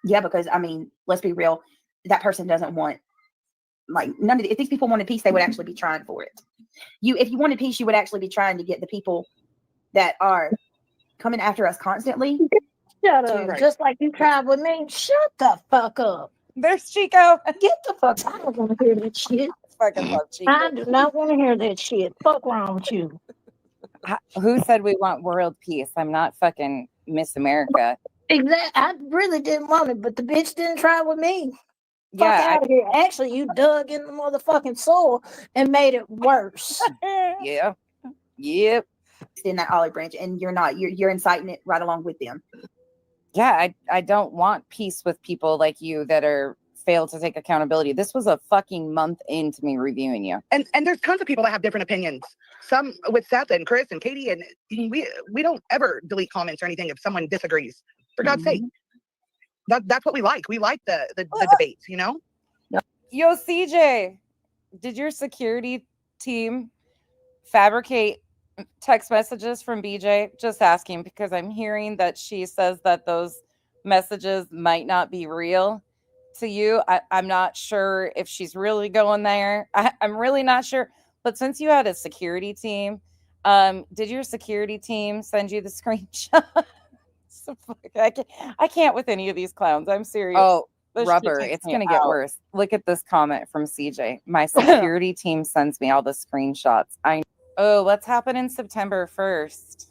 [SPEAKER 8] Yeah, because I mean, let's be real. That person doesn't want, like, none of if these people wanted peace, they would actually be trying for it. If you wanted peace, you would actually be trying to get the people that are coming after us constantly.
[SPEAKER 9] Shut up. Just like you tried with me. Shut the fuck up.
[SPEAKER 1] There's Chico.
[SPEAKER 9] Get the fuck. I don't want to hear that shit.
[SPEAKER 1] Fucking love Chico.
[SPEAKER 9] I do not want to hear that shit. Fuck wrong with you.
[SPEAKER 1] Who said we want world peace? I'm not fucking Miss America.
[SPEAKER 9] Exactly. I really didn't want it, but the bitch didn't try with me. Fuck
[SPEAKER 1] Yeah,
[SPEAKER 9] out of here. Actually, you dug in the motherfucking soil and made it worse.
[SPEAKER 1] Yeah. Yep.
[SPEAKER 8] In that olive branch, and you're inciting it right along with them.
[SPEAKER 1] Yeah, I don't want peace with people like you that are failed to take accountability. This was a fucking month into me reviewing you.
[SPEAKER 11] And there's tons of people that have different opinions. Some with Seth and Chris and Katie, and we don't ever delete comments or anything if someone disagrees. For God's sake. That's what we like. We like the debates,
[SPEAKER 1] Yo, CJ, did your security team fabricate text messages from BJ? Just asking, because I'm hearing that she says that those messages might not be real to you. I'm not sure if she's really going there. I'm really not sure. But since you had a security team, did your security team send you the screenshot? I can't with any of these clowns. I'm serious. Oh, rubber. It's going to get worse. Look at this comment from CJ. My security team sends me all the screenshots. Oh, what's happening September 1st?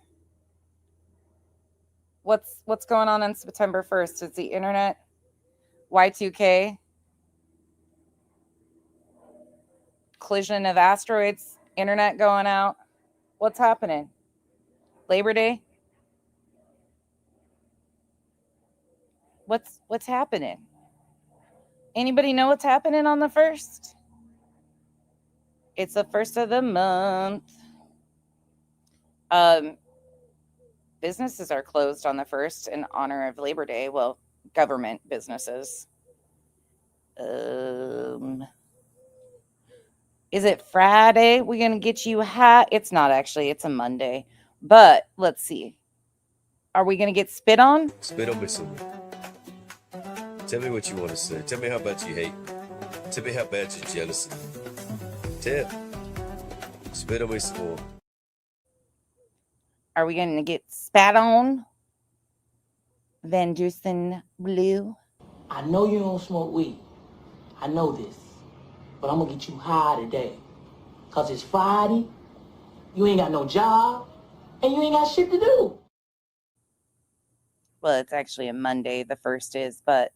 [SPEAKER 1] What's going on September 1st? Is the internet Y2K? Collision of asteroids, internet going out. What's happening? Labor Day? What's happening? Anybody know what's happening on the 1st? It's the 1st of the month. Businesses are closed on the 1st in honor of Labor Day. Well, government businesses. Is it Friday? We're going to get you hot. It's not actually. It's a Monday. But let's see. Are we going to get spit on?
[SPEAKER 16] Spit on me some. Tell me what you want to say. Tell me how bad you hate. Tell me how bad you're jealous. Tell. Spit on me some more.
[SPEAKER 1] Are we going to get spat on? Van Dusen Blue?
[SPEAKER 17] I know you don't smoke weed. I know this. But I'm going to get you high today. Because it's Friday. You ain't got no job. And you ain't got shit to do.
[SPEAKER 1] Well, it's actually a Monday. The 1st is. But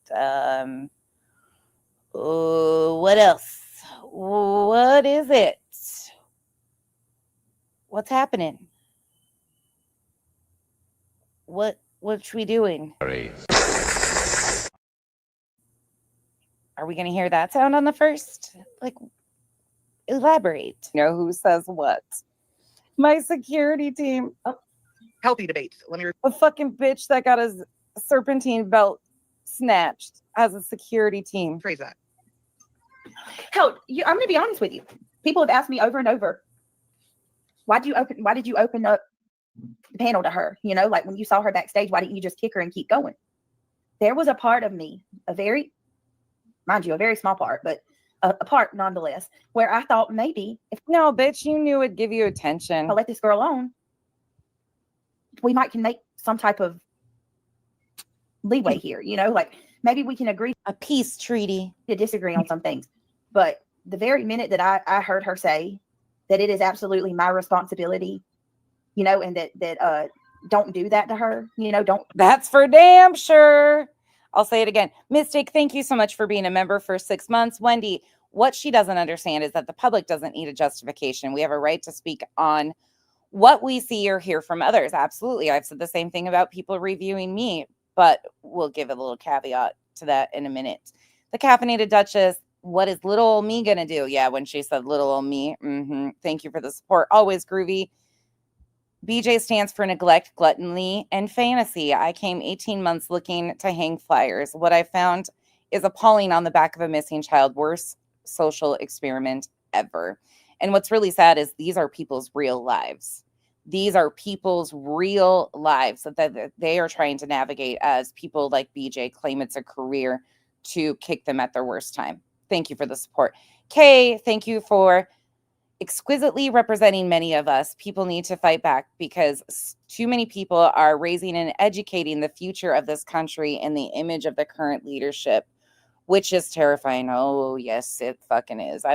[SPEAKER 1] what else? What is it? What's happening? What's we doing? Are we going to hear that sound on the 1st? Like, elaborate. You know who says what? My security team.
[SPEAKER 11] Healthy debates.
[SPEAKER 1] A fucking bitch that got his serpentine belt snatched as a security team.
[SPEAKER 11] Phrase that.
[SPEAKER 8] Hell, I'm going to be honest with you. People have asked me over and over, why did you open up the panel to her? Like when you saw her backstage, why didn't you just kick her and keep going? There was a part of me, a very small part, but a part nonetheless, where I thought maybe
[SPEAKER 1] no, bitch, you knew it'd give you attention.
[SPEAKER 8] I'll let this girl alone. We might can make some type of leeway here. Like maybe we can agree
[SPEAKER 1] a peace treaty
[SPEAKER 8] to disagree on some things. But the very minute that I heard her say that it is absolutely my responsibility, and that don't do that to her, don't.
[SPEAKER 1] That's for damn sure. I'll say it again. Mystic, thank you so much for being a member for 6 months. Wendy, what she doesn't understand is that the public doesn't need a justification. We have a right to speak on what we see or hear from others. Absolutely. I've said the same thing about people reviewing me, but we'll give a little caveat to that in a minute. The Caffeinated Duchess, what is little old me going to do? Yeah, when she said little old me. Thank you for the support. Always groovy. BJ stands for neglect, gluttony, and fantasy. I came 18 months looking to hang flyers. What I found is appalling on the back of a missing child. Worst social experiment ever. And what's really sad is these are people's real lives. These are people's real lives that they are trying to navigate as people like BJ claim it's a career to kick them at their worst time. Thank you for the support. Kay, thank you for exquisitely representing many of us. People need to fight back because too many people are raising and educating the future of this country in the image of the current leadership, which is terrifying. Oh, yes, it fucking is.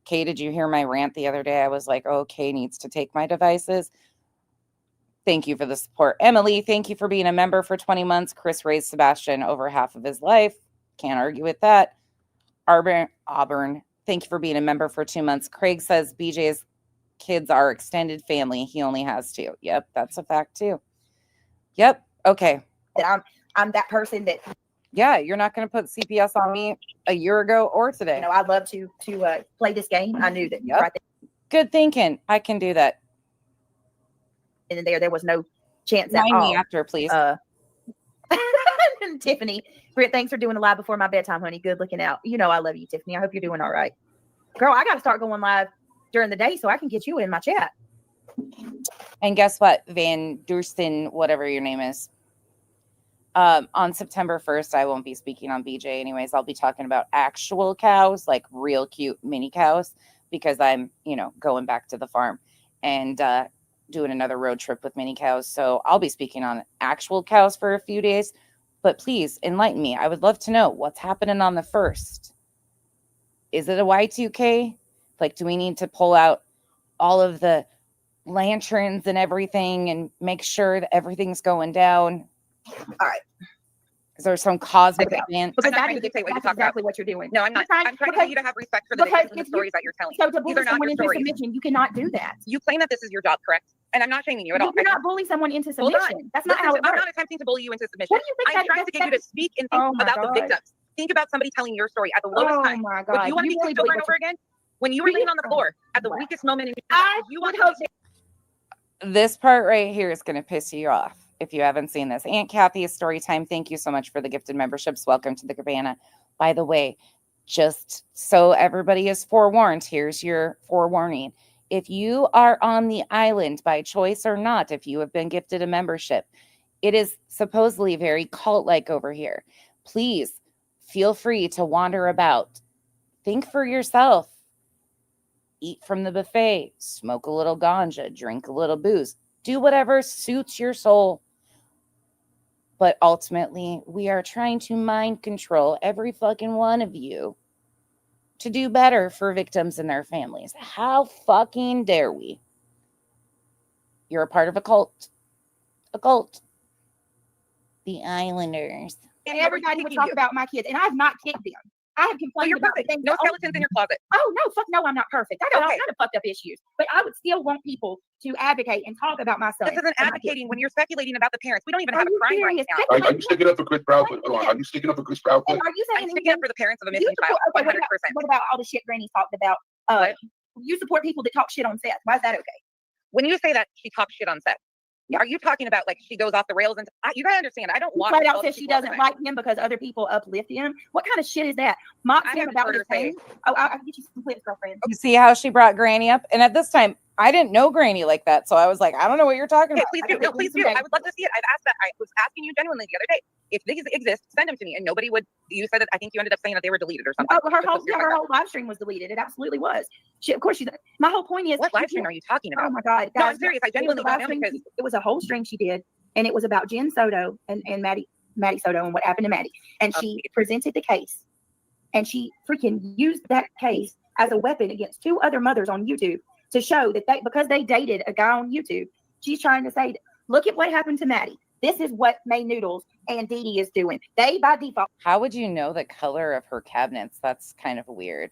[SPEAKER 1] Kay, did you hear my rant the other day? I was like, oh, Kay needs to take my devices. Thank you for the support. Emily, thank you for being a member for 20 months. Chris raised Sebastian over half of his life. Can't argue with that. Auburn, thank you for being a member for 2 months. Craig says BJ's kids are extended family. He only has 2. Yep, that's a fact too. Yep. Okay.
[SPEAKER 8] That I'm that person that.
[SPEAKER 1] Yeah, you're not going to put CPS on me a year ago or today.
[SPEAKER 8] I love to play this game. I knew that.
[SPEAKER 1] Yep. Right there. Good thinking. I can do that.
[SPEAKER 8] And there was no chance
[SPEAKER 1] at all.
[SPEAKER 8] Me
[SPEAKER 1] after, please.
[SPEAKER 8] Tiffany, Britt, thanks for doing the live before my bedtime, honey. Good looking out. I love you, Tiffany. I hope you're doing all right. Girl, I got to start going live during the day so I can get you in my chat.
[SPEAKER 1] And guess what? Van Dursten, whatever your name is. On September 1st, I won't be speaking on BJ anyways. I'll be talking about actual cows, like real cute mini cows, because I'm, going back to the farm and doing another road trip with mini cows. So I'll be speaking on actual cows for a few days. But please enlighten me. I would love to know what's happening on the 1st. Is it a Y2K? Like, do we need to pull out all of the lanterns and everything and make sure that everything's going down?
[SPEAKER 8] All right.
[SPEAKER 1] Is there some cosmic event?
[SPEAKER 10] Because that's exactly
[SPEAKER 8] what you're doing.
[SPEAKER 10] No, I'm not. I'm trying to get you to have respect for the stories that you're telling.
[SPEAKER 8] So to bully someone into submission, you cannot do that.
[SPEAKER 10] You claim that this is your job, correct? And I'm not shaming you at all.
[SPEAKER 8] You cannot bully someone into submission. That's not how it works.
[SPEAKER 10] I'm not attempting to bully you into submission.
[SPEAKER 8] What do you think?
[SPEAKER 10] I'm trying to get you to speak and think about the victims. Think about somebody telling your story at the lowest time.
[SPEAKER 8] Oh my God.
[SPEAKER 10] Would you want to be kicked over and over again? When you were laying on the floor at the weakest moment in your life, you would hope.
[SPEAKER 1] This part right here is going to piss you off if you haven't seen this. Aunt Kathy's story time. Thank you so much for the gifted memberships. Welcome to the cabana. By the way, just so everybody is forewarned, here's your forewarning. If you are on the island by choice or not, if you have been gifted a membership, it is supposedly very cult-like over here. Please feel free to wander about. Think for yourself. Eat from the buffet. Smoke a little ganja. Drink a little booze. Do whatever suits your soul. But ultimately, we are trying to mind control every fucking one of you to do better for victims and their families. How fucking dare we? You're a part of a cult. A cult. The Islanders.
[SPEAKER 8] And everybody would talk about my kids, and I have not kicked them. I have complained about things.
[SPEAKER 10] No skeletons in your closet.
[SPEAKER 8] Oh, no, fuck no, I'm not perfect. I got all kind of fucked up issues. But I would still want people to advocate and talk about my son.
[SPEAKER 10] This isn't advocating when you're speculating about the parents. We don't even have a crime right now.
[SPEAKER 15] Are you sticking up for Chris Proudfoot? Are you sticking up for Chris Proudfoot?
[SPEAKER 8] Are you saying
[SPEAKER 10] I'm sticking up for the parents of a missing child? 100%.
[SPEAKER 8] What about all the shit Granny talked about? You support people that talk shit on set. Why is that okay?
[SPEAKER 10] When you say that she talks shit on set, are you talking about like she goes off the rails? And you gotta understand, I don't watch.
[SPEAKER 8] Flat out says she doesn't like him because other people uplift him. What kind of shit is that? Mocks him about his thing. Oh, I can get you some clips, girlfriend.
[SPEAKER 1] You see how she brought Granny up? And at this time, I didn't know Granny like that. So I was like, I don't know what you're talking about.
[SPEAKER 10] Please do. No, please do. I would love to see it. I've asked that. I was asking you genuinely the other day. If these exist, send them to me. And nobody would. You said that. I think you ended up saying that they were deleted or something.
[SPEAKER 8] Oh, her whole live stream was deleted. It absolutely was. Of course, she's. My whole point is.
[SPEAKER 10] What live stream are you talking about?
[SPEAKER 8] Oh my God.
[SPEAKER 10] No, I'm serious. I genuinely don't know because
[SPEAKER 8] it was a whole stream she did, and it was about Jen Soto and Maddie Maddie Soto and what happened to Maddie. And she presented the case. And she freaking used that case as a weapon against 2 other mothers on YouTube to show that because they dated a guy on YouTube, she's trying to say, look at what happened to Maddie. This is what May Noodles and Dee Dee is doing. They, by default.
[SPEAKER 1] How would you know the color of her cabinets? That's kind of weird.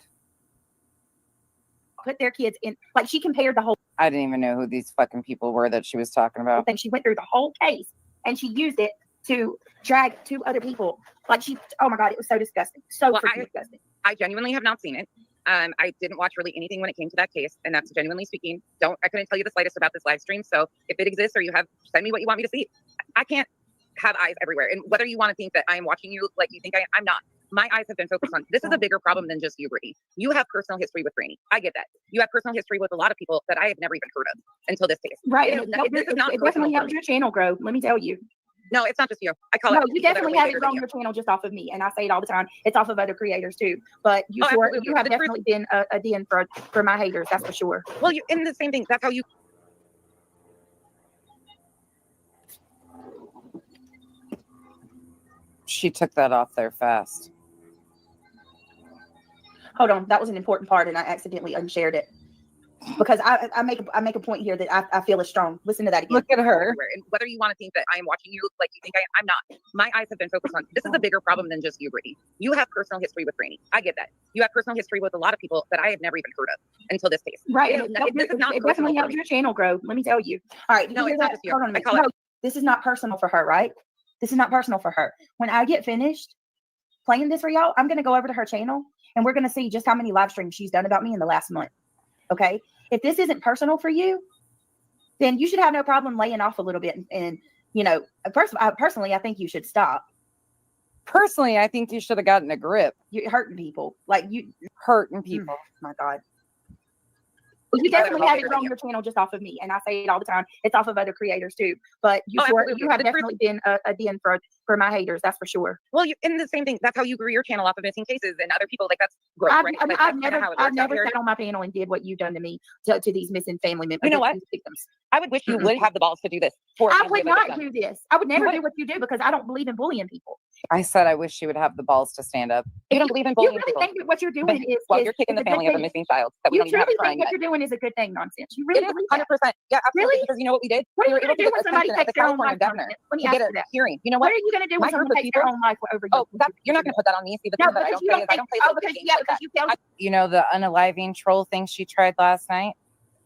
[SPEAKER 8] Put their kids in, like she compared the whole.
[SPEAKER 1] I didn't even know who these fucking people were that she was talking about.
[SPEAKER 8] Thing. She went through the whole case and she used it to drag 2 other people. Like oh my God, it was so disgusting. So disgusting.
[SPEAKER 10] I genuinely have not seen it. I didn't watch really anything when it came to that case, and that's genuinely speaking. I couldn't tell you the slightest about this live stream. So if it exists or send me what you want me to see. I can't have eyes everywhere. And whether you want to think that I am watching you like you think I'm not. My eyes have been focused on this is a bigger problem than just you, Brittany. You have personal history with Granny. I get that. You have personal history with a lot of people that I have never even heard of until this case.
[SPEAKER 8] Right.
[SPEAKER 10] This is not
[SPEAKER 8] it definitely helps your channel grow. Let me tell you.
[SPEAKER 10] No, it's not just you. I call it.
[SPEAKER 8] No, you definitely have it on your channel just off of me, and I say it all the time. It's off of other creators too. But you have definitely been a den for my haters. That's for sure.
[SPEAKER 10] Well, you in the same thing. That's how you.
[SPEAKER 1] She took that off there fast.
[SPEAKER 8] Hold on, that was an important part, and I accidentally unshared it. Because I make a point here that I feel is strong. Listen to that again.
[SPEAKER 1] Look at her.
[SPEAKER 10] And whether you want to think that I am watching you like you think I'm not. My eyes have been focused on this is a bigger problem than just you, Brittany. You have personal history with Granny. I get that. You have personal history with a lot of people that I have never even heard of until this case.
[SPEAKER 8] Right.
[SPEAKER 10] This is not
[SPEAKER 8] it definitely helps your channel grow. Let me tell you. All right.
[SPEAKER 10] No, it's not just you.
[SPEAKER 8] Hold on a minute. This is not personal for her, right? This is not personal for her. When I get finished playing this for y'all, I'm going to go over to her channel and we're going to see just how many live streams she's done about me in the last month. Okay. If this isn't personal for you, then you should have no problem laying off a little bit. And you know, personally, I think you should stop.
[SPEAKER 1] Personally, I think you should have gotten a grip.
[SPEAKER 8] You're hurting people. Like you
[SPEAKER 1] hurting people.
[SPEAKER 8] My God. Well, you definitely have it on your channel just off of me, and I say it all the time. It's off of other creators too. But you have definitely been a den for my haters. That's for sure.
[SPEAKER 10] Well, in the same thing. That's how you grew your channel off of missing cases and other people. Like that's gross.
[SPEAKER 8] I've never sat on my panel and did what you've done to me to these missing family members.
[SPEAKER 10] You know what?
[SPEAKER 8] Victims.
[SPEAKER 10] I would wish you would have the balls to do this.
[SPEAKER 8] I would not do this. I would never do what you do because I don't believe in bullying people.
[SPEAKER 1] I said I wish she would have the balls to stand up.
[SPEAKER 10] You don't believe in bullying
[SPEAKER 8] people.
[SPEAKER 10] You
[SPEAKER 8] really think that what you're doing is
[SPEAKER 10] you're kicking the family of a missing child. That we
[SPEAKER 8] you
[SPEAKER 10] don't even have
[SPEAKER 8] truly
[SPEAKER 10] a
[SPEAKER 8] think what you're doing is a good thing, nonsense. You really believe that?
[SPEAKER 10] 100%. Yeah, absolutely.
[SPEAKER 8] Really?
[SPEAKER 10] Because you know what we did?
[SPEAKER 8] What are you
[SPEAKER 10] going to
[SPEAKER 8] do when somebody takes their own life? Let me ask you that.
[SPEAKER 10] Hearing. You know what?
[SPEAKER 8] What are you going to do when someone takes their own life over you?
[SPEAKER 10] Oh, you're not going to put that on me. See, the thing that I don't say is I don't play
[SPEAKER 8] because you tell.
[SPEAKER 1] You know the unaliving troll thing she tried last night?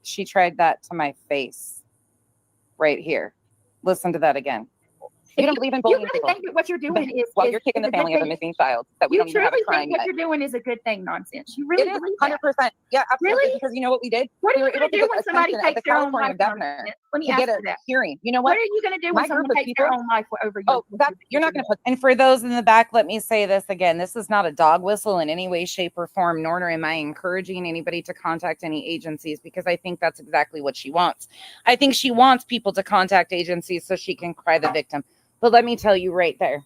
[SPEAKER 1] She tried that to my face. Right here. Listen to that again.
[SPEAKER 10] You don't believe in bullying
[SPEAKER 8] people. You really think that what you're doing is
[SPEAKER 10] you're kicking the family of a missing child that we don't even have a crime yet.
[SPEAKER 8] What you're doing is a good thing, nonsense. You really believe
[SPEAKER 10] 100%. Yeah, absolutely.
[SPEAKER 8] Really?
[SPEAKER 10] Because you know what we did?
[SPEAKER 8] What are you going to do when somebody takes their own life?
[SPEAKER 10] Let
[SPEAKER 8] me ask you that.
[SPEAKER 10] Hearing. You know what?
[SPEAKER 8] What are you going to do when someone takes their own life over you?
[SPEAKER 10] Oh, you're not going to put.
[SPEAKER 1] And for those in the back, let me say this again. This is not a dog whistle in any way, shape, or form, nor am I encouraging anybody to contact any agencies because I think that's exactly what she wants. I think she wants people to contact agencies so she can cry the victim. But let me tell you right there,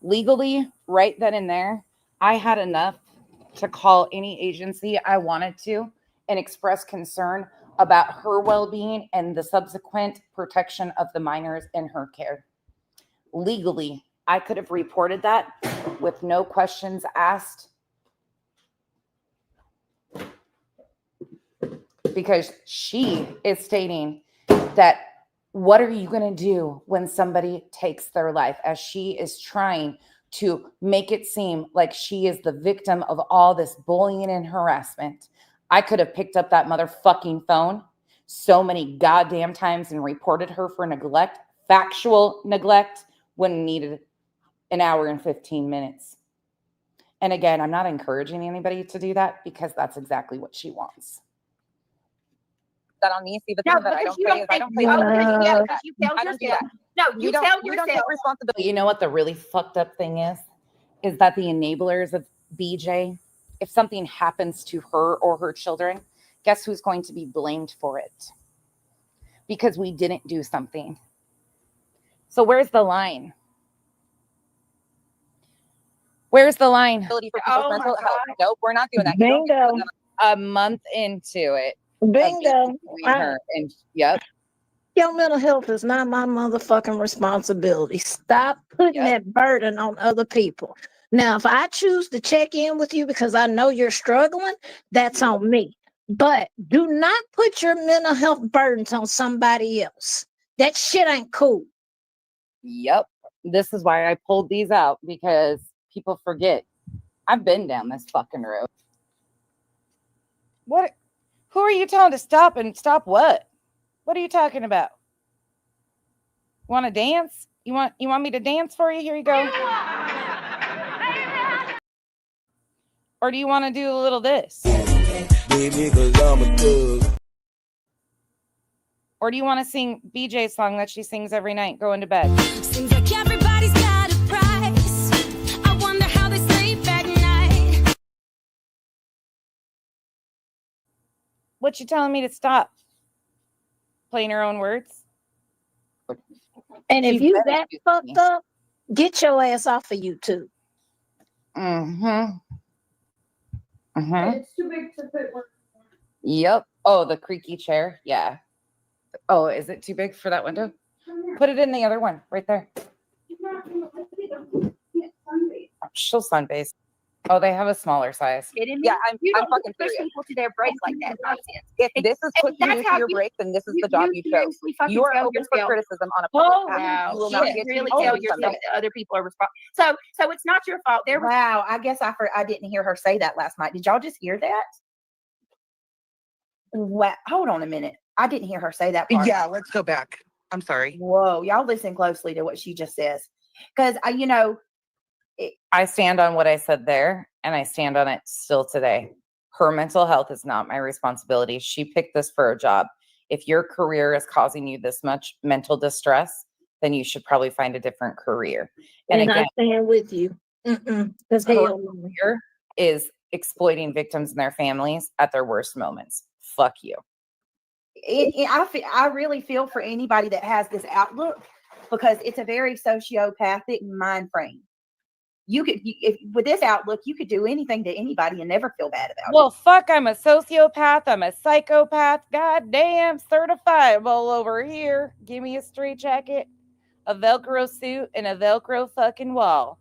[SPEAKER 1] legally, right then and there, I had enough to call any agency I wanted to and express concern about her well-being and the subsequent protection of the minors in her care. Legally, I could have reported that with no questions asked because she is stating that what are you going to do when somebody takes their life, as she is trying to make it seem like she is the victim of all this bullying and harassment. I could have picked up that motherfucking phone so many goddamn times and reported her for neglect, factual neglect, when needed an hour and 15 minutes. And again, I'm not encouraging anybody to do that because that's exactly what she wants.
[SPEAKER 10] That on me. See, the thing that I don't say is I don't play.
[SPEAKER 8] You tell yourself. No, you tell yourself.
[SPEAKER 10] You don't take responsibility.
[SPEAKER 1] You know what the really fucked up thing is that the enablers of BJ, if something happens to her or her children, guess who's going to be blamed for it? Because we didn't do something. So where's the line? Where's the line?
[SPEAKER 10] For people's mental health. Nope, we're not doing that.
[SPEAKER 9] Bingo.
[SPEAKER 1] A month into it.
[SPEAKER 9] Bingo.
[SPEAKER 1] Her and yep.
[SPEAKER 9] Your mental health is not my motherfucking responsibility. Stop putting that burden on other people. Now, if I choose to check in with you because I know you're struggling, that's on me. But do not put your mental health burdens on somebody else. That shit ain't cool.
[SPEAKER 1] Yep. This is why I pulled these out, because people forget. I've been down this fucking road. What? Who are you telling to stop and stop what? What are you talking about? Want to dance? You want me to dance for you? Here you go. Or do you want to do a little this? Or do you want to sing BJ's song that she sings every night going to bed?
[SPEAKER 18] Seems like everybody's got a price. I wonder how they sleep at night.
[SPEAKER 1] What you telling me to stop? Playing her own words?
[SPEAKER 9] And if
[SPEAKER 1] She's
[SPEAKER 9] you
[SPEAKER 1] very
[SPEAKER 9] that
[SPEAKER 1] cute.
[SPEAKER 9] fucked up, get your ass off of YouTube.
[SPEAKER 1] Mm-hmm. Mm-hmm.
[SPEAKER 12] It's too big to fit.
[SPEAKER 1] Yep. Oh, the creaky chair. Yeah. Oh, is it too big for that window? Put it in the other one right there. She'll sunbase. Oh, they have a smaller size.
[SPEAKER 10] Yeah, I'm fucking
[SPEAKER 8] push
[SPEAKER 10] serious.
[SPEAKER 8] people to their break like that nonsense.
[SPEAKER 10] If this is
[SPEAKER 8] And
[SPEAKER 10] pushing you
[SPEAKER 8] that's
[SPEAKER 10] to
[SPEAKER 8] how
[SPEAKER 10] your
[SPEAKER 8] you-
[SPEAKER 10] break, then this is
[SPEAKER 8] you-
[SPEAKER 10] the job
[SPEAKER 8] you
[SPEAKER 10] you chose.
[SPEAKER 8] seriously fucking
[SPEAKER 10] You are
[SPEAKER 8] tell
[SPEAKER 10] open for
[SPEAKER 8] yourself-
[SPEAKER 10] criticism on a
[SPEAKER 8] Oh,
[SPEAKER 10] public
[SPEAKER 8] wow.
[SPEAKER 10] platform. You will not
[SPEAKER 8] You
[SPEAKER 10] get
[SPEAKER 8] really
[SPEAKER 10] to
[SPEAKER 8] tell
[SPEAKER 10] do
[SPEAKER 8] yourself
[SPEAKER 10] something.
[SPEAKER 8] that other people are responsible. So it's not your fault. Wow, I guess I didn't hear her say that last night. Did y'all just hear that? Wow, hold on a minute. I didn't hear her say that part.
[SPEAKER 11] Yeah, let's go back. I'm sorry.
[SPEAKER 8] Whoa, y'all listen closely to what she just says. Because
[SPEAKER 1] I stand on what I said there, and I stand on it still today. Her mental health is not my responsibility. She picked this for a job. If your career is causing you this much mental distress, then you should probably find a different career. And
[SPEAKER 9] And
[SPEAKER 1] again,
[SPEAKER 9] I stand with you. Because
[SPEAKER 1] her
[SPEAKER 9] hell no.
[SPEAKER 1] career is exploiting victims and their families at their worst moments. Fuck you.
[SPEAKER 8] I really feel for anybody that has this outlook, because it's a very sociopathic mind frame. With this outlook, you could do anything to anybody and never feel bad about
[SPEAKER 1] Well, fuck, I'm a sociopath. I'm a psychopath. God damn, certifiable over here. Give me a straight jacket, a Velcro suit, and a Velcro fucking wall.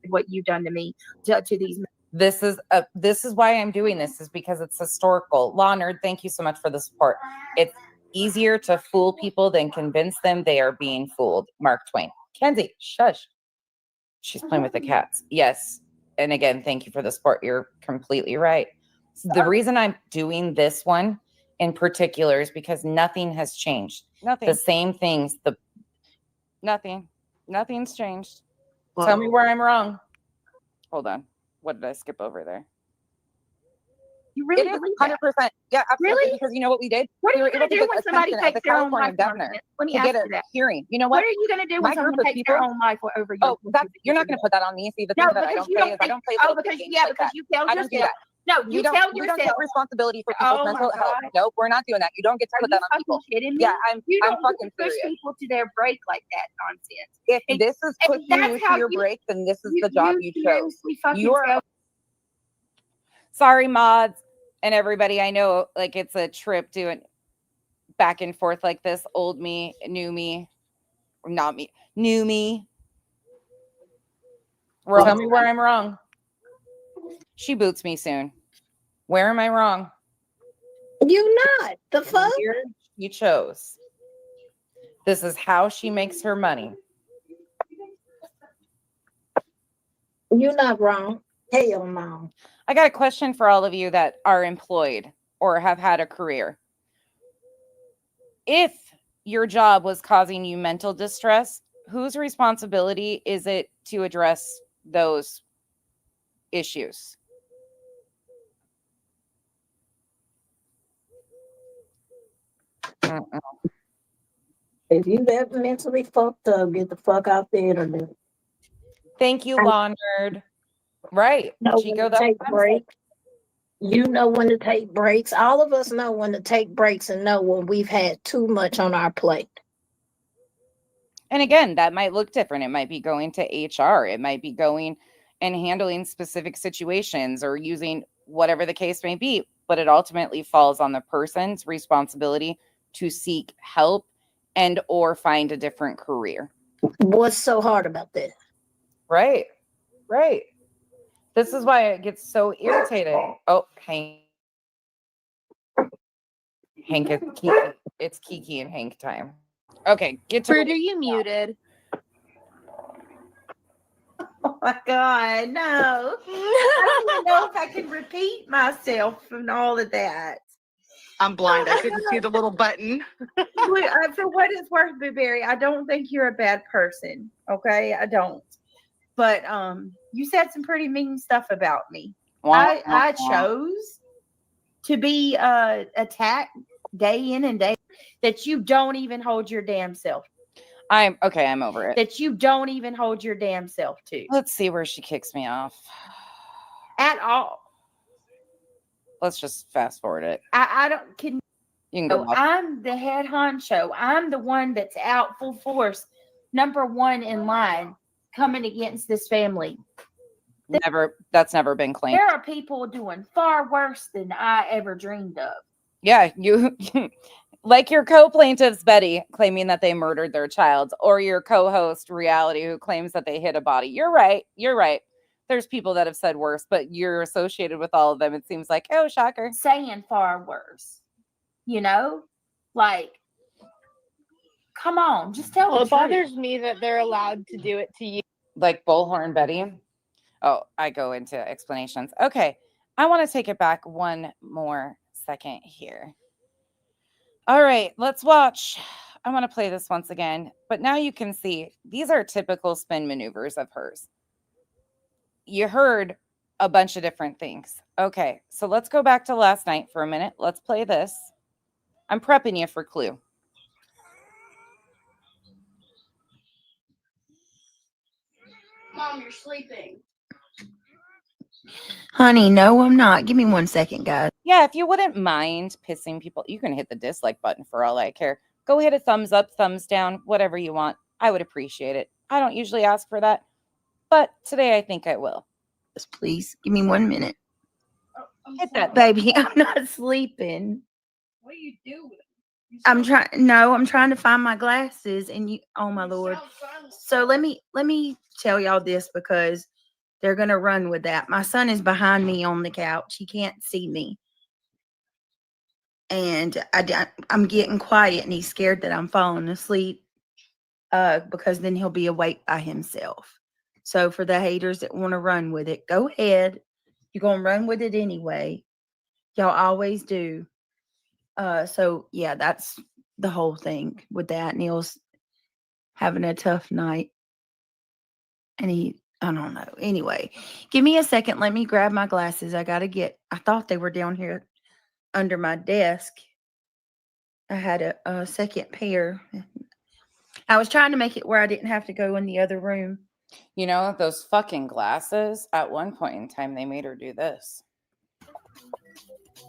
[SPEAKER 8] it. What you've done to me, to these.
[SPEAKER 1] This is why I'm doing this, is because it's historical. Law Nerd, thank you so much for the support. It's easier to fool people than convince them they are being fooled. Mark Twain. Kenzie, shush. She's playing with the cats. Yes. And again, thank you for the support. You're completely right. The reason I'm doing this one in particular is because nothing has changed.
[SPEAKER 10] Nothing.
[SPEAKER 1] The same things. Nothing's changed.
[SPEAKER 10] Well,
[SPEAKER 1] Tell me where I'm wrong. Hold on. What did I skip over there?
[SPEAKER 8] You really
[SPEAKER 10] it is
[SPEAKER 8] believe
[SPEAKER 10] 100%.
[SPEAKER 8] that?
[SPEAKER 10] Yeah, absolutely.
[SPEAKER 8] Really?
[SPEAKER 10] Because you know what we did?
[SPEAKER 8] What are
[SPEAKER 10] We were
[SPEAKER 8] you going
[SPEAKER 10] able
[SPEAKER 8] to
[SPEAKER 10] to
[SPEAKER 8] do
[SPEAKER 10] get
[SPEAKER 8] when somebody
[SPEAKER 10] attention at
[SPEAKER 8] takes
[SPEAKER 10] the
[SPEAKER 8] their own
[SPEAKER 10] California
[SPEAKER 8] life?
[SPEAKER 10] governor
[SPEAKER 8] Let me
[SPEAKER 10] to
[SPEAKER 8] ask
[SPEAKER 10] get a
[SPEAKER 8] you that.
[SPEAKER 10] hearing. You know
[SPEAKER 8] What
[SPEAKER 10] what?
[SPEAKER 8] are you going to do
[SPEAKER 10] My
[SPEAKER 8] when
[SPEAKER 10] group
[SPEAKER 8] someone
[SPEAKER 10] of
[SPEAKER 8] takes their
[SPEAKER 10] people.
[SPEAKER 8] own life over you?
[SPEAKER 10] Oh, you're not going to put that on me. See, the thing
[SPEAKER 8] No,
[SPEAKER 10] that I
[SPEAKER 8] because
[SPEAKER 10] don't
[SPEAKER 8] you
[SPEAKER 10] play
[SPEAKER 8] don't
[SPEAKER 10] is I
[SPEAKER 8] think.
[SPEAKER 10] don't play
[SPEAKER 8] Oh,
[SPEAKER 10] little
[SPEAKER 8] because
[SPEAKER 10] games
[SPEAKER 8] yeah,
[SPEAKER 10] like
[SPEAKER 8] because
[SPEAKER 10] that.
[SPEAKER 8] you tell
[SPEAKER 10] I don't do
[SPEAKER 8] yourself.
[SPEAKER 10] that.
[SPEAKER 8] No,
[SPEAKER 10] We
[SPEAKER 8] you
[SPEAKER 10] don't,
[SPEAKER 8] tell
[SPEAKER 10] we don't
[SPEAKER 8] yourself.
[SPEAKER 10] take responsibility for people's
[SPEAKER 8] Oh my
[SPEAKER 10] mental health.
[SPEAKER 8] God.
[SPEAKER 10] Nope, we're not doing that. You don't get to
[SPEAKER 8] Are
[SPEAKER 10] put
[SPEAKER 8] you
[SPEAKER 10] that on people.
[SPEAKER 8] fucking kidding me?
[SPEAKER 10] Yeah, I'm
[SPEAKER 8] You don't
[SPEAKER 10] fucking
[SPEAKER 8] push
[SPEAKER 10] serious.
[SPEAKER 8] people to their break like that nonsense.
[SPEAKER 10] If
[SPEAKER 8] And-
[SPEAKER 10] this is
[SPEAKER 8] and
[SPEAKER 10] pushing
[SPEAKER 8] that's
[SPEAKER 10] you
[SPEAKER 8] how
[SPEAKER 10] to your
[SPEAKER 8] you-
[SPEAKER 10] break, then this is the job you chose.
[SPEAKER 8] seriously fucking
[SPEAKER 10] You are
[SPEAKER 8] tell-
[SPEAKER 1] Sorry, mods and everybody. I know, like, it's a trip doing back and forth like this. Old me, new me, not me, new me. Tell me where I'm wrong. She boots me soon. Where am I wrong?
[SPEAKER 9] You not. The fuck?
[SPEAKER 1] You chose. This is how she makes her money.
[SPEAKER 9] You're not wrong. Hell no.
[SPEAKER 1] I got a question for all of you that are employed or have had a career. If your job was causing you mental distress, whose responsibility is it to address those issues?
[SPEAKER 9] If you that mentally fucked up, get the fuck out the internet.
[SPEAKER 1] Thank you, Law Nerd. Right.
[SPEAKER 9] Know
[SPEAKER 1] Chico,
[SPEAKER 9] when to
[SPEAKER 1] that's
[SPEAKER 9] take
[SPEAKER 1] what I'm
[SPEAKER 9] breaks. You know when to take breaks. All of us know when to take breaks and know when we've had too much on our plate.
[SPEAKER 1] And again, that might look different. It might be going to HR. It might be going and handling specific situations or using whatever the case may be. But it ultimately falls on the person's responsibility to seek help and or find a different career.
[SPEAKER 9] What's so hard about this?
[SPEAKER 1] Right. Right. This is why it gets so irritating. Oh, Hank. Hank is Kiki. It's Kiki and Hank time. Okay, get to
[SPEAKER 8] Fruit, are you muted?
[SPEAKER 2] Oh my God, no. I don't even know if I can repeat myself and all of that.
[SPEAKER 11] I'm blind. I couldn't see the little button.
[SPEAKER 2] For what it's worth, Blueberry, I don't think you're a bad person. Okay, I don't. But you said some pretty mean stuff about me. I chose to be attacked day in and day that you don't even hold your damn self.
[SPEAKER 1] I'm over it.
[SPEAKER 2] That you don't even hold your damn self to.
[SPEAKER 1] Let's see where she kicks me off.
[SPEAKER 2] At all.
[SPEAKER 1] Let's just fast forward it.
[SPEAKER 2] I don't can
[SPEAKER 1] You can go.
[SPEAKER 2] I'm the head honcho. I'm the one that's out full force, number one in line, coming against this family.
[SPEAKER 1] That's never been claimed.
[SPEAKER 2] There are people doing far worse than I ever dreamed of.
[SPEAKER 1] Yeah, you like your co-plaintiffs, Betty, claiming that they murdered their child, or your co-host, Reality, who claims that they hit a body. You're right. You're right. There's people that have said worse, but you're associated with all of them. It seems like, oh, shocker.
[SPEAKER 2] Saying far worse. You know? Like, come on, just tell
[SPEAKER 8] Well,
[SPEAKER 2] the
[SPEAKER 8] it bothers
[SPEAKER 2] truth.
[SPEAKER 8] me that they're allowed to do it to you.
[SPEAKER 1] Like Bullhorn Betty. Oh, I go into explanations. Okay. I want to take it back one more second here. All right, let's watch. I want to play this once again, but now you can see these are typical spin maneuvers of hers. You heard a bunch of different things. Okay, so let's go back to last night for a minute. Let's play this. I'm prepping you for Clue.
[SPEAKER 3] Mom, you're sleeping.
[SPEAKER 2] Honey, no, I'm not. Give me 1 second, guys.
[SPEAKER 1] Yeah, if you wouldn't mind pissing people, you can hit the dislike button for all I care. Go hit a thumbs up, thumbs down, whatever you want. I would appreciate it. I don't usually ask for that, but today I think I will.
[SPEAKER 2] Just please give me 1 minute.
[SPEAKER 1] Hit that.
[SPEAKER 2] Baby, I'm not sleeping.
[SPEAKER 3] What are you doing?
[SPEAKER 2] I'm trying to find my glasses and you, oh my Lord. So let me tell y'all this because they're going to run with that. My son is behind me on the couch. He can't see me. And I'm getting quiet and he's scared that I'm falling asleep because then he'll be awake by himself. So for the haters that want to run with it, go ahead. You're going to run with it anyway. Y'all always do. So yeah, that's the whole thing with that. Neil's having a tough night. And I don't know. Anyway, give me a second. Let me grab my glasses. I thought they were down here under my desk. I had a second pair. I was trying to make it where I didn't have to go in the other room.
[SPEAKER 1] You know, those fucking glasses, at one point in time, they made her do this.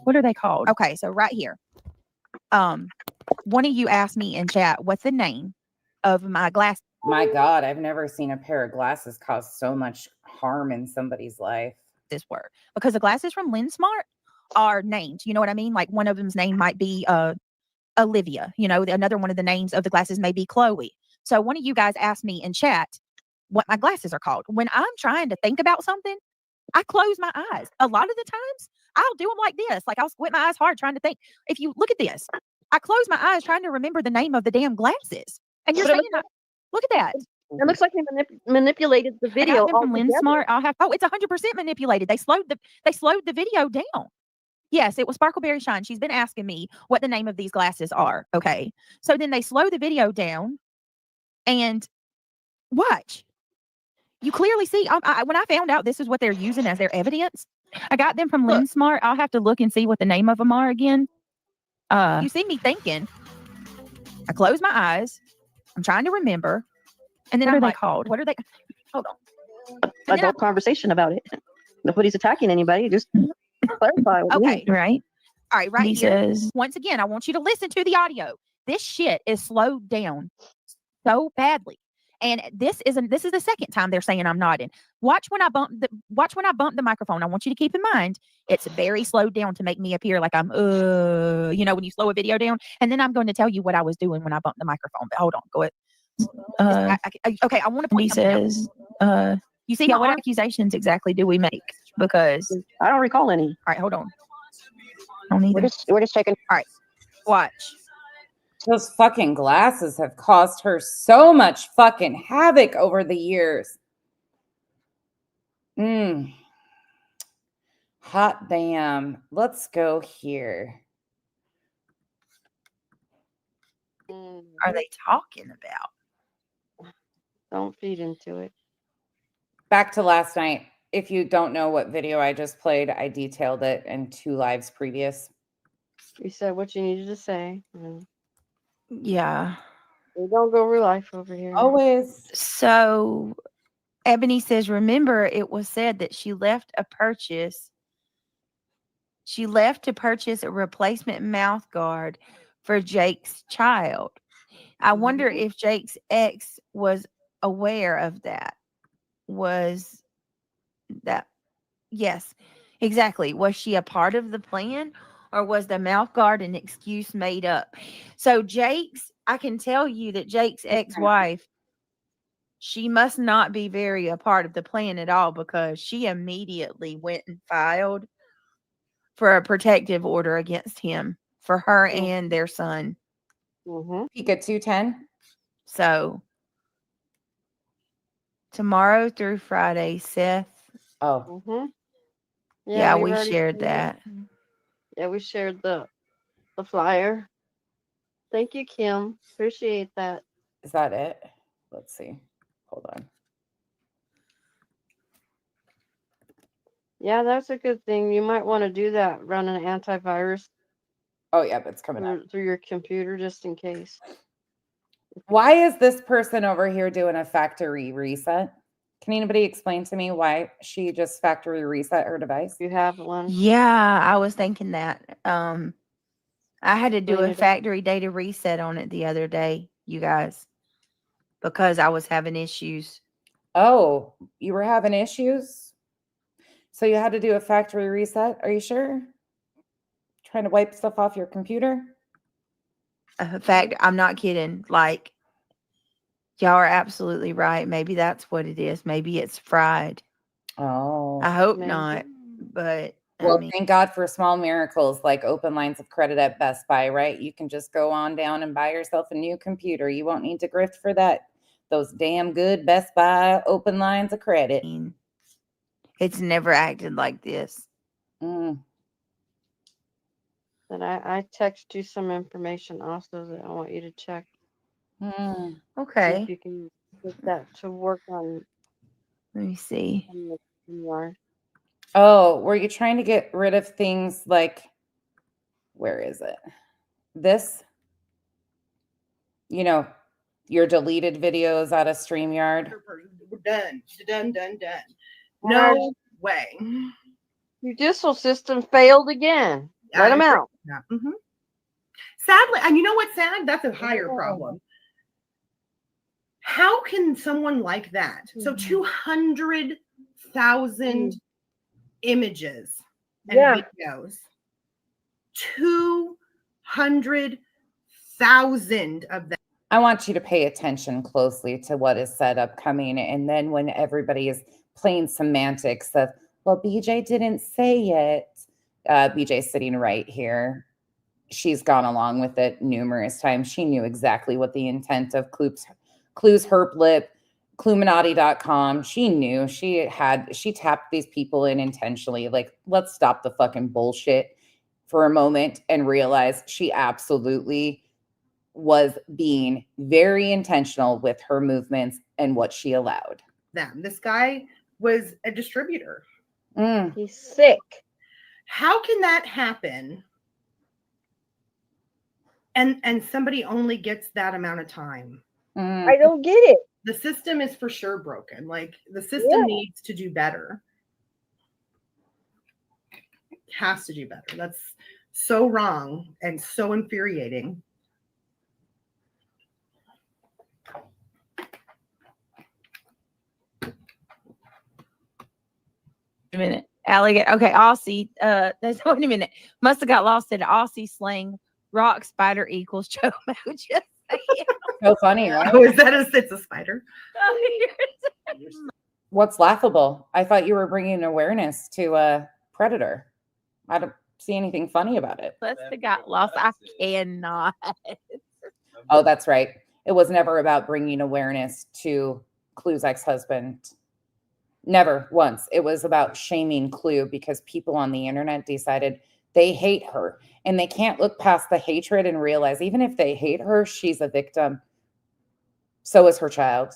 [SPEAKER 5] What are they called? Okay, so right here. One of you asked me in chat, what's the name of my glasses?
[SPEAKER 1] My God, I've never seen a pair of glasses cause so much harm in somebody's life.
[SPEAKER 5] This word. Because the glasses from LensSmart are named. You know what I mean? Like one of them's name might be Olivia. You know, another one of the names of the glasses may be Chloe. So one of you guys asked me in chat what my glasses are called. When I'm trying to think about something, I close my eyes. A lot of the times, I'll do them like this. Like I'll squint my eyes hard trying to think. If you look at this, I close my eyes trying to remember the name of the damn glasses. And you're saying, look at that.
[SPEAKER 4] It looks like they manipulated the video.
[SPEAKER 5] From LensSmart, it's 100% manipulated. They slowed the video down. Yes, it was Sparkleberry Shine. She's been asking me what the name of these glasses are. Okay. So then they slow the video down and watch. You clearly see, when I found out this is what they're using as their evidence, I got them from LensSmart. I'll have to look and see what the name of them are again. You see me thinking. I close my eyes. I'm trying to remember. And then
[SPEAKER 4] What
[SPEAKER 5] I'm
[SPEAKER 4] are they
[SPEAKER 5] like,
[SPEAKER 4] called?
[SPEAKER 5] What are they? Hold on.
[SPEAKER 4] Adult conversation about it. Nobody's attacking anybody. Just clarify.
[SPEAKER 5] Okay, right. All right, right
[SPEAKER 4] He
[SPEAKER 5] here.
[SPEAKER 4] says-
[SPEAKER 5] Once again, I want you to listen to the audio. This shit is slowed down so badly. And this is the second time they're saying I'm nodding. Watch when I bump the microphone. I want you to keep in mind it's very slowed down to make me appear like I'm you know, when you slow a video down. And then I'm going to tell you what I was doing when I bumped the microphone. But hold on, go ahead. Okay, I want to point
[SPEAKER 2] He
[SPEAKER 5] something out.
[SPEAKER 2] says,
[SPEAKER 5] You see,
[SPEAKER 2] yeah,
[SPEAKER 5] what
[SPEAKER 2] what
[SPEAKER 5] accusations exactly do we make? Because
[SPEAKER 9] I don't recall any.
[SPEAKER 5] all right, hold on.
[SPEAKER 6] We're just checking.
[SPEAKER 5] All right, watch.
[SPEAKER 1] Those fucking glasses have caused her so much fucking havoc over the years. Hot damn. Let's go here.
[SPEAKER 5] Are they talking about?
[SPEAKER 4] Don't feed into it.
[SPEAKER 1] Back to last night. If you don't know what video I just played, I detailed it in 2 lives previous.
[SPEAKER 4] You said what you needed to say.
[SPEAKER 2] yeah.
[SPEAKER 4] We don't go real life over here.
[SPEAKER 1] Always.
[SPEAKER 2] So Ebony says, remember, it was said that she left to purchase a replacement mouth guard for Jake's child. I wonder if Jake's ex was aware of that. Was that, yes, exactly. Was she a part of the plan, or was the mouth guard an excuse made up? So I can tell you that Jake's ex-wife, she must not be very a part of the plan at all, because she immediately went and filed for a protective order against him for her and their son.
[SPEAKER 1] Peak at 210.
[SPEAKER 2] So tomorrow through Friday, Seth.
[SPEAKER 1] Oh.
[SPEAKER 2] Yeah,
[SPEAKER 4] we've
[SPEAKER 2] we
[SPEAKER 4] already
[SPEAKER 2] shared
[SPEAKER 4] seen it.
[SPEAKER 2] that.
[SPEAKER 4] Yeah, we shared the flyer. Thank you, Kim. Appreciate that.
[SPEAKER 1] Is that it? Let's see. Hold on.
[SPEAKER 4] Yeah, that's a good thing. You might want to do that. Run an antivirus.
[SPEAKER 1] Oh yeah, but it's coming up
[SPEAKER 4] through your computer just in case.
[SPEAKER 1] Why is this person over here doing a factory reset? Can anybody explain to me why she just factory reset her device?
[SPEAKER 4] You have one.
[SPEAKER 2] Yeah, I was thinking that. I had to do
[SPEAKER 4] Explain
[SPEAKER 2] a
[SPEAKER 4] it.
[SPEAKER 2] factory data reset on it the other day, you guys, because I was having issues.
[SPEAKER 1] Oh, you were having issues? So you had to do a factory reset? Are you sure? Trying to wipe stuff off your computer?
[SPEAKER 2] In fact, I'm not kidding. Like, y'all are absolutely right. Maybe that's what it is. Maybe it's fried.
[SPEAKER 1] Oh.
[SPEAKER 2] I hope not. But
[SPEAKER 1] Well,
[SPEAKER 2] I mean,
[SPEAKER 1] thank God for small miracles like open lines of credit at Best Buy, right? You can just go on down and buy yourself a new computer. You won't need to grift for that. Those damn good Best Buy open lines of credit.
[SPEAKER 2] it's never acted like this.
[SPEAKER 4] And I text you some information also that I want you to check. See
[SPEAKER 2] Okay.
[SPEAKER 4] if you can get that to work on.
[SPEAKER 2] Let me see.
[SPEAKER 1] Oh, were you trying to get rid of things like, where is it? This? You know, your deleted videos out of StreamYard?
[SPEAKER 12] We're done. Done. No way.
[SPEAKER 4] Judicial system failed again. Let them out.
[SPEAKER 12] Sadly, and you know what's sad? That's a higher problem. How can someone like that? So 200,000 images and videos. 200,000 of them.
[SPEAKER 1] I want you to pay attention closely to what is said upcoming. And then when everybody is playing semantics of, well, BJ didn't say it. BJ's sitting right here. She's gone along with it numerous times. She knew exactly what the intent of Clues Herp Lip, Cluminati.com. She knew she tapped these people in intentionally. Like, let's stop the fucking bullshit for a moment and realize she absolutely was being very intentional with her movements and what she allowed.
[SPEAKER 12] This guy was a distributor.
[SPEAKER 4] He's sick.
[SPEAKER 12] How can that happen? And somebody only gets that amount of time.
[SPEAKER 4] I don't get it.
[SPEAKER 12] The system is for sure broken. Like, the system needs to do better. It has to do better. That's so wrong and so infuriating.
[SPEAKER 5] a minute. Alligator. Okay, Aussie. Wait a minute. Must have got lost in Aussie slang. Rock spider equals Joe Mojo.
[SPEAKER 1] So funny, right?
[SPEAKER 12] Oh, is that it's a spider?
[SPEAKER 1] What's laughable? I thought you were bringing awareness to a predator. I don't see anything funny about it.
[SPEAKER 5] Must have got lost. I cannot.
[SPEAKER 1] Oh, that's right. It was never about bringing awareness to Clue's ex-husband. Never once. It was about shaming Clue because people on the internet decided they hate her and they can't look past the hatred and realize even if they hate her, she's a victim. So is her child.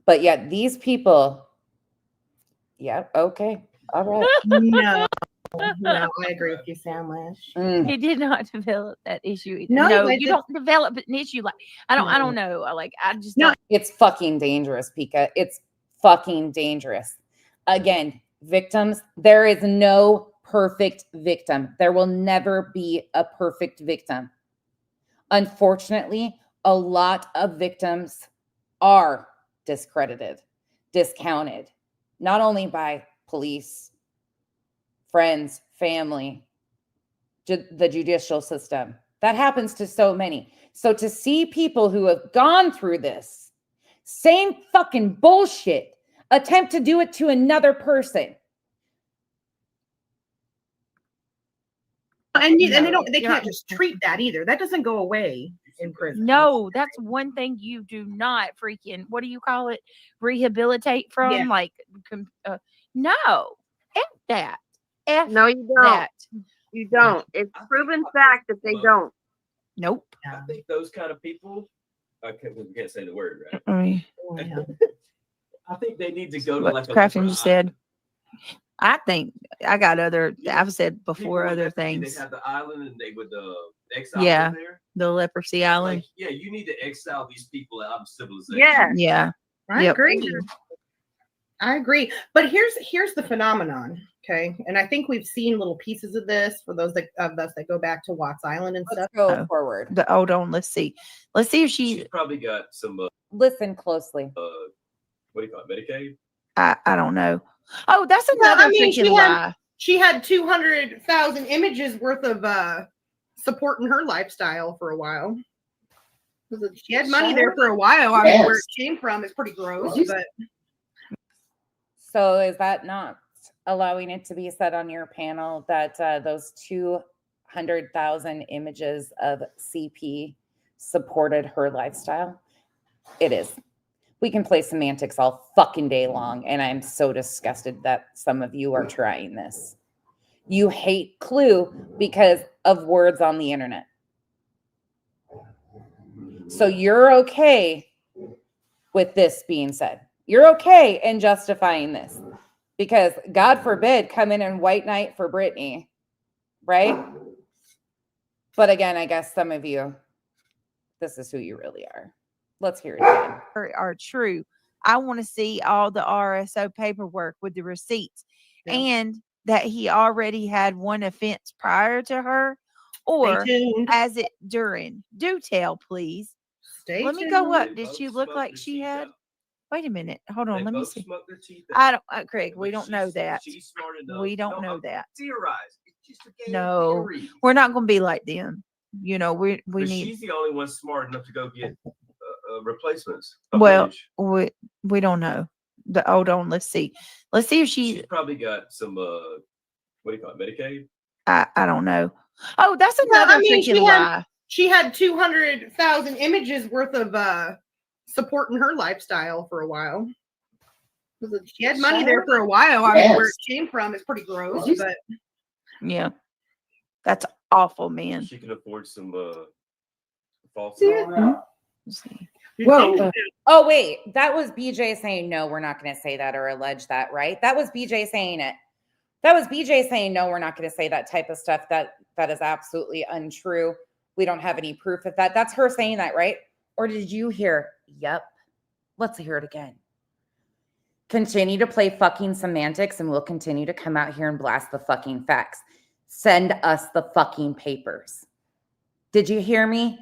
[SPEAKER 1] But yet these people, yeah, okay, all right.
[SPEAKER 12] No, I agree with you, Sandwich.
[SPEAKER 5] He did not develop that issue either.
[SPEAKER 12] No,
[SPEAKER 5] No,
[SPEAKER 12] but
[SPEAKER 5] you
[SPEAKER 12] the-
[SPEAKER 5] don't develop an issue like I don't know. Like I just
[SPEAKER 1] No,
[SPEAKER 5] don't.
[SPEAKER 1] it's fucking dangerous, Pika. It's fucking dangerous. Again, victims, there is no perfect victim. There will never be a perfect victim. Unfortunately, a lot of victims are discredited, discounted, not only by police, friends, family, the judicial system. That happens to so many. So to see people who have gone through this same fucking bullshit attempt to do it to another person.
[SPEAKER 12] And they can't just treat that either. That doesn't go away in prison.
[SPEAKER 5] No, that's one thing you do not freaking, what do you call it? Rehabilitate from?
[SPEAKER 12] Yeah.
[SPEAKER 5] Like, no, F that. F
[SPEAKER 4] No, you don't.
[SPEAKER 5] that.
[SPEAKER 4] You don't. It's proven fact that they don't.
[SPEAKER 5] Nope.
[SPEAKER 16] I think those kind of people, we can't say the word, right? I think they need to go to
[SPEAKER 5] What
[SPEAKER 16] like a
[SPEAKER 5] Crafton just said. I think I got I've said before
[SPEAKER 16] people
[SPEAKER 5] other
[SPEAKER 16] that- They
[SPEAKER 5] things.
[SPEAKER 16] have the island and they would exile
[SPEAKER 5] Yeah.
[SPEAKER 16] them there.
[SPEAKER 5] The leprosy island.
[SPEAKER 16] Like, yeah, you need to exile these people out of civilization.
[SPEAKER 4] Yeah.
[SPEAKER 5] Yeah.
[SPEAKER 12] I
[SPEAKER 5] Yep.
[SPEAKER 12] agree. I agree. But here's the phenomenon. Okay. And I think we've seen little pieces of this for those of us that go back to Watts Island and
[SPEAKER 1] Let's
[SPEAKER 12] stuff.
[SPEAKER 1] go forward.
[SPEAKER 5] Hold on. Let's see. Let's see if
[SPEAKER 16] She's probably got some
[SPEAKER 1] Listen closely.
[SPEAKER 16] What do you call it, Medicaid?
[SPEAKER 5] I don't know. Oh, that's
[SPEAKER 12] Well,
[SPEAKER 5] another
[SPEAKER 12] I mean,
[SPEAKER 5] freaking lie.
[SPEAKER 12] she had 200,000 images worth of supporting her lifestyle for a while. She had money there for a while. I mean, where it came from is pretty gross, but
[SPEAKER 1] So is that not allowing it to be said on your panel that those 200,000 images of CP supported her lifestyle? It is. We can play semantics all fucking day long, and I'm so disgusted that some of you are trying this. You hate Clue because of words on the internet. So you're okay with this being said. You're okay in justifying this because God forbid come in and white knight for Britney, right? But again, I guess some of you, this is who you really are. Let's hear it again.
[SPEAKER 5] Are true. I want to see all the RSO paperwork with the receipts and that he already had one offense prior to her or
[SPEAKER 12] tuned.
[SPEAKER 5] as it during. Do tell, please.
[SPEAKER 12] Stay
[SPEAKER 5] Let me go
[SPEAKER 12] tuned.
[SPEAKER 5] up.
[SPEAKER 16] They
[SPEAKER 5] Did
[SPEAKER 16] both
[SPEAKER 5] she look
[SPEAKER 16] smoked
[SPEAKER 5] like
[SPEAKER 16] their
[SPEAKER 5] she
[SPEAKER 16] teeth
[SPEAKER 5] had?
[SPEAKER 16] out.
[SPEAKER 5] Wait a minute. Hold on.
[SPEAKER 16] They
[SPEAKER 5] Let me
[SPEAKER 16] both
[SPEAKER 5] see.
[SPEAKER 16] smoked their teeth
[SPEAKER 5] I
[SPEAKER 16] out.
[SPEAKER 5] don't, Craig, we
[SPEAKER 16] But
[SPEAKER 5] don't know
[SPEAKER 16] she's-
[SPEAKER 5] that.
[SPEAKER 16] She's smart enough.
[SPEAKER 5] We don't
[SPEAKER 16] No,
[SPEAKER 5] know
[SPEAKER 16] I'm
[SPEAKER 5] that.
[SPEAKER 16] theorized. It's just a game
[SPEAKER 5] No,
[SPEAKER 16] of theory.
[SPEAKER 5] we're not going to be like them. You know, we
[SPEAKER 16] But
[SPEAKER 5] need,
[SPEAKER 16] she's the only one smart enough to go get replacements.
[SPEAKER 5] well, we don't know. Hold on. Let's see. Let's see if
[SPEAKER 16] She's probably got some what do you call it, Medicaid?
[SPEAKER 5] I don't know. Oh, that's
[SPEAKER 12] Well,
[SPEAKER 5] another
[SPEAKER 12] I mean,
[SPEAKER 5] freaking lie.
[SPEAKER 12] she had 200,000 images worth of supporting her lifestyle for a while. She had money there for a while. I mean, where it came from is pretty gross, but
[SPEAKER 5] Yeah. That's awful, man.
[SPEAKER 16] She can afford some false.
[SPEAKER 1] Whoa. Oh, wait. That was BJ saying, no, we're not going to say that or allege that, right? That was BJ saying it. That was BJ saying, no, we're not going to say that type of stuff. That is absolutely untrue. We don't have any proof of that. That's her saying that, right? Or did you hear? Yep. Let's hear it again. Continue to play fucking semantics and we'll continue to come out here and blast the fucking facts. Send us the fucking papers. Did you hear me?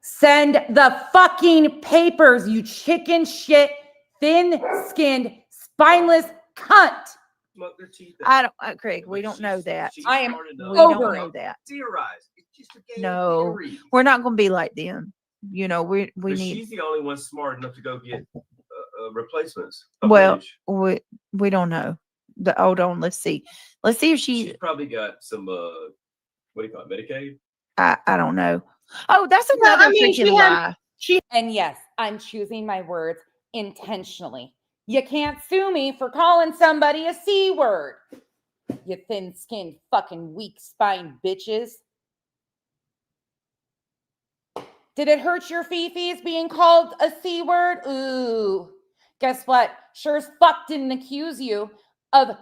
[SPEAKER 1] Send the fucking papers, you chicken shit, thin-skinned, spineless cunt.
[SPEAKER 5] I don't, Craig. We don't know that.
[SPEAKER 1] I am
[SPEAKER 5] We
[SPEAKER 1] over
[SPEAKER 5] don't
[SPEAKER 1] it.
[SPEAKER 5] know that.
[SPEAKER 13] Theorize. It's just a game of
[SPEAKER 5] No,
[SPEAKER 13] theories.
[SPEAKER 5] we're not going to be like them. You know, we
[SPEAKER 13] But
[SPEAKER 5] need.
[SPEAKER 13] she's the only one smart enough to go get replacements.
[SPEAKER 5] Well, we don't know. Hold on. Let's see. Let's see if
[SPEAKER 13] She's probably got some what do you call it, Medicaid?
[SPEAKER 5] I don't know. Oh, that's
[SPEAKER 1] No,
[SPEAKER 5] another
[SPEAKER 1] I mean,
[SPEAKER 5] freaking lie.
[SPEAKER 1] And yes, I'm choosing my words intentionally. You can't sue me for calling somebody a C word. You thin-skinned fucking weak-spined bitches. Did it hurt your fifis being called a C word? Ooh. Guess what? Sure as fuck didn't accuse you of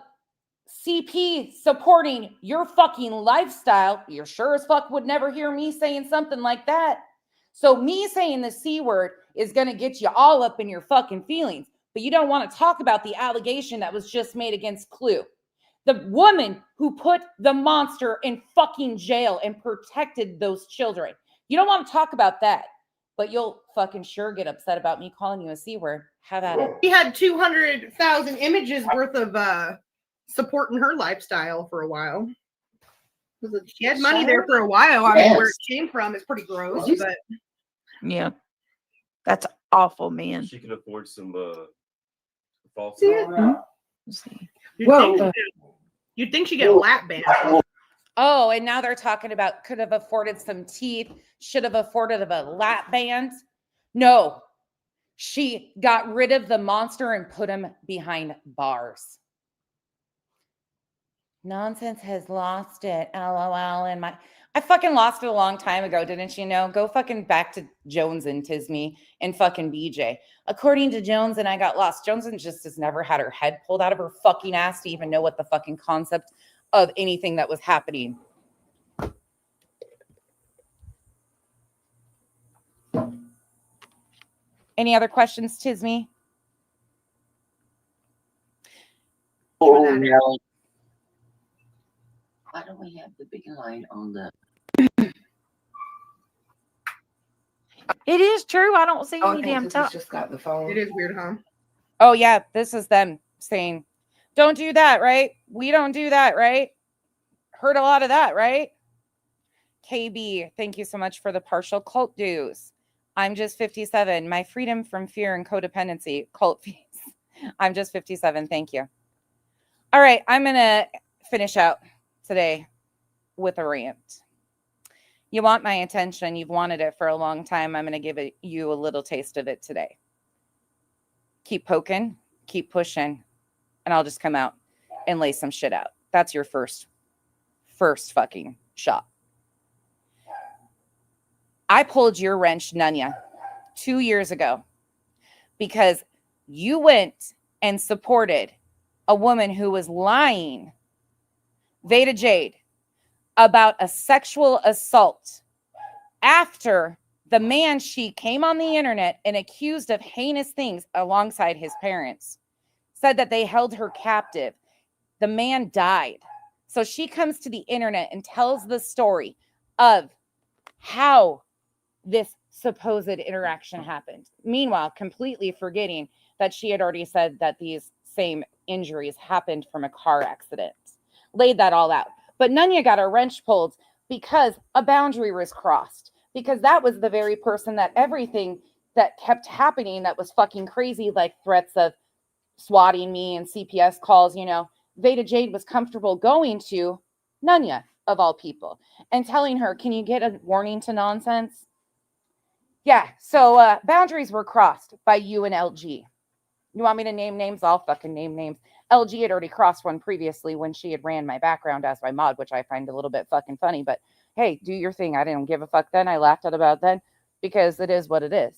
[SPEAKER 1] CP supporting your fucking lifestyle. You sure as fuck would never hear me saying something like that. So me saying the C word is going to get you all up in your fucking feelings. But you don't want to talk about the allegation that was just made against Clue. The woman who put the monster in fucking jail and protected those children. You don't want to talk about that. But you'll fucking sure get upset about me calling you a C word. Have at it.
[SPEAKER 12] She had 200,000 images worth of supporting her lifestyle for a while. She had money there for a while. I mean, where it came from is pretty gross, but
[SPEAKER 5] Yeah, that's awful, man.
[SPEAKER 13] She can afford some false.
[SPEAKER 12] You'd think she'd get a lap band.
[SPEAKER 1] Oh, and now they're talking about could have afforded some teeth, should have afforded a lap band. No, she got rid of the monster and put him behind bars. Nonsense has lost it. LOL. And I fucking lost it a long time ago, didn't you know? Go fucking back to Jones and Tisme and fucking BJ. According to Jones, and I got lost. Jones just has never had her head pulled out of her fucking ass to even know what the fucking concept of anything that was happening. Any other questions, Tisme?
[SPEAKER 19] Oh, no. Why don't we have the big line on the?
[SPEAKER 5] It is true. I don't see
[SPEAKER 12] Oh, I
[SPEAKER 5] any
[SPEAKER 12] think
[SPEAKER 5] damn
[SPEAKER 12] this
[SPEAKER 5] time.
[SPEAKER 12] has just got the phone. It is weird, huh?
[SPEAKER 1] Oh, yeah. This is them saying, don't do that, right? We don't do that, right? Heard a lot of that, right? KB, thank you so much for the partial cult dues. I'm just 57. My freedom from fear and codependency. Cult fees. I'm just 57. Thank you. All right. I'm going to finish out today with a rant. You want my attention. You've wanted it for a long time. I'm going to give you a little taste of it today. Keep poking, keep pushing, and I'll just come out and lay some shit out. That's your first fucking shot. I pulled your wrench, Nunya, 2 years ago because you went and supported a woman who was lying, Veda Jade, about a sexual assault after the man she came on the internet and accused of heinous things alongside his parents said that they held her captive. The man died. So she comes to the internet and tells the story of how this supposed interaction happened. Meanwhile, completely forgetting that she had already said that these same injuries happened from a car accident. Laid that all out. But Nunya got her wrench pulled because a boundary was crossed. Because that was the very person that everything that kept happening that was fucking crazy, like threats of swatting me and CPS calls, you know, Veda Jade was comfortable going to Nunya, of all people, and telling her, can you get a warning to nonsense? Yeah, so boundaries were crossed by you and LG. You want me to name names? I'll fucking name names. LG had already crossed one previously when she had ran my background as my mod, which I find a little bit fucking funny, but hey, do your thing. I didn't give a fuck then. I laughed at about then because it is what it is.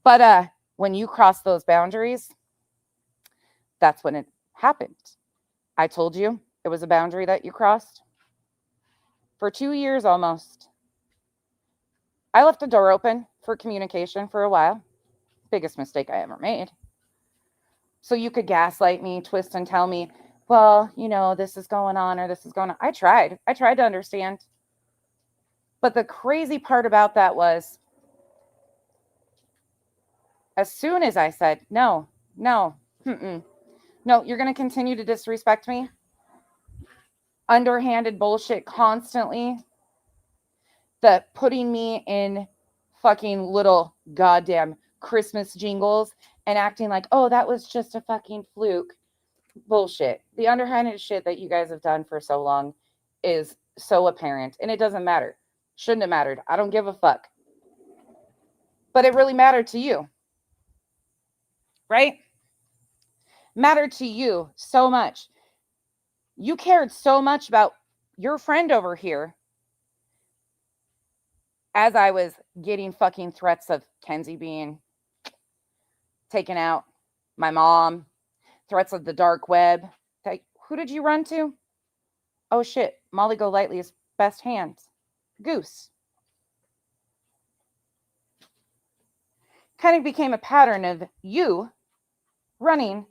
[SPEAKER 1] But when you cross those boundaries, that's when it happened. I told you it was a boundary that you crossed. For 2 years almost, I left the door open for communication for a while. Biggest mistake I ever made. So you could gaslight me, twist and tell me, well, you know, this is going on or this is going on. I tried to understand. But the crazy part about that was, as soon as I said, no, No, you're going to continue to disrespect me. Underhanded bullshit constantly. That putting me in fucking little goddamn Christmas jingles and acting like, oh, that was just a fucking fluke. Bullshit. The underhanded shit that you guys have done for so long is so apparent, and it doesn't matter. Shouldn't have mattered. I don't give a fuck. But it really mattered to you. Right? Mattered to you so much. You cared so much about your friend over here as I was getting fucking threats of Kenzie being taken out, my mom, threats of the dark web. Like, who did you run to? Oh shit, Molly Golightly's best hand, Goose. Kind of became a pattern of you running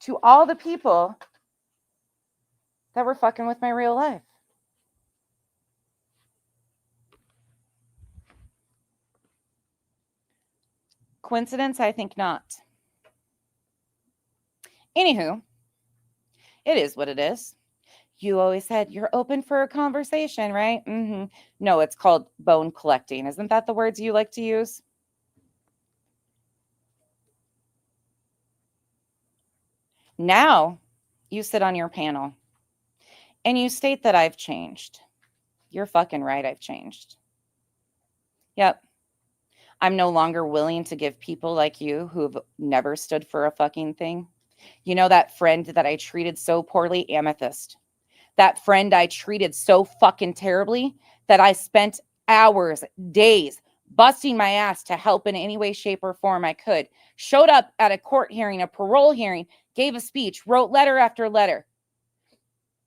[SPEAKER 1] to all the people that were fucking with my real life. Coincidence? I think not. Anywho, it is what it is. You always said you're open for a conversation, right? Mm-hmm. No, it's called bone collecting. Isn't that the words you like to use? Now you sit on your panel and you state that I've changed. You're fucking right, I've changed. Yep. I'm no longer willing to give people like you who've never stood for a fucking thing. You know that friend that I treated so poorly, Amethyst. That friend I treated so fucking terribly that I spent hours, days, busting my ass to help in any way, shape, or form I could. Showed up at a court hearing, a parole hearing, gave a speech, wrote letter after letter.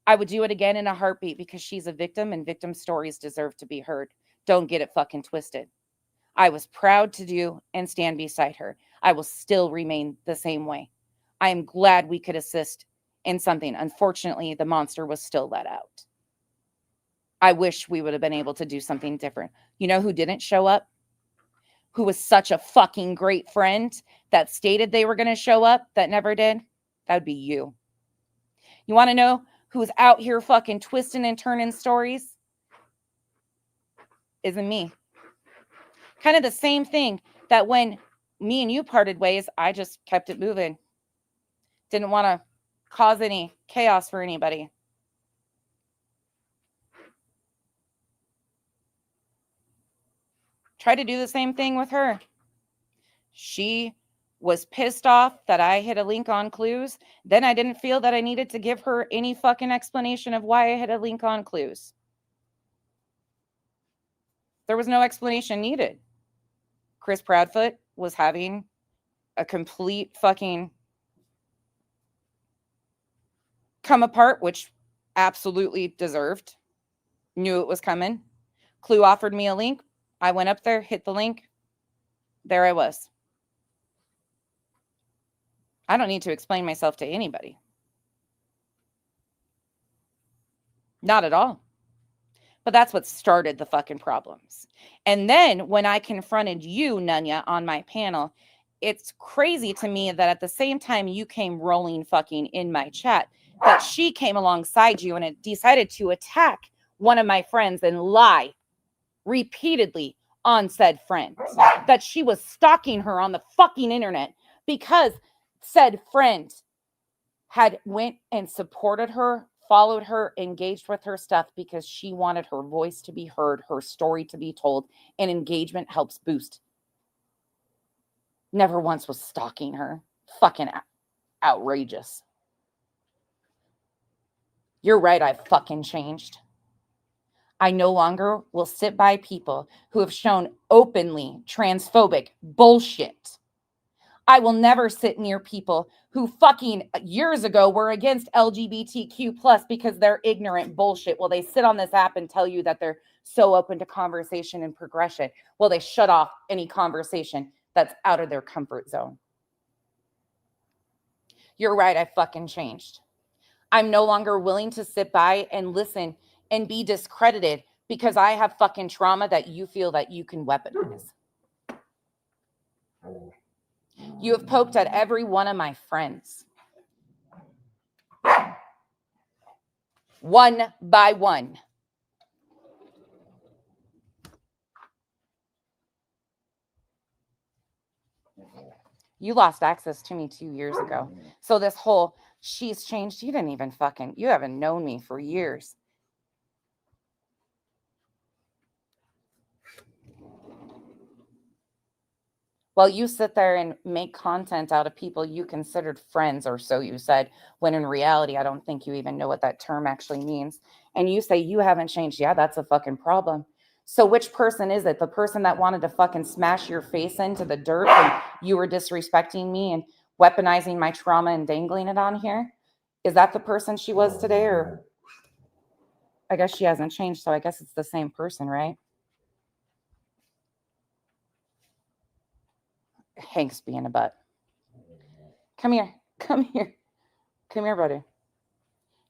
[SPEAKER 1] I would do it again in a heartbeat because she's a victim and victim stories deserve to be heard. Don't get it fucking twisted. I was proud to do and stand beside her. I will still remain the same way. I am glad we could assist in something. Unfortunately, the monster was still let out. I wish we would have been able to do something different. You know who didn't show up? Who was such a fucking great friend that stated they were going to show up that never did? That would be you. You want to know who's out here fucking twisting and turning stories? Isn't me. Kind of the same thing that when me and you parted ways, I just kept it moving. Didn't want to cause any chaos for anybody. Try to do the same thing with her. She was pissed off that I hit a link on Clues. Then I didn't feel that I needed to give her any fucking explanation of why I hit a link on Clues. There was no explanation needed. Chris Proudfoot was having a complete fucking come apart, which absolutely deserved. Knew it was coming. Clue offered me a link. I went up there, hit the link. There I was. I don't need to explain myself to anybody. Not at all. But that's what started the fucking problems. And then when I confronted you, Nunya, on my panel, it's crazy to me that at the same time you came rolling fucking in my chat, that she came alongside you and it decided to attack one of my friends and lie repeatedly on said friend. That she was stalking her on the fucking internet because said friend had went and supported her, followed her, engaged with her stuff because she wanted her voice to be heard, her story to be told, and engagement helps boost. Never once was stalking her. Fucking outrageous. You're right, I've fucking changed. I no longer will sit by people who have shown openly transphobic bullshit. I will never sit near people who fucking years ago were against LGBTQ plus because they're ignorant bullshit. Well, they sit on this app and tell you that they're so open to conversation and progression. Well, they shut off any conversation that's out of their comfort zone. You're right, I fucking changed. I'm no longer willing to sit by and listen and be discredited because I have fucking trauma that you feel that you can weaponize. You have poked at every one of my friends. one by one. You lost access to me 2 years ago. So this whole she's changed, you haven't known me for years. Well, you sit there and make content out of people you considered friends, or so you said, when in reality, I don't think you even know what that term actually means. And you say you haven't changed. Yeah, that's a fucking problem. So which person is it? The person that wanted to fucking smash your face into the dirt and you were disrespecting me and weaponizing my trauma and dangling it on here? Is that the person she was today? Or I guess she hasn't changed, so I guess it's the same person, right? Hank's being a butt. Come here. Come here. Come here, buddy.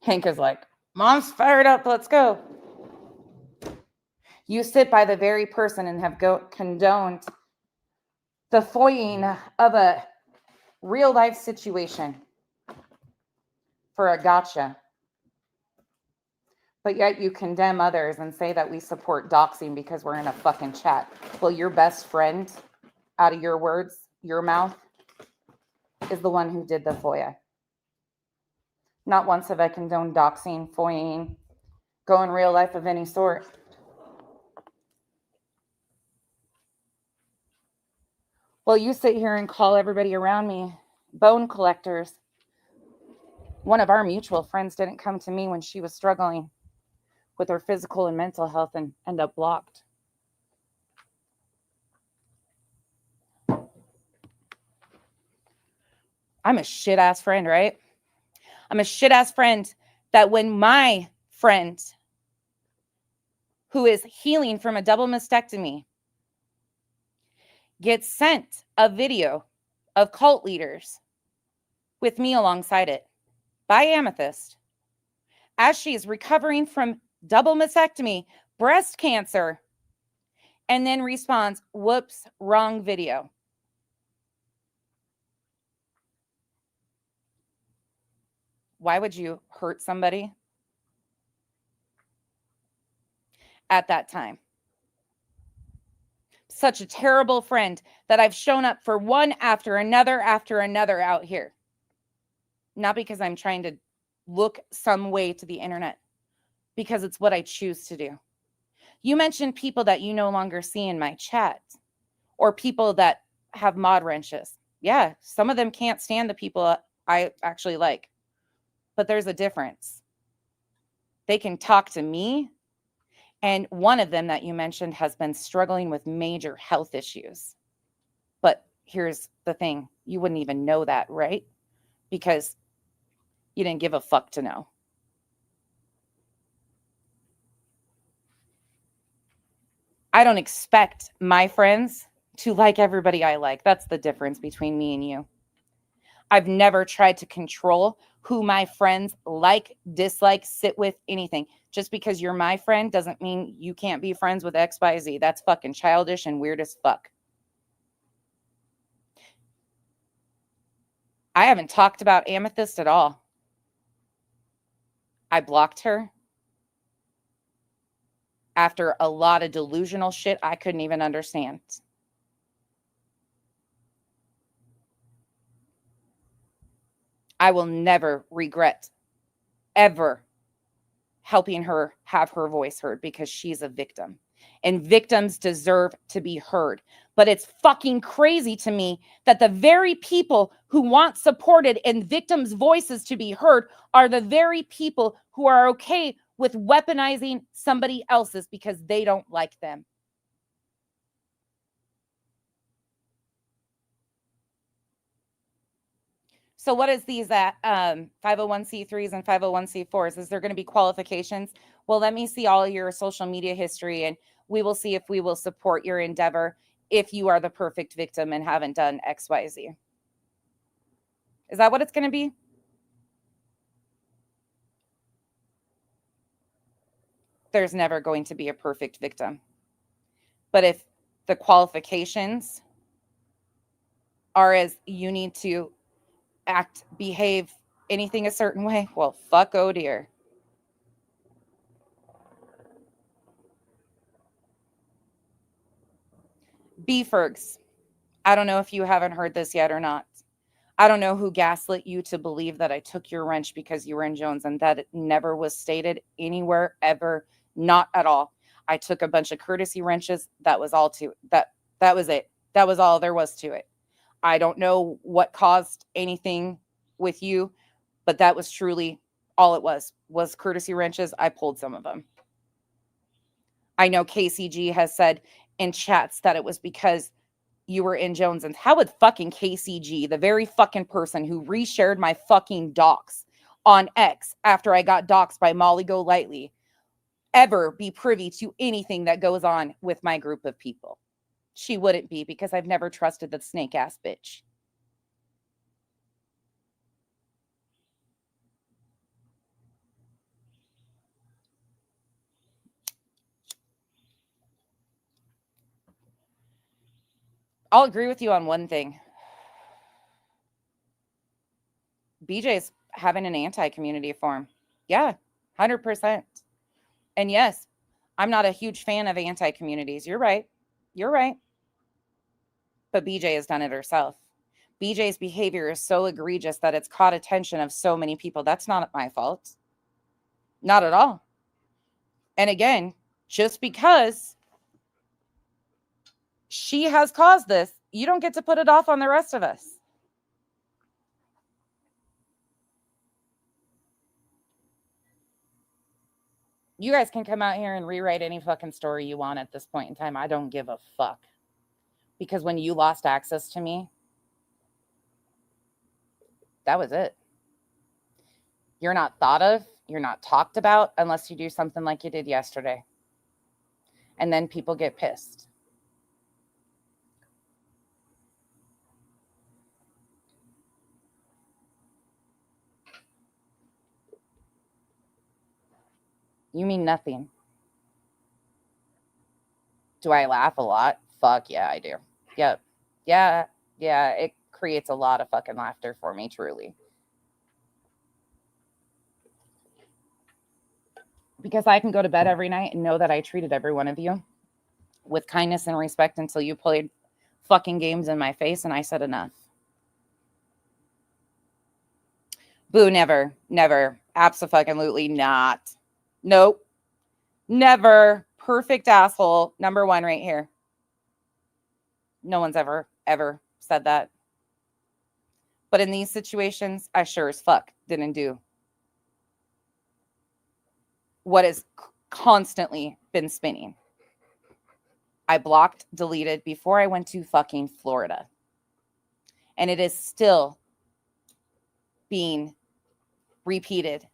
[SPEAKER 1] Hank is like, Mom's fired up. Let's go. You sit by the very person and have condoned the foying of a real life situation for a gotcha. But yet you condemn others and say that we support doxing because we're in a fucking chat. Well, your best friend, out of your words, your mouth, is the one who did the FOIA. Not once have I condoned doxing, foying, go in real life of any sort. Well, you sit here and call everybody around me bone collectors. One of our mutual friends didn't come to me when she was struggling with her physical and mental health and end up blocked. I'm a shit ass friend, right? I'm a shit ass friend that when my friend who is healing from a double mastectomy gets sent a video of cult leaders with me alongside it by Amethyst as she's recovering from double mastectomy, breast cancer, and then responds, whoops, wrong video. Why would you hurt somebody at that time? Such a terrible friend that I've shown up for one after another out here. Not because I'm trying to look some way to the internet, because it's what I choose to do. You mentioned people that you no longer see in my chat, or people that have mod wrenches. Yeah, some of them can't stand the people I actually like, but there's a difference. They can talk to me, and one of them that you mentioned has been struggling with major health issues. But here's the thing, you wouldn't even know that, right? Because you didn't give a fuck to know. I don't expect my friends to like everybody I like. That's the difference between me and you. I've never tried to control who my friends like, dislike, sit with, anything. Just because you're my friend doesn't mean you can't be friends with XYZ. That's fucking childish and weird as fuck. I haven't talked about Amethyst at all. I blocked her after a lot of delusional shit I couldn't even understand. I will never regret ever helping her have her voice heard, because she's a victim and victims deserve to be heard. But it's fucking crazy to me that the very people who want supported and victims' voices to be heard are the very people who are okay with weaponizing somebody else's because they don't like them. So what is these 501c3s and 501c4s? Is there going to be qualifications? Well, let me see all your social media history, and we will see if we will support your endeavor if you are the perfect victim and haven't done XYZ. Is that what it's going to be? There's never going to be a perfect victim. But if the qualifications are as you need to act, behave, anything a certain way, well, fuck, oh dear. B-Fergs, I don't know if you haven't heard this yet or not. I don't know who gaslit you to believe that I took your wrench because you were in Jones, and that it never was stated anywhere ever, not at all. I took a bunch of courtesy wrenches. That was all to that was it. That was all there was to it. I don't know what caused anything with you, but that was truly all it was courtesy wrenches. I pulled some of them. I know KCG has said in chats that it was because you were in Jones. And how would fucking KCG, the very fucking person who reshared my fucking docs on X after I got doxxed by Molly Golightly, ever be privy to anything that goes on with my group of people? She wouldn't be, because I've never trusted that snake ass bitch. I'll agree with you on one thing. BJ's having an anti-community forum. Yeah, 100%. And yes, I'm not a huge fan of anti-communities. You're right. You're right. But BJ has done it herself. BJ's behavior is so egregious that it's caught attention of so many people. That's not my fault. Not at all. And again, just because she has caused this, you don't get to put it off on the rest of us. You guys can come out here and rewrite any fucking story you want at this point in time. I don't give a fuck. Because when you lost access to me, that was it. You're not thought of, you're not talked about unless you do something like you did yesterday. And then people get pissed. You mean nothing. Do I laugh a lot? Fuck yeah, I do. Yep. Yeah, it creates a lot of fucking laughter for me, truly. Because I can go to bed every night and know that I treated every one of you with kindness and respect until you played fucking games in my face and I said enough. Boo, never. Absolutely not. Nope. Never. Perfect asshole. Number one right here. No one's ever said that. But in these situations, I sure as fuck didn't do what has constantly been spinning. I blocked, deleted before I went to fucking Florida. And it is still being repeated.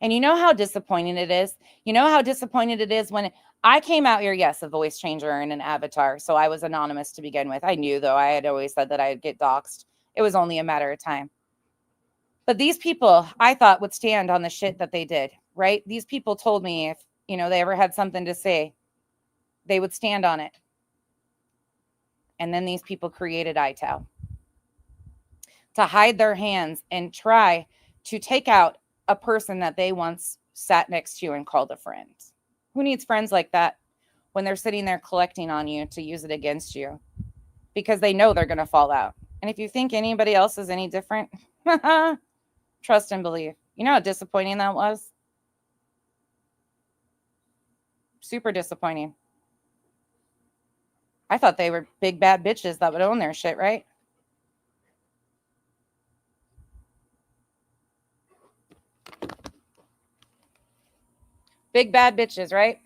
[SPEAKER 1] And you know how disappointing it is? You know how disappointed it is when I came out here, yes, a voice changer and an avatar. So I was anonymous to begin with. I knew, though, I had always said that I'd get doxxed. It was only a matter of time. But these people, I thought, would stand on the shit that they did, right? These people told me if, they ever had something to say, they would stand on it. And then these people created ITAL to hide their hands and try to take out a person that they once sat next to and called a friend. Who needs friends like that when they're sitting there collecting on you to use it against you? Because they know they're going to fall out. And if you think anybody else is any different, trust and believe. You know how disappointing that was? Super disappointing. I thought they were big bad bitches that would own their shit, right? Big bad bitches, right?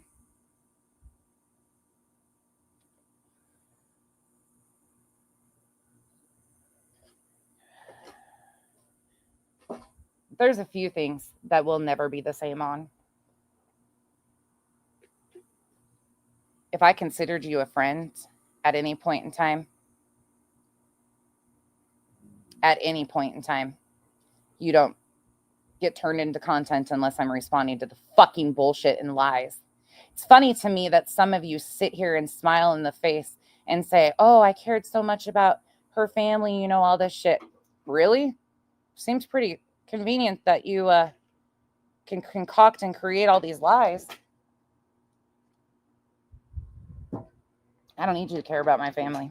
[SPEAKER 1] There's a few things that will never be the same on. If I considered you a friend at any point in time, you don't get turned into content unless I'm responding to the fucking bullshit and lies. It's funny to me that some of you sit here and smile in the face and say, oh, I cared so much about her family, all this shit. Really? Seems pretty convenient that you can concoct and create all these lies. I don't need you to care about my family.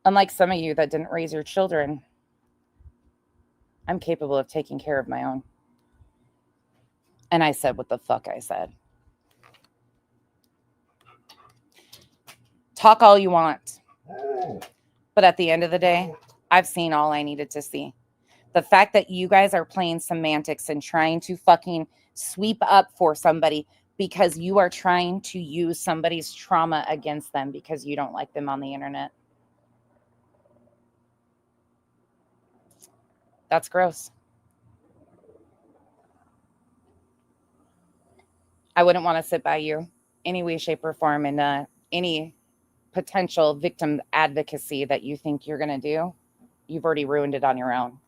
[SPEAKER 1] Unlike some of you that didn't raise your children, I'm capable of taking care of my own. And I said what the fuck I said. Talk all you want. But at the end of the day, I've seen all I needed to see. The fact that you guys are playing semantics and trying to fucking sweep up for somebody because you are trying to use somebody's trauma against them because you don't like them on the internet. That's gross. I wouldn't want to sit by you any way, shape, or form in any potential victim advocacy that you think you're going to do. You've already ruined it on your own.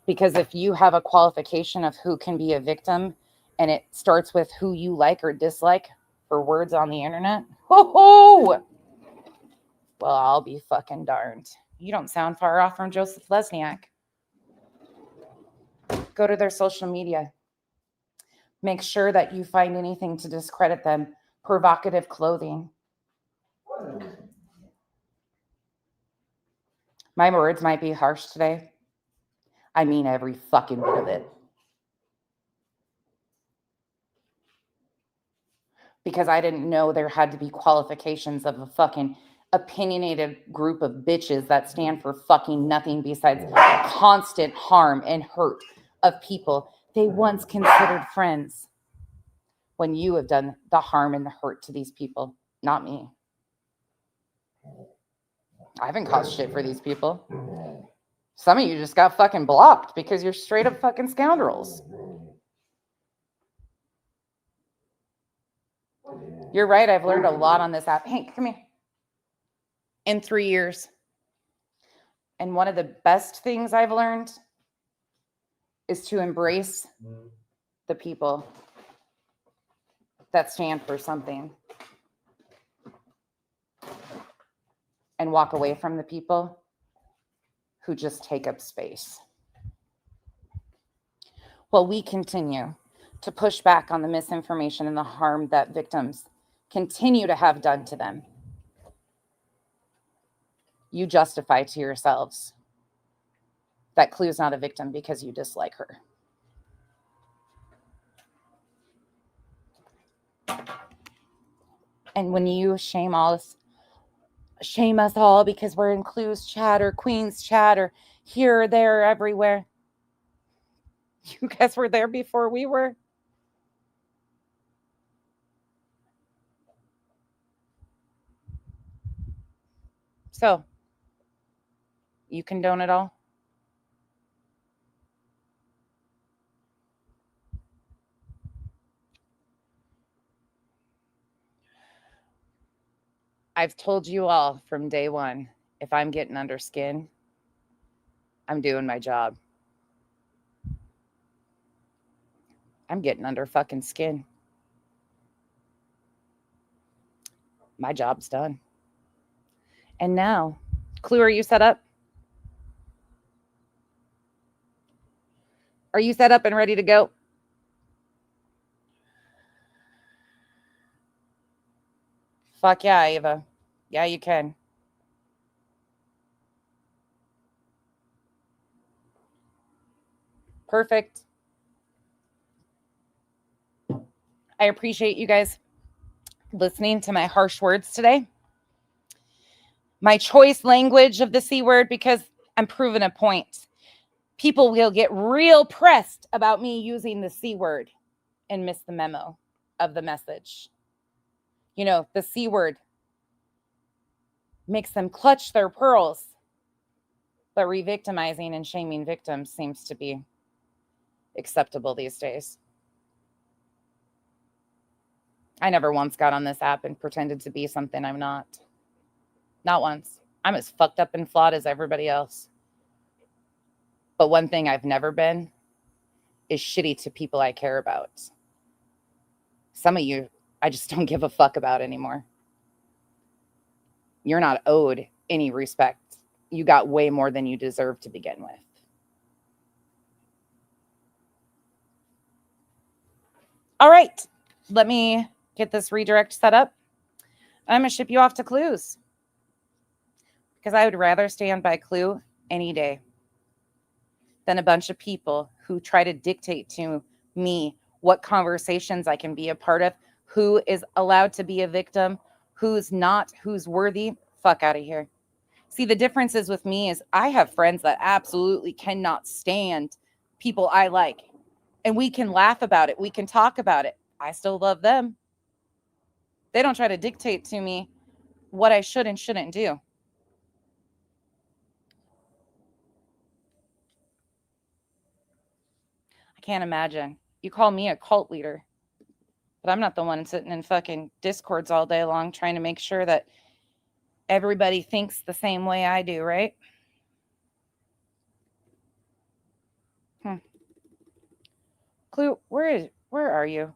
[SPEAKER 1] Because if you have a qualification of who can be a victim and it starts with who you like or dislike for words on the internet, well, I'll be fucking darned. You don't sound far off from Joseph Lesniak. Go to their social media. Make sure that you find anything to discredit them. Provocative clothing. My words might be harsh today. I mean every fucking bit of it. Because I didn't know there had to be qualifications of a fucking opinionated group of bitches that stand for fucking nothing besides constant harm and hurt of people they once considered friends. When you have done the harm and the hurt to these people, not me. I haven't caused shit for these people. Some of you just got fucking blocked because you're straight up fucking scoundrels. You're right. I've learned a lot on this app. Hank, come here. In 3 years. And one of the best things I've learned is to embrace the people that stand for something and walk away from the people who just take up space. While we continue to push back on the misinformation and the harm that victims continue to have done to them, you justify to yourselves that Clue's not a victim because you dislike her. And when you shame us all because we're in Clue's chat or Queen's chat or here, there, everywhere, you guys were there before we were. So, you condone it all? I've told you all from day one, if I'm getting under skin, I'm doing my job. I'm getting under fucking skin. My job's done. And now, Clue, are you set up? Are you set up and ready to go? Fuck yeah, Ava. Yeah, you can. Perfect. I appreciate you guys listening to my harsh words today. My choice language of the C word, because I'm proving a point. People will get real pressed about me using the C word and miss the memo of the message. You know, the C word makes them clutch their pearls. But re-victimizing and shaming victims seems to be acceptable these days. I never once got on this app and pretended to be something I'm not. Not once. I'm as fucked up and flawed as everybody else. But one thing I've never been is shitty to people I care about. Some of you, I just don't give a fuck about anymore. You're not owed any respect. You got way more than you deserve to begin with. All right, let me get this redirect set up. I'm going to ship you off to Clues. Because I would rather stand by Clue any day than a bunch of people who try to dictate to me what conversations I can be a part of, who is allowed to be a victim, who's not, who's worthy. Fuck out of here. See, the difference is with me is I have friends that absolutely cannot stand people I like. And we can laugh about it. We can talk about it. I still love them. They don't try to dictate to me what I should and shouldn't do. I can't imagine. You call me a cult leader, but I'm not the one sitting in fucking discords all day long trying to make sure that everybody thinks the same way I do, right? Clue, where are you?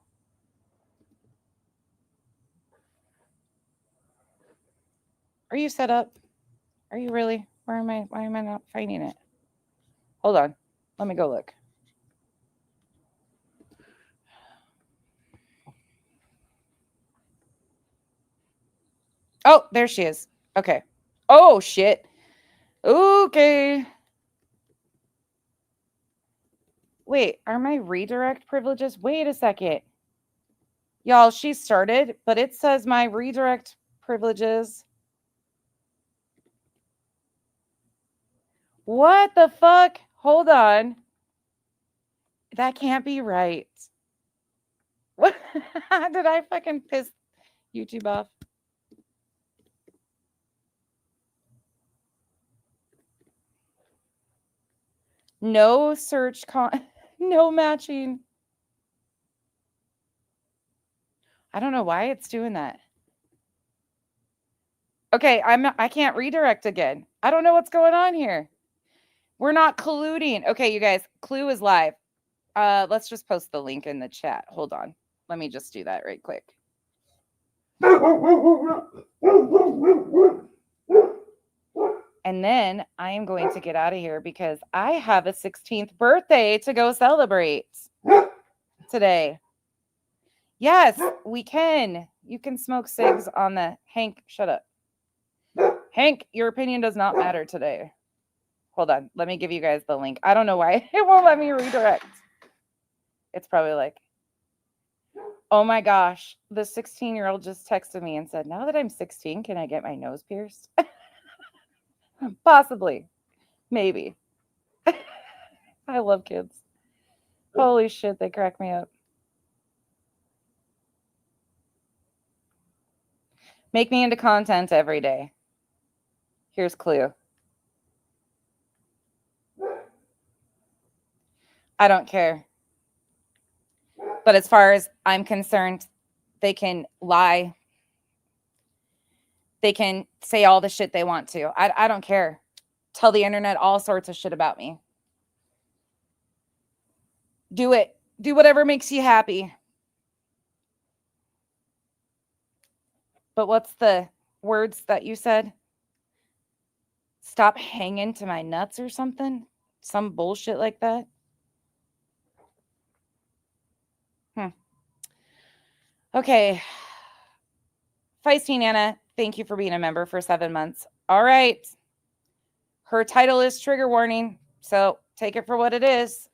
[SPEAKER 1] Are you set up? Are you really? Why am I not finding it? Hold on. Let me go look. Oh, there she is. Okay. Oh, shit. Okay. Wait, are my redirect privileges? Wait a second. Y'all, she started, but it says my redirect privileges. What the fuck? Hold on. That can't be right. What? Did I fucking piss YouTube off? No search no matching. I don't know why it's doing that. Okay, I can't redirect again. I don't know what's going on here. We're not colluding. Okay, you guys, Clue is live. Let's just post the link in the chat. Hold on. Let me just do that right quick. And then I am going to get out of here because I have a 16th birthday to go celebrate today. Yes, we can. You can smoke cigs on the Hank. Shut up. Hank, your opinion does not matter today. Hold on. Let me give you guys the link. I don't know why it won't let me redirect. It's probably like, oh my gosh, the 16-year-old just texted me and said, now that I'm 16, can I get my nose pierced? Possibly. Maybe. I love kids. Holy shit, they crack me up. Make me into content every day. Here's Clue. I don't care. But as far as I'm concerned, they can lie. They can say all the shit they want to. I don't care. Tell the internet all sorts of shit about me. Do it. Do whatever makes you happy. But what's the words that you said? Stop hanging to my nuts or something? Some bullshit like that? Okay. Feisty Nana, thank you for being a member for 7 months. All right. Her title is Trigger Warning, so take it for what it is.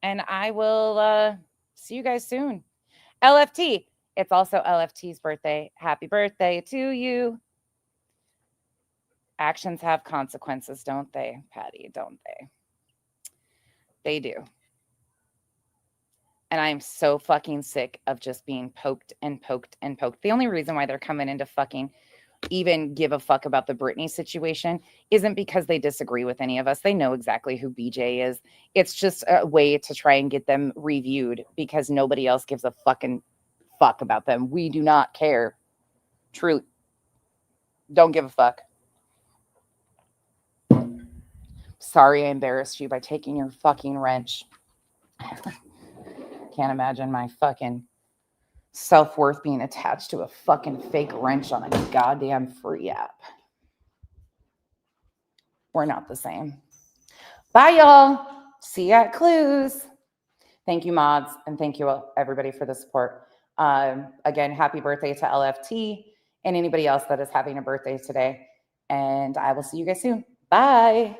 [SPEAKER 1] And I will see you guys soon. LFT. It's also LFT's birthday. Happy birthday to you. Actions have consequences, don't they, Patty? Don't they? They do. And I'm so fucking sick of just being poked and poked and poked. The only reason why they're coming into fucking even give a fuck about the Britney situation isn't because they disagree with any of us. They know exactly who BJ is. It's just a way to try and get them reviewed because nobody else gives a fucking fuck about them. We do not care. Truly. Don't give a fuck. Sorry I embarrassed you by taking your fucking wrench. Can't imagine my fucking self-worth being attached to a fucking fake wrench on a goddamn free app. We're not the same. Bye, y'all. See you at Clues. Thank you, mods, and thank you everybody for the support. Again, happy birthday to LFT. and anybody else that is having a birthday today. And I will see you guys soon. Bye.